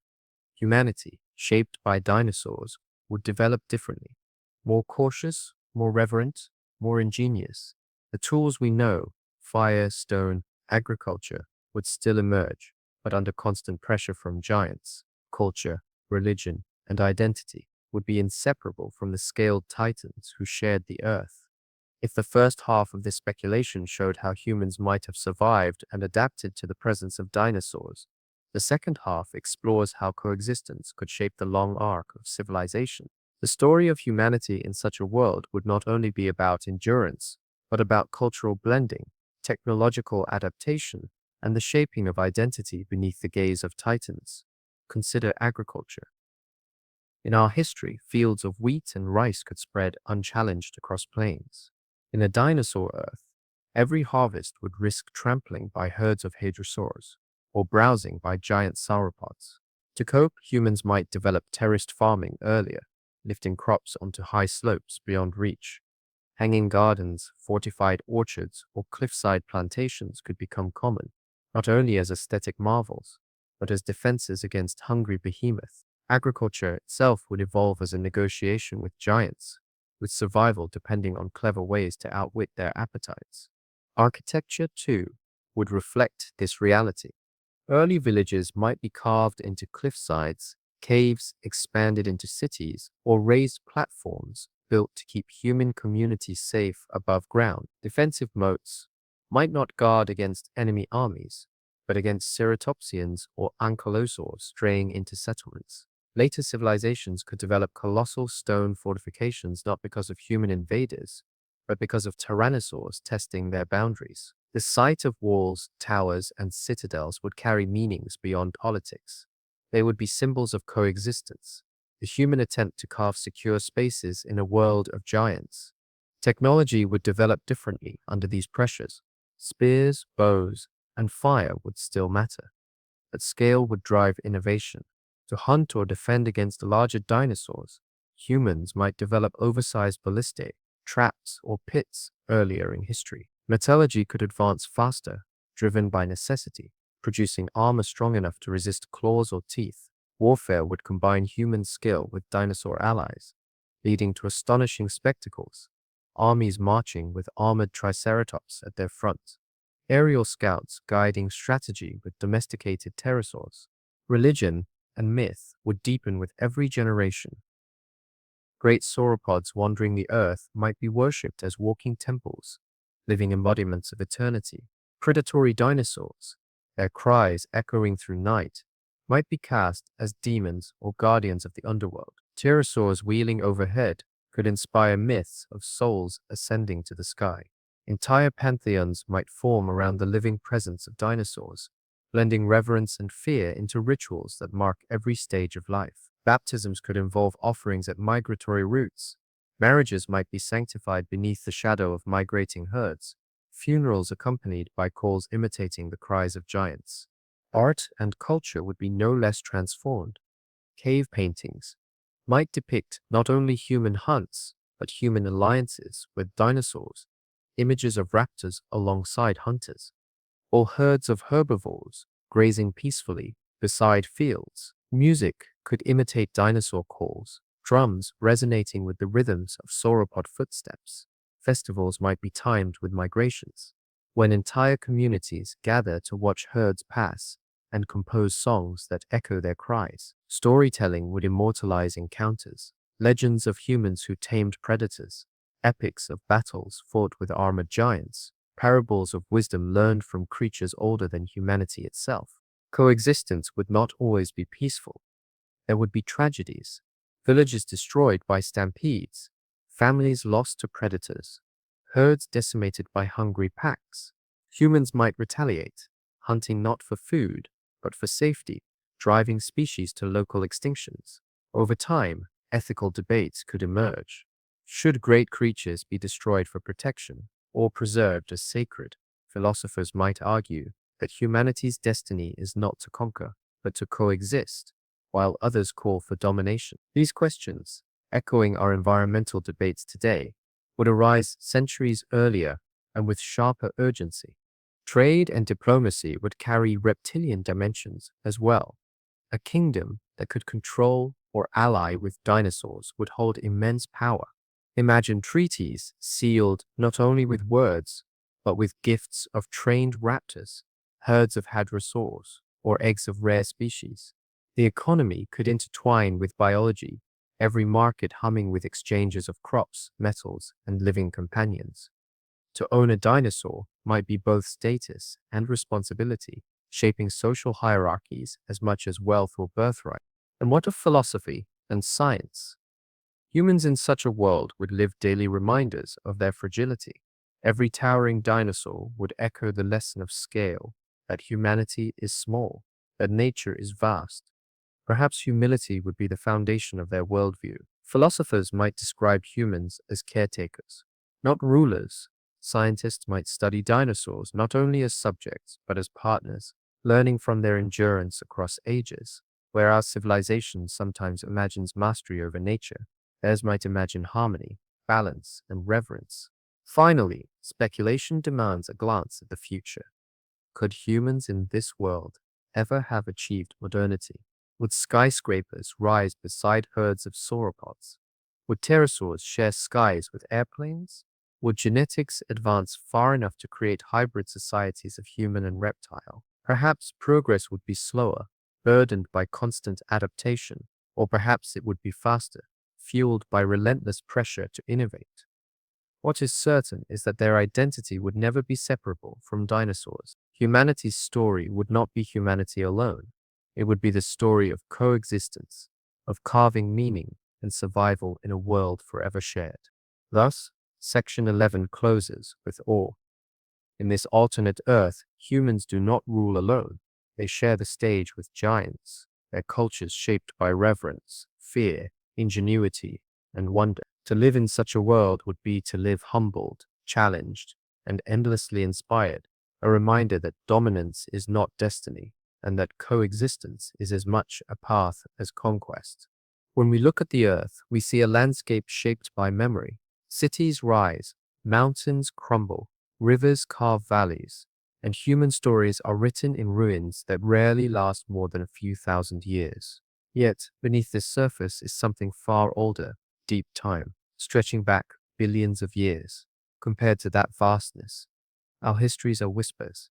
Humanity, shaped by dinosaurs, would develop differently, more cautious, more reverent, more ingenious. The tools we know, fire, stone, agriculture, would still emerge, but under constant pressure from giants. Culture, religion, and identity would be inseparable from the scaled titans who shared the earth. If the first half of this speculation showed how humans might have survived and adapted to the presence of dinosaurs, the second half explores how coexistence could shape the long arc of civilization. The story of humanity in such a world would not only be about endurance, but about cultural blending, technological adaptation, and the shaping of identity beneath the gaze of titans. Consider agriculture. In our history, fields of wheat and rice could spread unchallenged across plains. In a dinosaur Earth, every harvest would risk trampling by herds of hadrosaurs, or browsing by giant sauropods. To cope, humans might develop terraced farming earlier, lifting crops onto high slopes beyond reach. Hanging gardens, fortified orchards, or cliffside plantations could become common, not only as aesthetic marvels, but as defenses against hungry behemoths. Agriculture itself would evolve as a negotiation with giants, with survival depending on clever ways to outwit their appetites. Architecture, too, would reflect this reality. Early villages might be carved into cliffsides, caves expanded into cities, or raised platforms built to keep human communities safe above ground. Defensive moats might not guard against enemy armies, but against ceratopsians or ankylosaurs straying into settlements. Later civilizations could develop colossal stone fortifications not because of human invaders, but because of tyrannosaurs testing their boundaries. The sight of walls, towers, and citadels would carry meanings beyond politics. They would be symbols of coexistence, the human attempt to carve secure spaces in a world of giants. Technology would develop differently under these pressures. Spears, bows, and fire would still matter, but scale would drive innovation. To hunt or defend against larger dinosaurs, humans might develop oversized ballistae, traps, or pits earlier in history. Metallurgy could advance faster, driven by necessity, producing armor strong enough to resist claws or teeth. Warfare would combine human skill with dinosaur allies, leading to astonishing spectacles. Armies marching with armored triceratops at their front. Aerial scouts guiding strategy with domesticated pterosaurs. Religion and myth would deepen with every generation. Great sauropods wandering the earth might be worshipped as walking temples, living embodiments of eternity. Predatory dinosaurs, their cries echoing through night, might be cast as demons or guardians of the underworld. Pterosaurs wheeling overhead could inspire myths of souls ascending to the sky. Entire pantheons might form around the living presence of dinosaurs, blending reverence and fear into rituals that mark every stage of life. Baptisms could involve offerings at migratory routes. Marriages might be sanctified beneath the shadow of migrating herds. Funerals accompanied by calls imitating the cries of giants. Art and culture would be no less transformed. Cave paintings might depict not only human hunts, but human alliances with dinosaurs, images of raptors alongside hunters, or herds of herbivores grazing peacefully beside fields. Music could imitate dinosaur calls, drums resonating with the rhythms of sauropod footsteps. Festivals might be timed with migrations, when entire communities gather to watch herds pass and compose songs that echo their cries. Storytelling would immortalize encounters, legends of humans who tamed predators, epics of battles fought with armored giants, parables of wisdom learned from creatures older than humanity itself. Coexistence would not always be peaceful. There would be tragedies, villages destroyed by stampedes, families lost to predators, herds decimated by hungry packs. Humans might retaliate, hunting not for food, but for safety, driving species to local extinctions. Over time, ethical debates could emerge. Should great creatures be destroyed for protection or preserved as sacred? Philosophers might argue that humanity's destiny is not to conquer, but to coexist, while others call for domination. These questions, echoing our environmental debates today, would arise centuries earlier and with sharper urgency. Trade and diplomacy would carry reptilian dimensions as well. A kingdom that could control or ally with dinosaurs would hold immense power. Imagine treaties sealed not only with words, but with gifts of trained raptors, herds of hadrosaurs, or eggs of rare species. The economy could intertwine with biology, every market humming with exchanges of crops, metals, and living companions. To own a dinosaur might be both status and responsibility, shaping social hierarchies as much as wealth or birthright. And what of philosophy and science? Humans in such a world would live daily reminders of their fragility. Every towering dinosaur would echo the lesson of scale, that humanity is small, that nature is vast. Perhaps humility would be the foundation of their worldview. Philosophers might describe humans as caretakers, not rulers. Scientists might study dinosaurs not only as subjects, but as partners, learning from their endurance across ages. Where our civilization sometimes imagines mastery over nature, theirs might imagine harmony, balance, and reverence. Finally, speculation demands a glance at the future. Could humans in this world ever have achieved modernity? Would skyscrapers rise beside herds of sauropods? Would pterosaurs share skies with airplanes? Would genetics advance far enough to create hybrid societies of human and reptile? Perhaps progress would be slower, burdened by constant adaptation, or perhaps it would be faster, fueled by relentless pressure to innovate. What is certain is that their identity would never be separable from dinosaurs. Humanity's story would not be humanity alone. It would be the story of coexistence, of carving meaning and survival in a world forever shared. Thus, Section 11 closes with awe. In this alternate Earth, humans do not rule alone. They share the stage with giants, their cultures shaped by reverence, fear, ingenuity, and wonder. To live in such a world would be to live humbled, challenged, and endlessly inspired, a reminder that dominance is not destiny, and that coexistence is as much a path as conquest. When we look at the earth, we see a landscape shaped by memory. Cities rise, mountains crumble, rivers carve valleys, and human stories are written in ruins that rarely last more than a few thousand years. Yet, beneath this surface is something far older, deep time, stretching back billions of years. Compared to that vastness, our histories are whispers.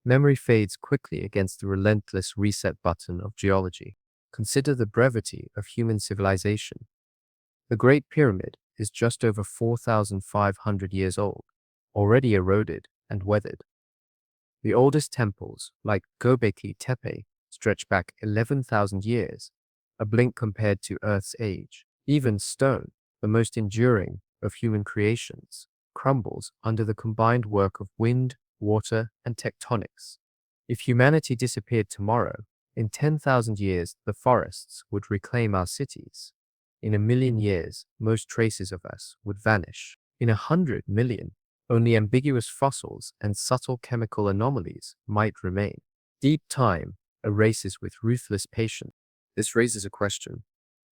Memory fades quickly against the relentless reset button of geology. Consider the brevity of human civilization. The Great Pyramid is just over 4,500 years old, already eroded and weathered. The oldest temples, like Göbekli Tepe, stretch back 11,000 years, a blink compared to Earth's age. Even stone, the most enduring of human creations, crumbles under the combined work of wind, water, and tectonics. If humanity disappeared tomorrow, in 10,000 years the forests would reclaim our cities. In a million years, most traces of us would vanish. In 100 million, only ambiguous fossils and subtle chemical anomalies might remain. Deep time erases with ruthless patience. This raises a question.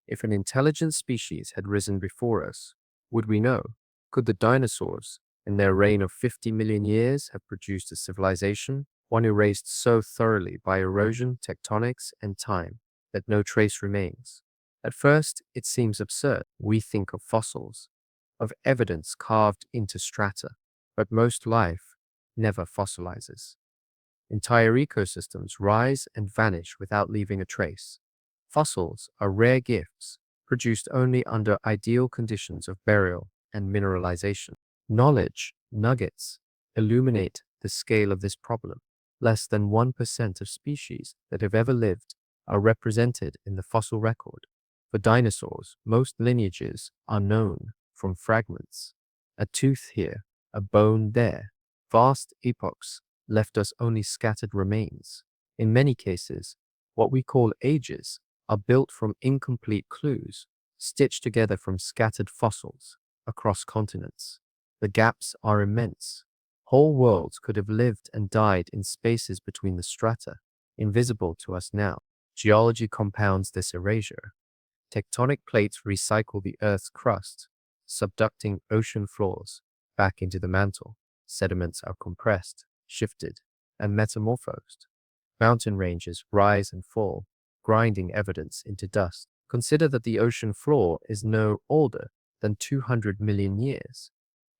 If an intelligent species had risen before us, would we know? Could the dinosaurs, in their reign of 50 million years, have produced a civilization, one erased so thoroughly by erosion, tectonics, and time that no trace remains? At first, it seems absurd. We think of fossils, of evidence carved into strata, but most life never fossilizes. Entire ecosystems rise and vanish without leaving a trace. Fossils are rare gifts, produced only under ideal conditions of burial and mineralization. Knowledge nuggets illuminate the scale of this problem. Less than 1% of species that have ever lived are represented in the fossil record. For dinosaurs, most lineages are known from fragments. A tooth here, a bone there. Vast epochs left us only scattered remains. In many cases, what we call ages are built from incomplete clues, stitched together from scattered fossils across continents. The gaps are immense. Whole worlds could have lived and died in spaces between the strata, invisible to us now. Geology compounds this erasure. Tectonic plates recycle the Earth's crust, subducting ocean floors back into the mantle. Sediments are compressed, shifted, and metamorphosed. Mountain ranges rise and fall, grinding evidence into dust. Consider that the ocean floor is no older than 200 million years.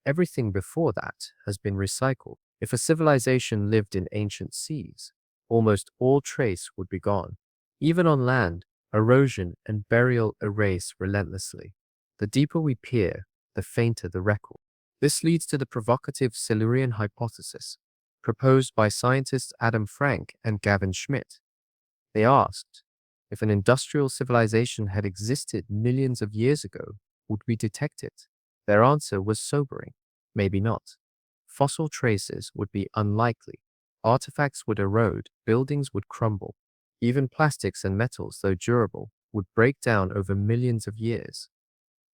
Everything before that has been recycled. If a civilization lived in ancient seas, almost all trace would be gone. Even on land, erosion and burial erase relentlessly. The deeper we peer, the fainter the record. This leads to the provocative Silurian hypothesis, proposed by scientists Adam Frank and Gavin Schmidt. They asked, if an industrial civilization had existed millions of years ago, would we detect it? Their answer was sobering. Maybe not. Fossil traces would be unlikely. Artifacts would erode, buildings would crumble. Even plastics and metals, though durable, would break down over millions of years.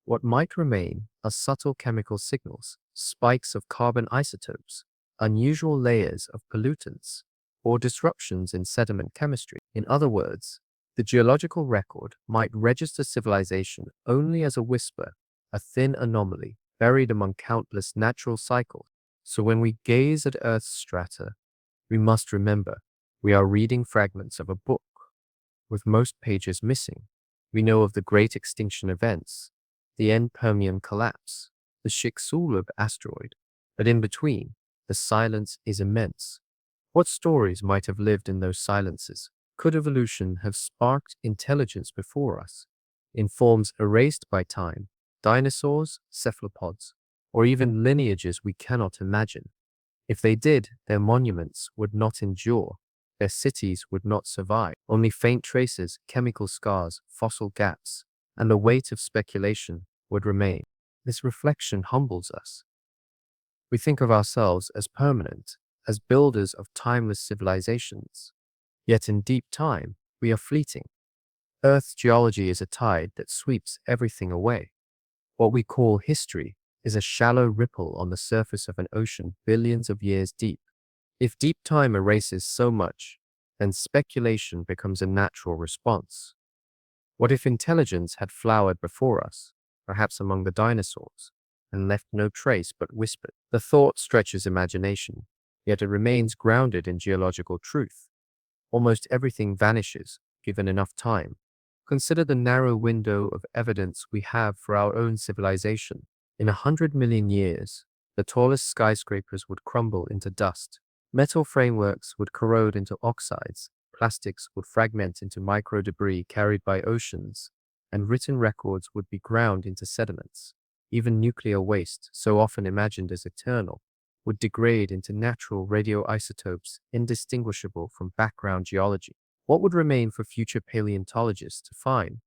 What might remain are subtle chemical signals, spikes of carbon isotopes, unusual layers of pollutants, or disruptions in sediment chemistry. In other words, the geological record might register civilization only as a whisper, a thin anomaly buried among countless natural cycles. So when we gaze at Earth's strata, we must remember we are reading fragments of a book, with most pages missing. We know of the great extinction events, the end Permian collapse, the Chicxulub asteroid, but in between, the silence is immense. What stories might have lived in those silences? Could evolution have sparked intelligence before us, in forms erased by time, dinosaurs, cephalopods, or even lineages we cannot imagine? If they did, their monuments would not endure, their cities would not survive. Only faint traces, chemical scars, fossil gaps, and the weight of speculation would remain. This reflection humbles us. We think of ourselves as permanent, as builders of timeless civilizations. Yet in deep time, we are fleeting. Earth's geology is a tide that sweeps everything away. What we call history is a shallow ripple on the surface of an ocean billions of years deep. If deep time erases so much, then speculation becomes a natural response. What if intelligence had flowered before us, perhaps among the dinosaurs, and left no trace but whispered? The thought stretches imagination, yet it remains grounded in geological truth. Almost everything vanishes, given enough time. Consider the narrow window of evidence we have for our own civilization. In 100 million years, the tallest skyscrapers would crumble into dust. Metal frameworks would corrode into oxides, plastics would fragment into micro debris carried by oceans, and written records would be ground into sediments. Even nuclear waste, so often imagined as eternal, would degrade into natural radioisotopes indistinguishable from background geology. What would remain for future paleontologists to find?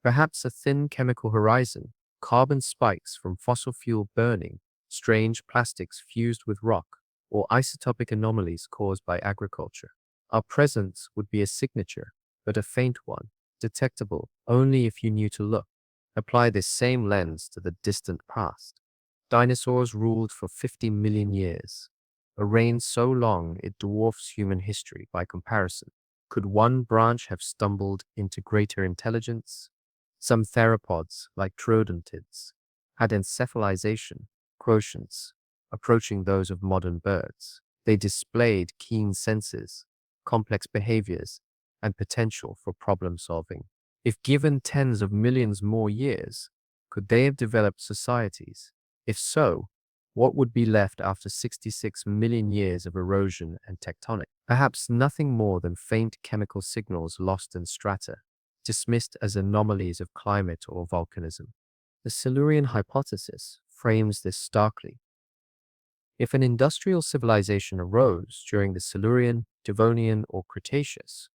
Perhaps a thin chemical horizon, carbon spikes from fossil fuel burning, strange plastics fused with rock, or isotopic anomalies caused by agriculture. Our presence would be a signature, but a faint one, detectable only if you knew to look. Apply this same lens to the distant past. Dinosaurs ruled for 50 million years, a reign so long it dwarfs human history by comparison. Could one branch have stumbled into greater intelligence? Some theropods, like troodontids, had encephalization, quotients, approaching those of modern birds. They displayed keen senses, complex behaviors, and potential for problem solving. If given tens of millions more years, could they have developed societies? If so, what would be left after 66 million years of erosion and tectonic? Perhaps nothing more than faint chemical signals lost in strata, dismissed as anomalies of climate or volcanism. The Silurian hypothesis frames this starkly. If an industrial civilization arose during the Silurian, Devonian, or Cretaceous,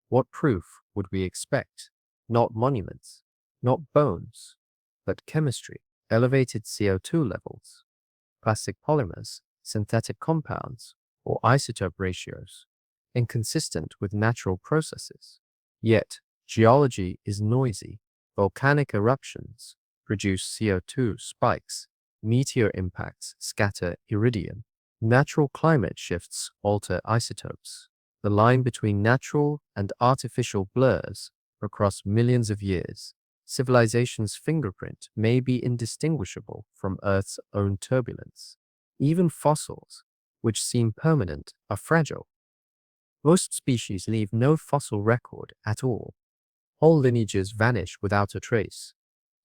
what proof would we expect? Not monuments, not bones, but chemistry, elevated CO2 levels, plastic polymers, synthetic compounds, or isotope ratios, inconsistent with natural processes. Yet, geology is noisy. Volcanic eruptions produce CO2 spikes, meteor impacts scatter iridium, natural climate shifts alter isotopes. The line between natural and artificial blurs across millions of years. Civilization's fingerprint may be indistinguishable from Earth's own turbulence. Even fossils, which seem permanent, are fragile. Most species leave no fossil record at all. Whole lineages vanish without a trace.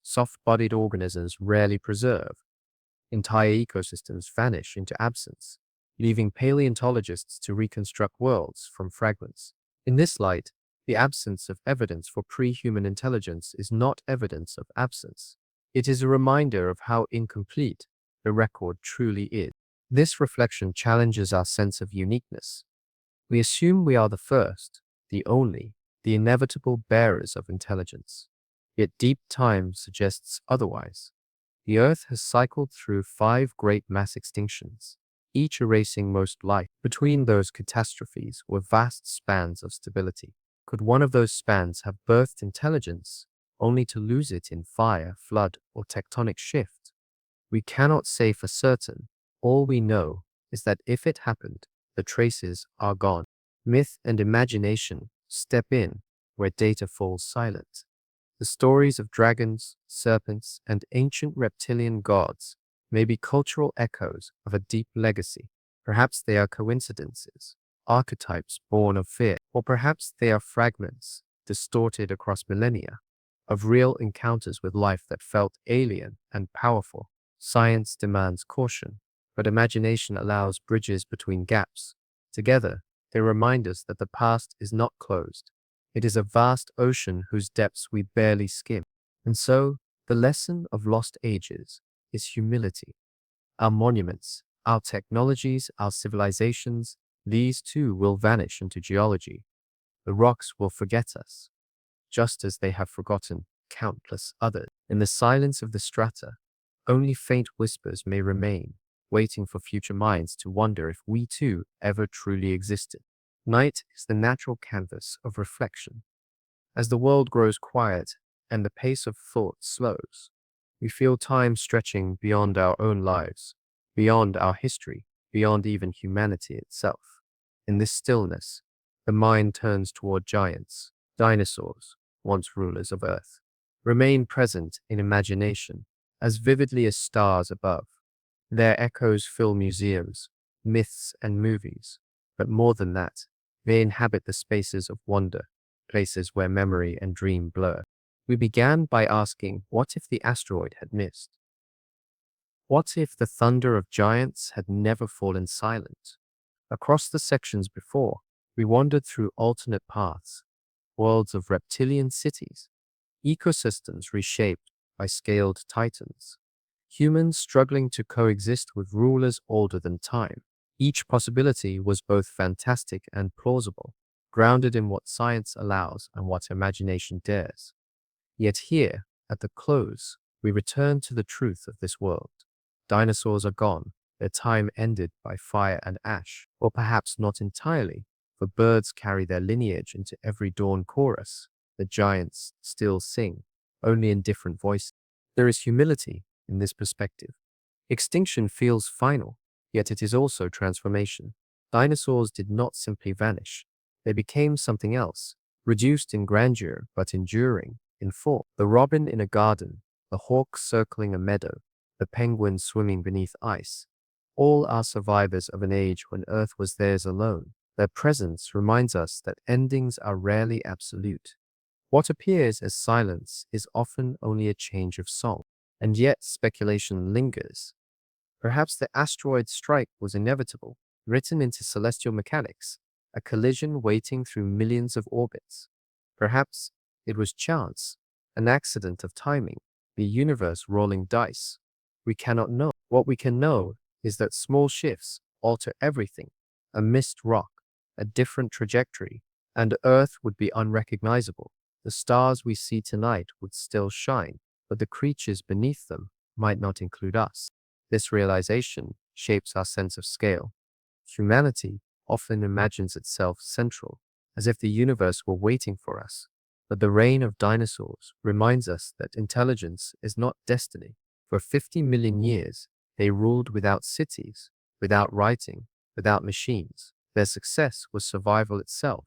Soft-bodied organisms rarely preserve. Entire ecosystems vanish into absence, leaving paleontologists to reconstruct worlds from fragments. In this light, the absence of evidence for pre-human intelligence is not evidence of absence. It is a reminder of how incomplete the record truly is. This reflection challenges our sense of uniqueness. We assume we are the first, the only, the inevitable bearers of intelligence. Yet deep time suggests otherwise. The Earth has cycled through 5 great mass extinctions, each erasing most life. Between those catastrophes were vast spans of stability. Could one of those spans have birthed intelligence, only to lose it in fire, flood, or tectonic shift? We cannot say for certain. All we know is that if it happened, the traces are gone. Myth and imagination step in where data falls silent. The stories of dragons, serpents, and ancient reptilian gods may be cultural echoes of a deep legacy. Perhaps they are coincidences, archetypes born of fear, or perhaps they are fragments, distorted across millennia, of real encounters with life that felt alien and powerful. Science demands caution, but imagination allows bridges between gaps. Together, they remind us that the past is not closed. It is a vast ocean whose depths we barely skim. And so, the lesson of lost ages is humility. Our monuments, our technologies, our civilizations, these too will vanish into geology. The rocks will forget us, just as they have forgotten countless others. In the silence of the strata, only faint whispers may remain, waiting for future minds to wonder if we too ever truly existed. Night is the natural canvas of reflection. As the world grows quiet and the pace of thought slows, we feel time stretching beyond our own lives, beyond our history, beyond even humanity itself. In this stillness, the mind turns toward giants, dinosaurs, once rulers of Earth, remain present in imagination as vividly as stars above. Their echoes fill museums, myths, and movies, but more than that, they inhabit the spaces of wonder, places where memory and dream blur. We began by asking, what if the asteroid had missed? What if the thunder of giants had never fallen silent? Across the sections before, we wandered through alternate paths, worlds of reptilian cities, ecosystems reshaped by scaled titans, humans struggling to coexist with rulers older than time. Each possibility was both fantastic and plausible, grounded in what science allows and what imagination dares. Yet here, at the close, we return to the truth of this world. Dinosaurs are gone, their time ended by fire and ash, or perhaps not entirely, for birds carry their lineage into every dawn chorus. The giants still sing, only in different voices. There is humility in this perspective. Extinction feels final, yet it is also transformation. Dinosaurs did not simply vanish. They became something else, reduced in grandeur but enduring in form. The robin in a garden, the hawk circling a meadow, the penguin swimming beneath ice. All are survivors of an age when Earth was theirs alone. Their presence reminds us that endings are rarely absolute. What appears as silence is often only a change of song, and yet speculation lingers. Perhaps the asteroid strike was inevitable, written into celestial mechanics, a collision waiting through millions of orbits. Perhaps it was chance, an accident of timing, the universe rolling dice. We cannot know. What we can know is that small shifts alter everything. A missed rock, a different trajectory, and Earth would be unrecognizable. The stars we see tonight would still shine, but the creatures beneath them might not include us. This realization shapes our sense of scale. Humanity often imagines itself central, as if the universe were waiting for us. But the reign of dinosaurs reminds us that intelligence is not destiny. For 50 million years, they ruled without cities, without writing, without machines. Their success was survival itself,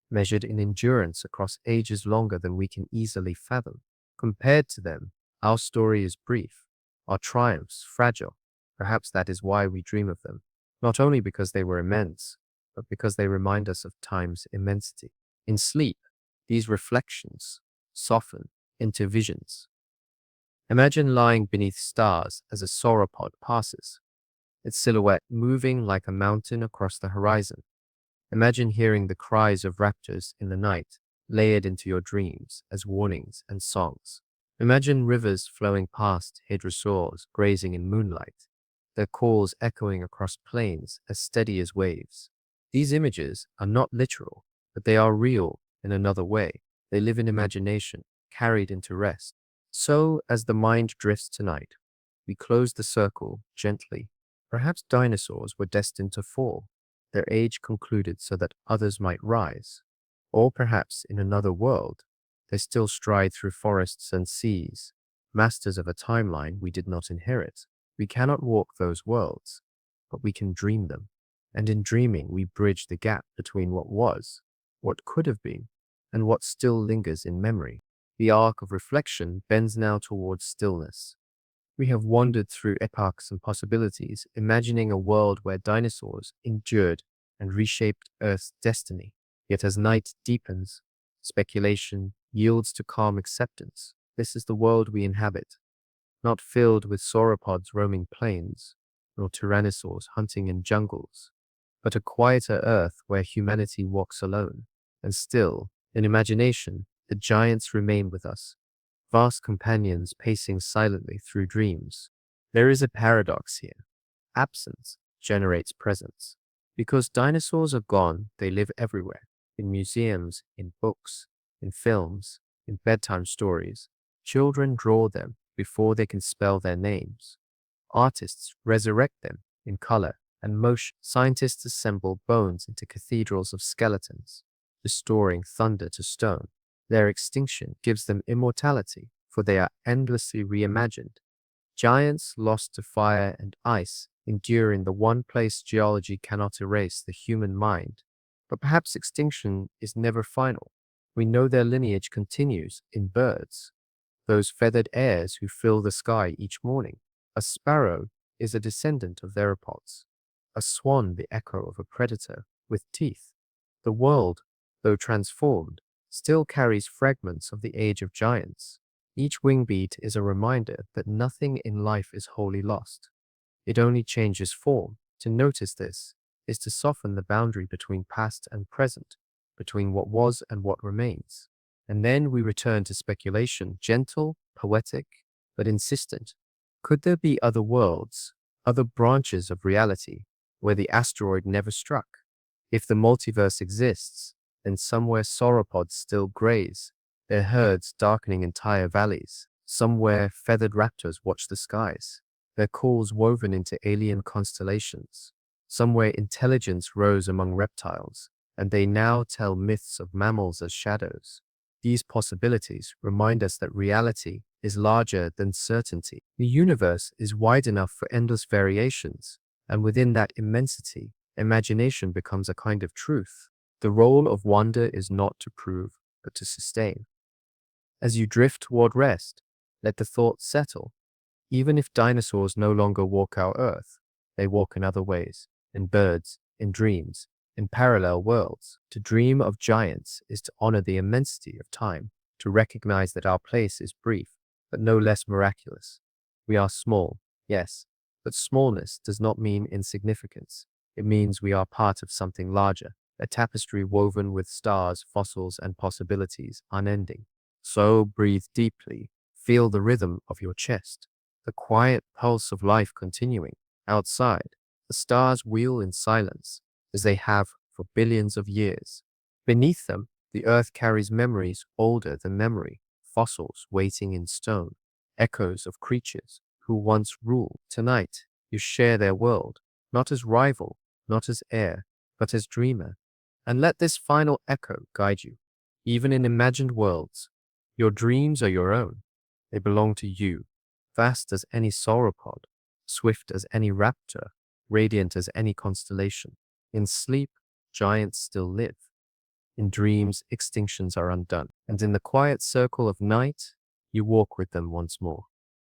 measured in endurance across ages longer than we can easily fathom. Compared to them, our story is brief, our triumphs fragile. Perhaps that is why we dream of them, not only because they were immense, but because they remind us of time's immensity. In sleep, these reflections soften into visions. Imagine lying beneath stars as a sauropod passes, its silhouette moving like a mountain across the horizon. Imagine hearing the cries of raptors in the night, layered into your dreams as warnings and songs. Imagine rivers flowing past hadrosaurs grazing in moonlight, their calls echoing across plains as steady as waves. These images are not literal, but they are real in another way. They live in imagination, carried into rest. So, as the mind drifts tonight, we close the circle gently. Perhaps dinosaurs were destined to fall, their age concluded so that others might rise. Or perhaps in another world, they still stride through forests and seas, masters of a timeline we did not inherit. We cannot walk those worlds, but we can dream them. And in dreaming, we bridge the gap between what was, what could have been, and what still lingers in memory. The arc of reflection bends now towards stillness. We have wandered through epochs and possibilities, imagining a world where dinosaurs endured and reshaped Earth's destiny. Yet as night deepens, speculation yields to calm acceptance. This is the world we inhabit, not filled with sauropods roaming plains, nor tyrannosaurs hunting in jungles, but a quieter Earth where humanity walks alone. And still, in imagination, the giants remain with us, vast companions pacing silently through dreams. There is a paradox here. Absence generates presence. Because dinosaurs are gone, they live everywhere, in museums, in books, in films, in bedtime stories. Children draw them before they can spell their names. Artists resurrect them in color and motion. Scientists assemble bones into cathedrals of skeletons, restoring thunder to stone. Their extinction gives them immortality, for they are endlessly reimagined. Giants lost to fire and ice endure in the one place geology cannot erase: the human mind. But perhaps extinction is never final. We know their lineage continues in birds, those feathered heirs who fill the sky each morning. A sparrow is a descendant of theropods, a swan the echo of a predator with teeth. The world, though transformed, still carries fragments of the age of giants. Each wing beat is a reminder that nothing in life is wholly lost. It only changes form. To notice this is to soften the boundary between past and present, between what was and what remains. And then we return to speculation, gentle, poetic, but insistent. Could there be other worlds, other branches of reality, where the asteroid never struck? If the multiverse exists, then somewhere sauropods still graze, their herds darkening entire valleys. Somewhere feathered raptors watch the skies, their calls woven into alien constellations. Somewhere intelligence rose among reptiles, and they now tell myths of mammals as shadows. These possibilities remind us that reality is larger than certainty. The universe is wide enough for endless variations, and within that immensity, imagination becomes a kind of truth. The role of wonder is not to prove, but to sustain. As you drift toward rest, let the thoughts settle. Even if dinosaurs no longer walk our Earth, they walk in other ways, in birds, in dreams, in parallel worlds. To dream of giants is to honor the immensity of time, to recognize that our place is brief, but no less miraculous. We are small, yes, but smallness does not mean insignificance. It means we are part of something larger, a tapestry woven with stars, fossils, and possibilities unending. So breathe deeply, feel the rhythm of your chest, the quiet pulse of life continuing. Outside, the stars wheel in silence, as they have for billions of years. Beneath them, the earth carries memories older than memory, fossils waiting in stone, echoes of creatures who once ruled. Tonight, you share their world, not as rival, not as heir, but as dreamer. And let this final echo guide you. Even in imagined worlds, your dreams are your own. They belong to you, vast as any sauropod, swift as any raptor, radiant as any constellation. In sleep, giants still live. In dreams, extinctions are undone. And in the quiet circle of night, you walk with them once more.